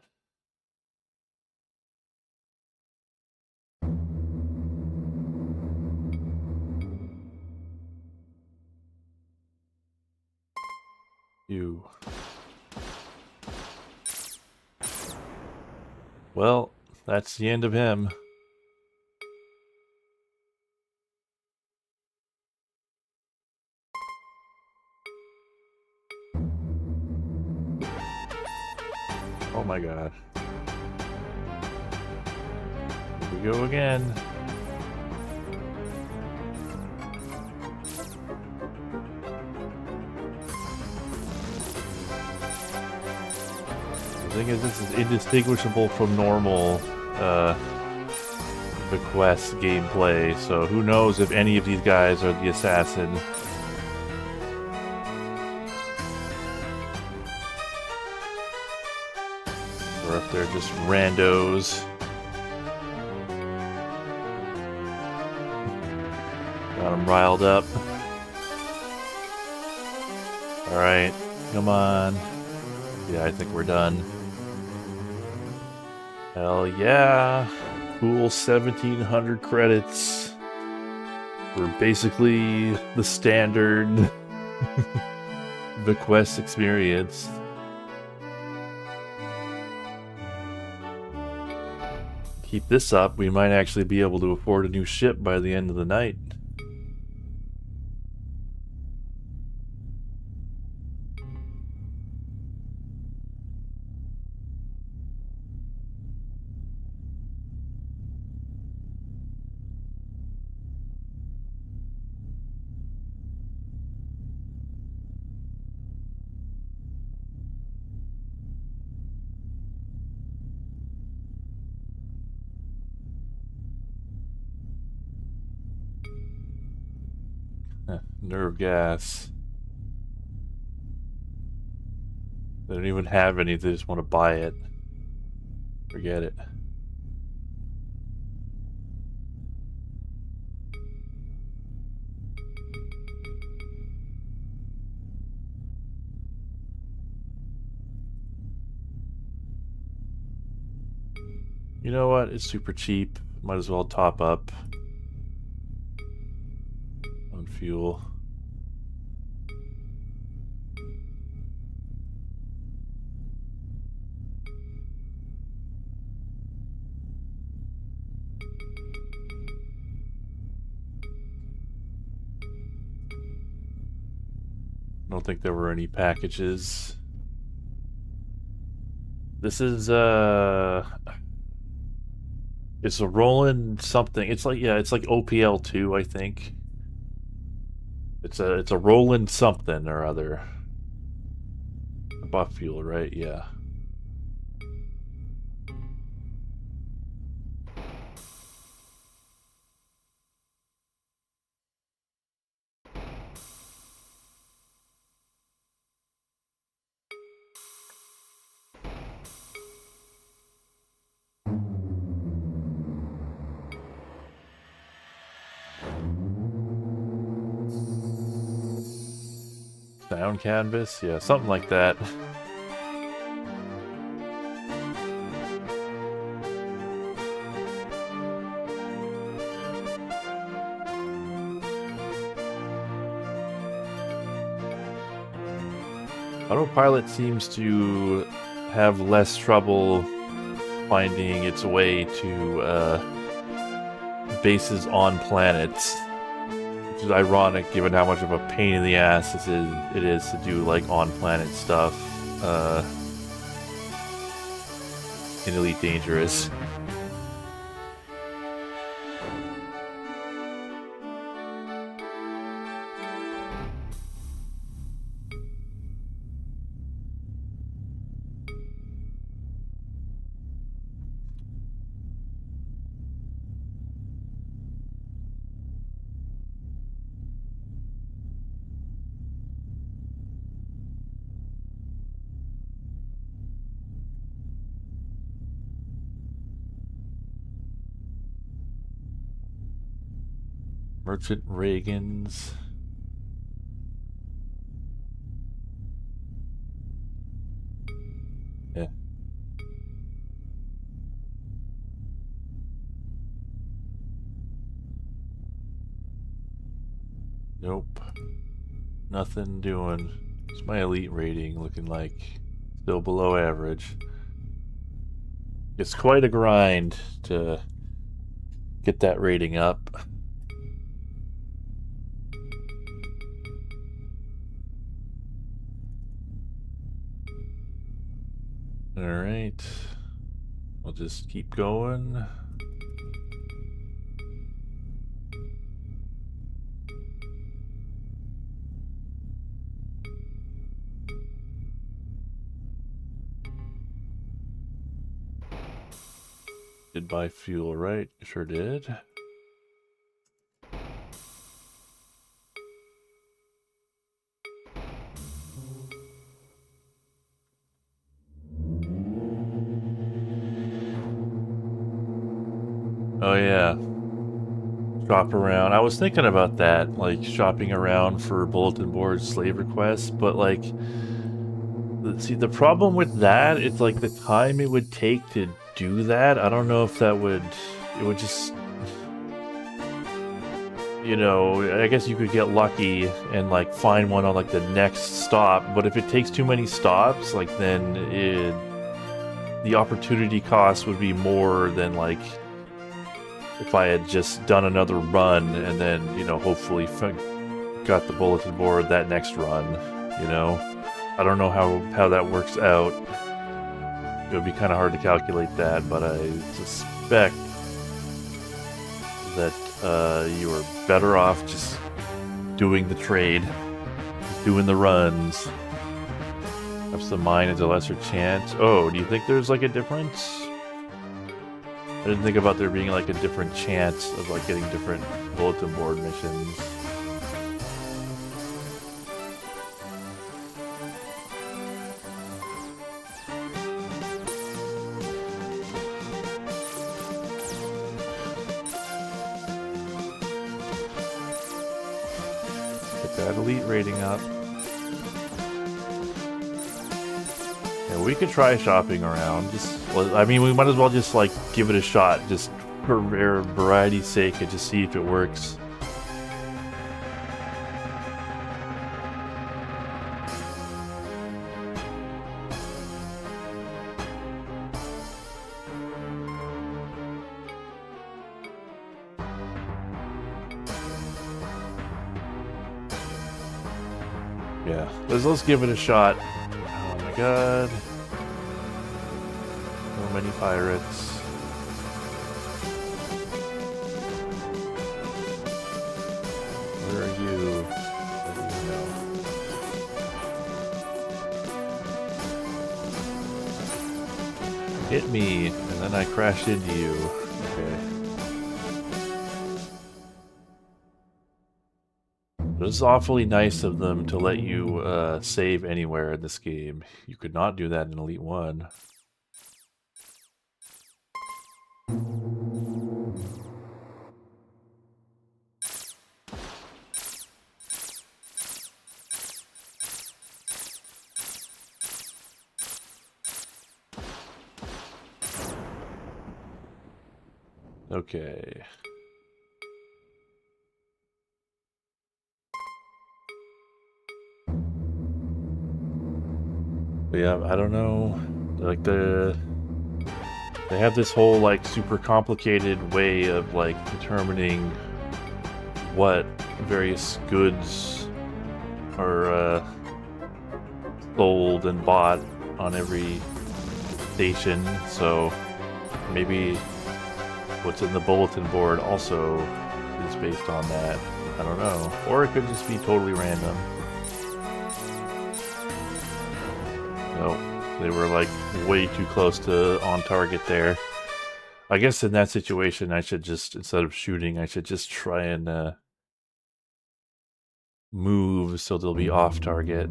A: You. Well, that's the end of him. Oh my god. Here we go again. The thing is, this is indistinguishable from normal Bequest gameplay, so who knows if any of these guys are the assassin. Or if they're just randos. Got them riled up. Alright, come on. Yeah, I think we're done. Hell yeah! Cool 1,700 credits for basically the standard Bequest experience. Keep this up, we might actually be able to afford a new ship by the end of the night. Nerve gas. They don't even have any, they just want to buy it. Forget it. You know what? It's super cheap. Might as well top up on fuel. I don't think there were any packages. This is it's a Roland something. It's like, yeah, it's like OPL 2, I think. It's a Roland something or other. bought fuel, right? Yeah. Sound canvas? Yeah, something like that. Autopilot seems to have less trouble finding its way to bases on planets, which is ironic given how much of a pain in the ass it is to do like on-planet stuff in Elite Dangerous. Merchant Reagans. Yeah. Nope. Nothing doing. It's my elite rating looking like still below average. It's quite a grind to get that rating up. Alright. We'll just keep going. Did buy fuel, right? Sure did. Oh yeah. Shop around. I was thinking about that, like shopping around for bulletin board slave requests, but like, see, the problem with that, it's like the time it would take to do that. I don't know if that would, it would just, you know, I guess you could get lucky and like find one on like the next stop, but if it takes too many stops, like then the opportunity cost would be more than like if I had just done another run and then, you know, hopefully got the bulletin board that next run, you know? I don't know how that works out. It would be kind of hard to calculate that, but I suspect that you are better off just doing the trade, doing the runs. Perhaps the mine is a lesser chance. Oh, do you think there's like a difference? I didn't think about there being like a different chance of like getting different bulletin board missions. Get that elite rating up. Yeah, we could try shopping around. I mean, we might as well just like give it a shot, just for variety's sake, and just see if it works. Yeah, let's give it a shot. Oh my god. So many pirates. Where are you? I don't know. hit me, and then I crashed into you. Okay. It was awfully nice of them to let you save anywhere in this game. You could not do that in Elite 1. Okay. But yeah, I don't know. Like they have this whole like super complicated way of like determining what various goods are sold and bought on every station. So maybe what's in the bulletin board also is based on that. I don't know. Or it could just be totally random. Nope. They were like way too close to on target there. I guess in that situation I should just, instead of shooting, I should just try and move so they'll be off target.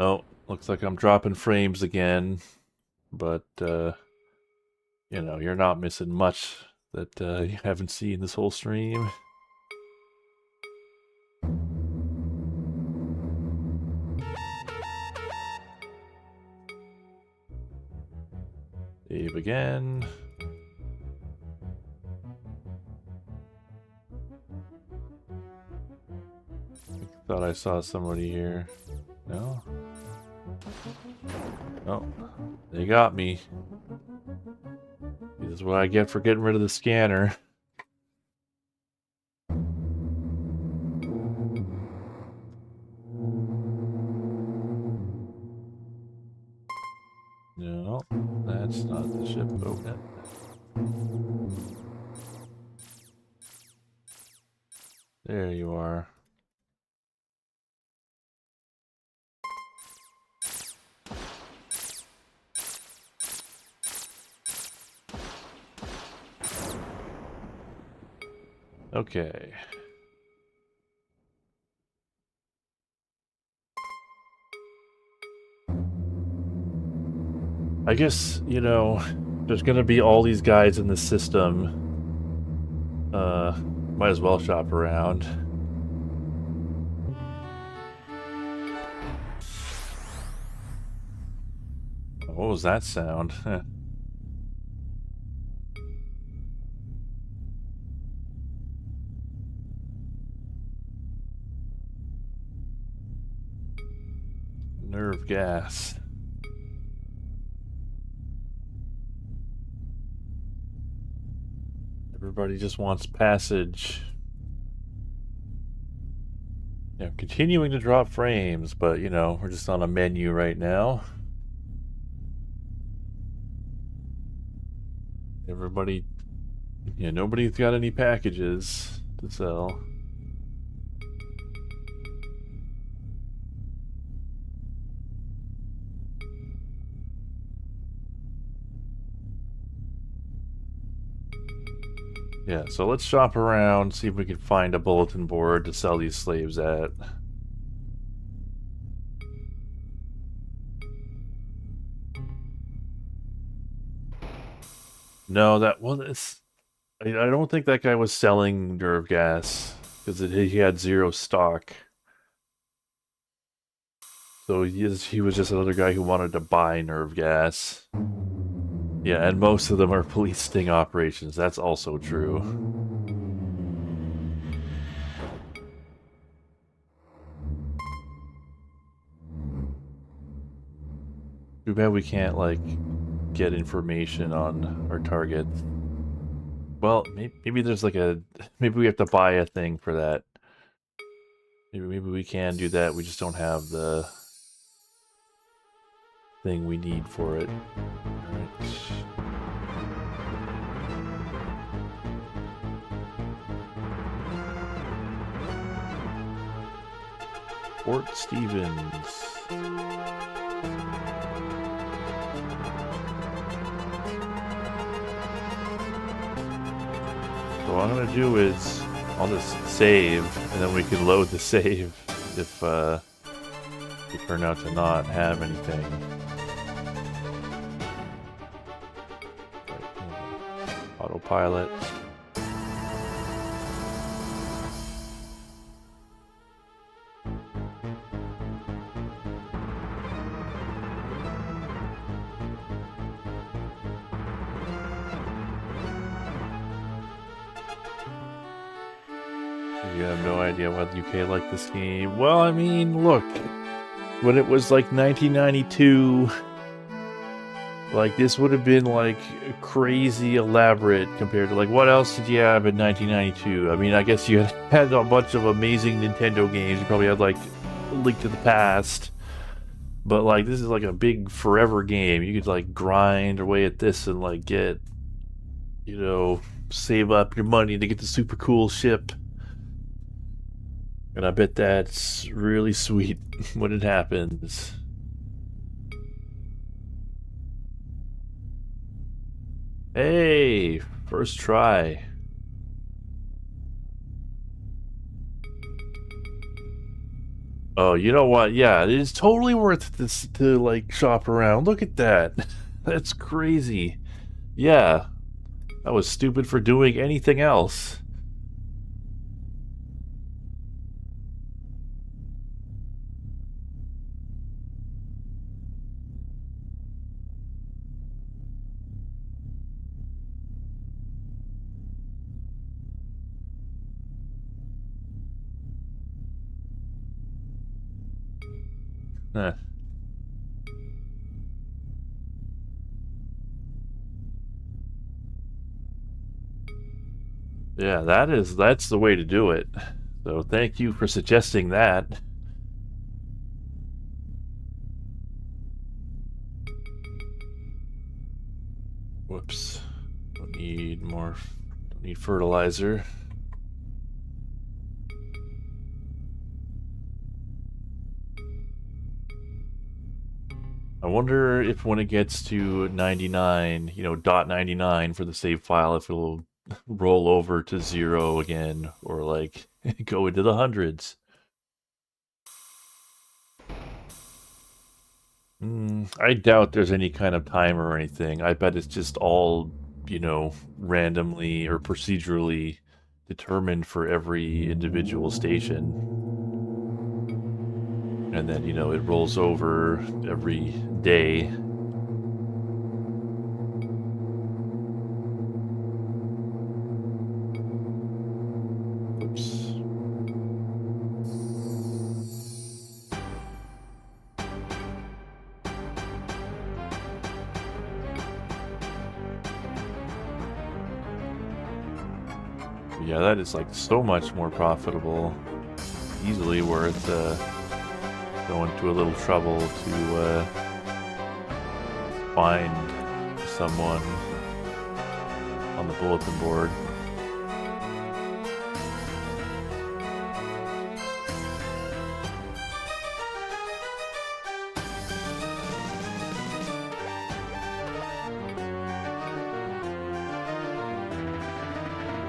A: Oh, looks like I'm dropping frames again, but you know, you're not missing much that you haven't seen this whole stream. Save again. Thought I saw somebody here. No? Oh, they got me. This is what I get for getting rid of the scanner. No, that's not the ship. Oh, no. There you are. Okay. I guess, you know, there's gonna be all these guys in the system. Might as well shop around. What was that sound? Nerve gas. Everybody just wants passage. Yeah, continuing to drop frames, but you know, we're just on a menu right now. Everybody, yeah, nobody's got any packages to sell. Yeah, so let's shop around, see if we can find a bulletin board to sell these slaves at. No, that one is... I don't think that guy was selling nerve gas, because he had zero stock. So he was just another guy who wanted to buy nerve gas. Yeah, and most of them are police sting operations. That's also true. Too bad we can't, like, get information on our target. Well, maybe there's like a... Maybe we have to buy a thing for that. Maybe we can do that, we just don't have the... thing we need for it. Alright. Fort Stevens. So what I'm gonna do is I'll just save, and then we can load the save if we turn out to not have anything. Autopilot. You have no idea why the UK liked this game. Well, I mean, look, when it was like 1992, like this would have been like crazy elaborate compared to like what else did you have in 1992? I mean, I guess you had a bunch of amazing Nintendo games. You probably had like Link to the Past, but like this is like a big forever game. You could like grind away at this and like get, you know, save up your money to get the super cool ship. And I bet that's really sweet when it happens. Hey, first try. Oh, you know what? Yeah, it is totally worth this to like shop around. Look at that. That's crazy. Yeah, I was stupid for doing anything else. Huh. Yeah, that's the way to do it. So thank you for suggesting that. Whoops. Don't need fertilizer. I wonder if when it gets to 99, you know, .99 for the save file, if it'll roll over to 0 again, or like go into the hundreds. I doubt there's any kind of timer or anything. I bet it's just all, you know, randomly or procedurally determined for every individual station. And then, you know, it rolls over every day. Oops. Yeah, that is like so much more profitable. Easily worth going to a little trouble to find someone on the bulletin board.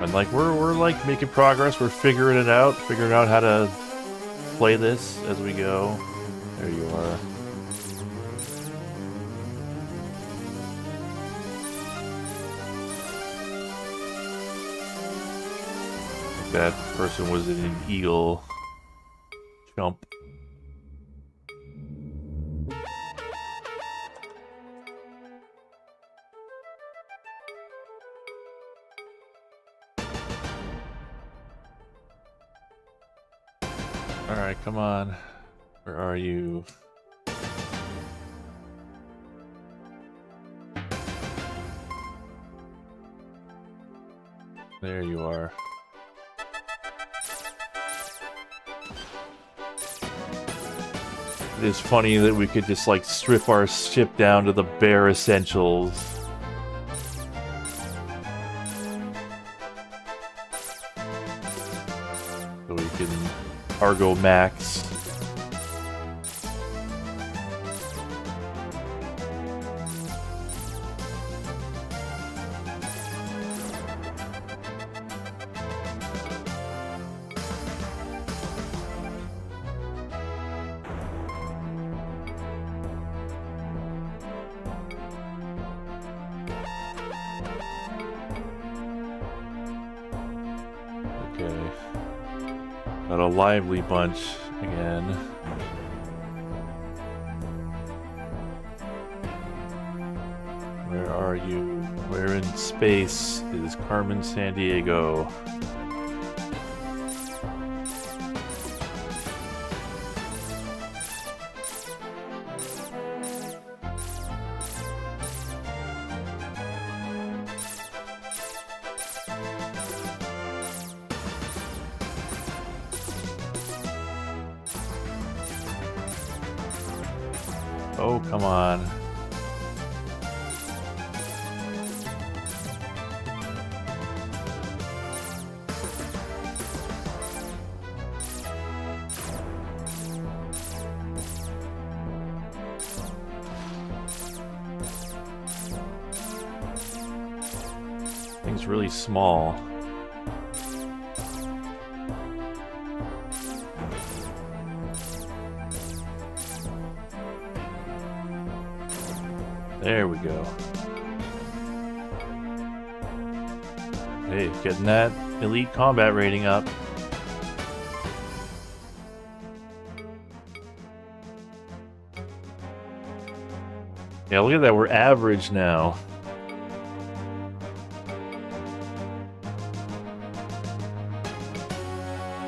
A: And like we're like making progress, we're figuring out how to play this as we go. There you are. That person was an eagle. Jump. Alright, come on. Where are you? There you are. It's funny that we could just like strip our ship down to the bare essentials. So we can cargo max. Got a lively bunch again. Where are you? Where in space is Carmen Sandiego? Oh, come on. Thing's really small. There we go. Hey, getting that elite combat rating up. Yeah, look at that, we're average now.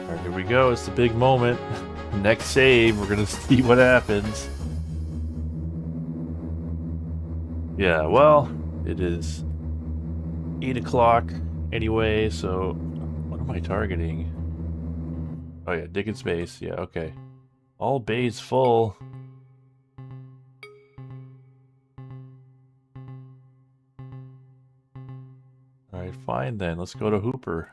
A: Alright, here we go, it's the big moment. Next save, we're gonna see what happens. Yeah, well, it is 8 o'clock anyway, so what am I targeting? Oh yeah, dig in space, yeah, okay. All bays full. Alright, fine then, let's go to Hooper.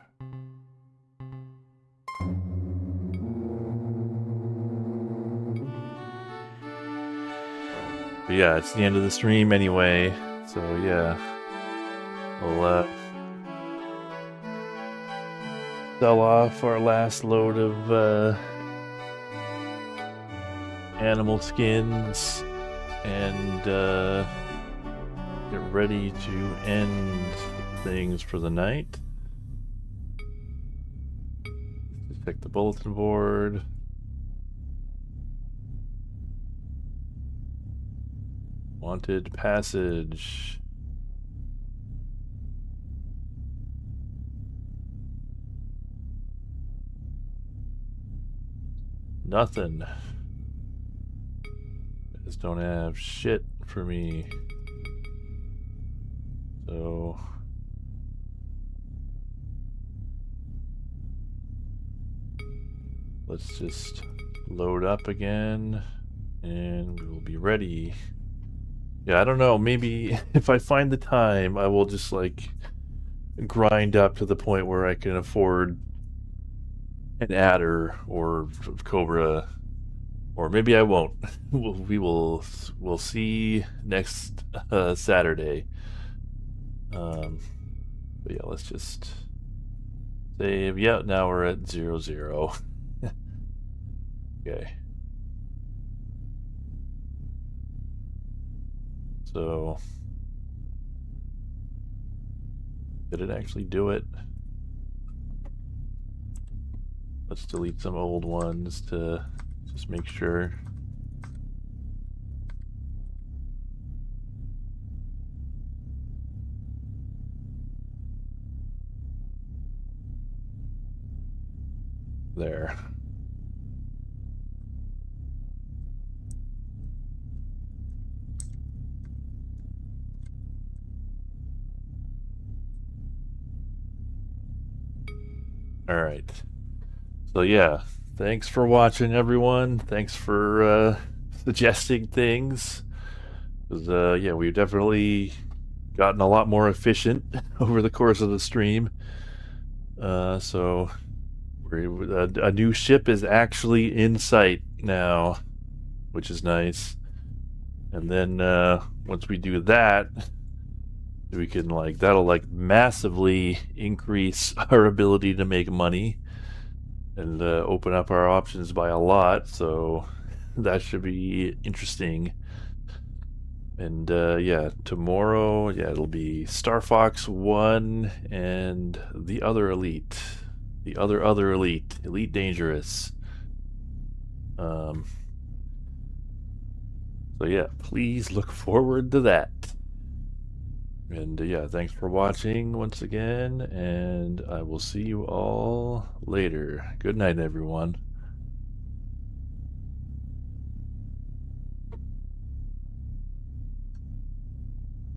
A: But yeah, it's the end of the stream anyway, so yeah. We'll sell off our last load of animal skins and get ready to end things for the night. Just check the bulletin board. Wanted passage. Nothing. Just don't have shit for me. So let's just load up again and we will be ready. Yeah, I don't know, maybe if I find the time, I will just like grind up to the point where I can afford an adder or Cobra, or maybe I won't. We'll see next Saturday. But yeah, let's just save. Yeah, now we're at 0-0. Okay. So, did it actually do it? Let's delete some old ones to just make sure. There. All right. So yeah, thanks for watching, everyone. Thanks for suggesting things. 'Cause, yeah, we've definitely gotten a lot more efficient over the course of the stream. So a new ship is actually in sight now, which is nice. And then once we do that, we can that'll massively increase our ability to make money and open up our options by a lot. So that should be interesting. And yeah, tomorrow, yeah, it'll be Star Fox 1 and the other elite. The other elite. Elite Dangerous. So yeah, please look forward to that. And yeah, thanks for watching once again, and I will see you all later. Good night, everyone.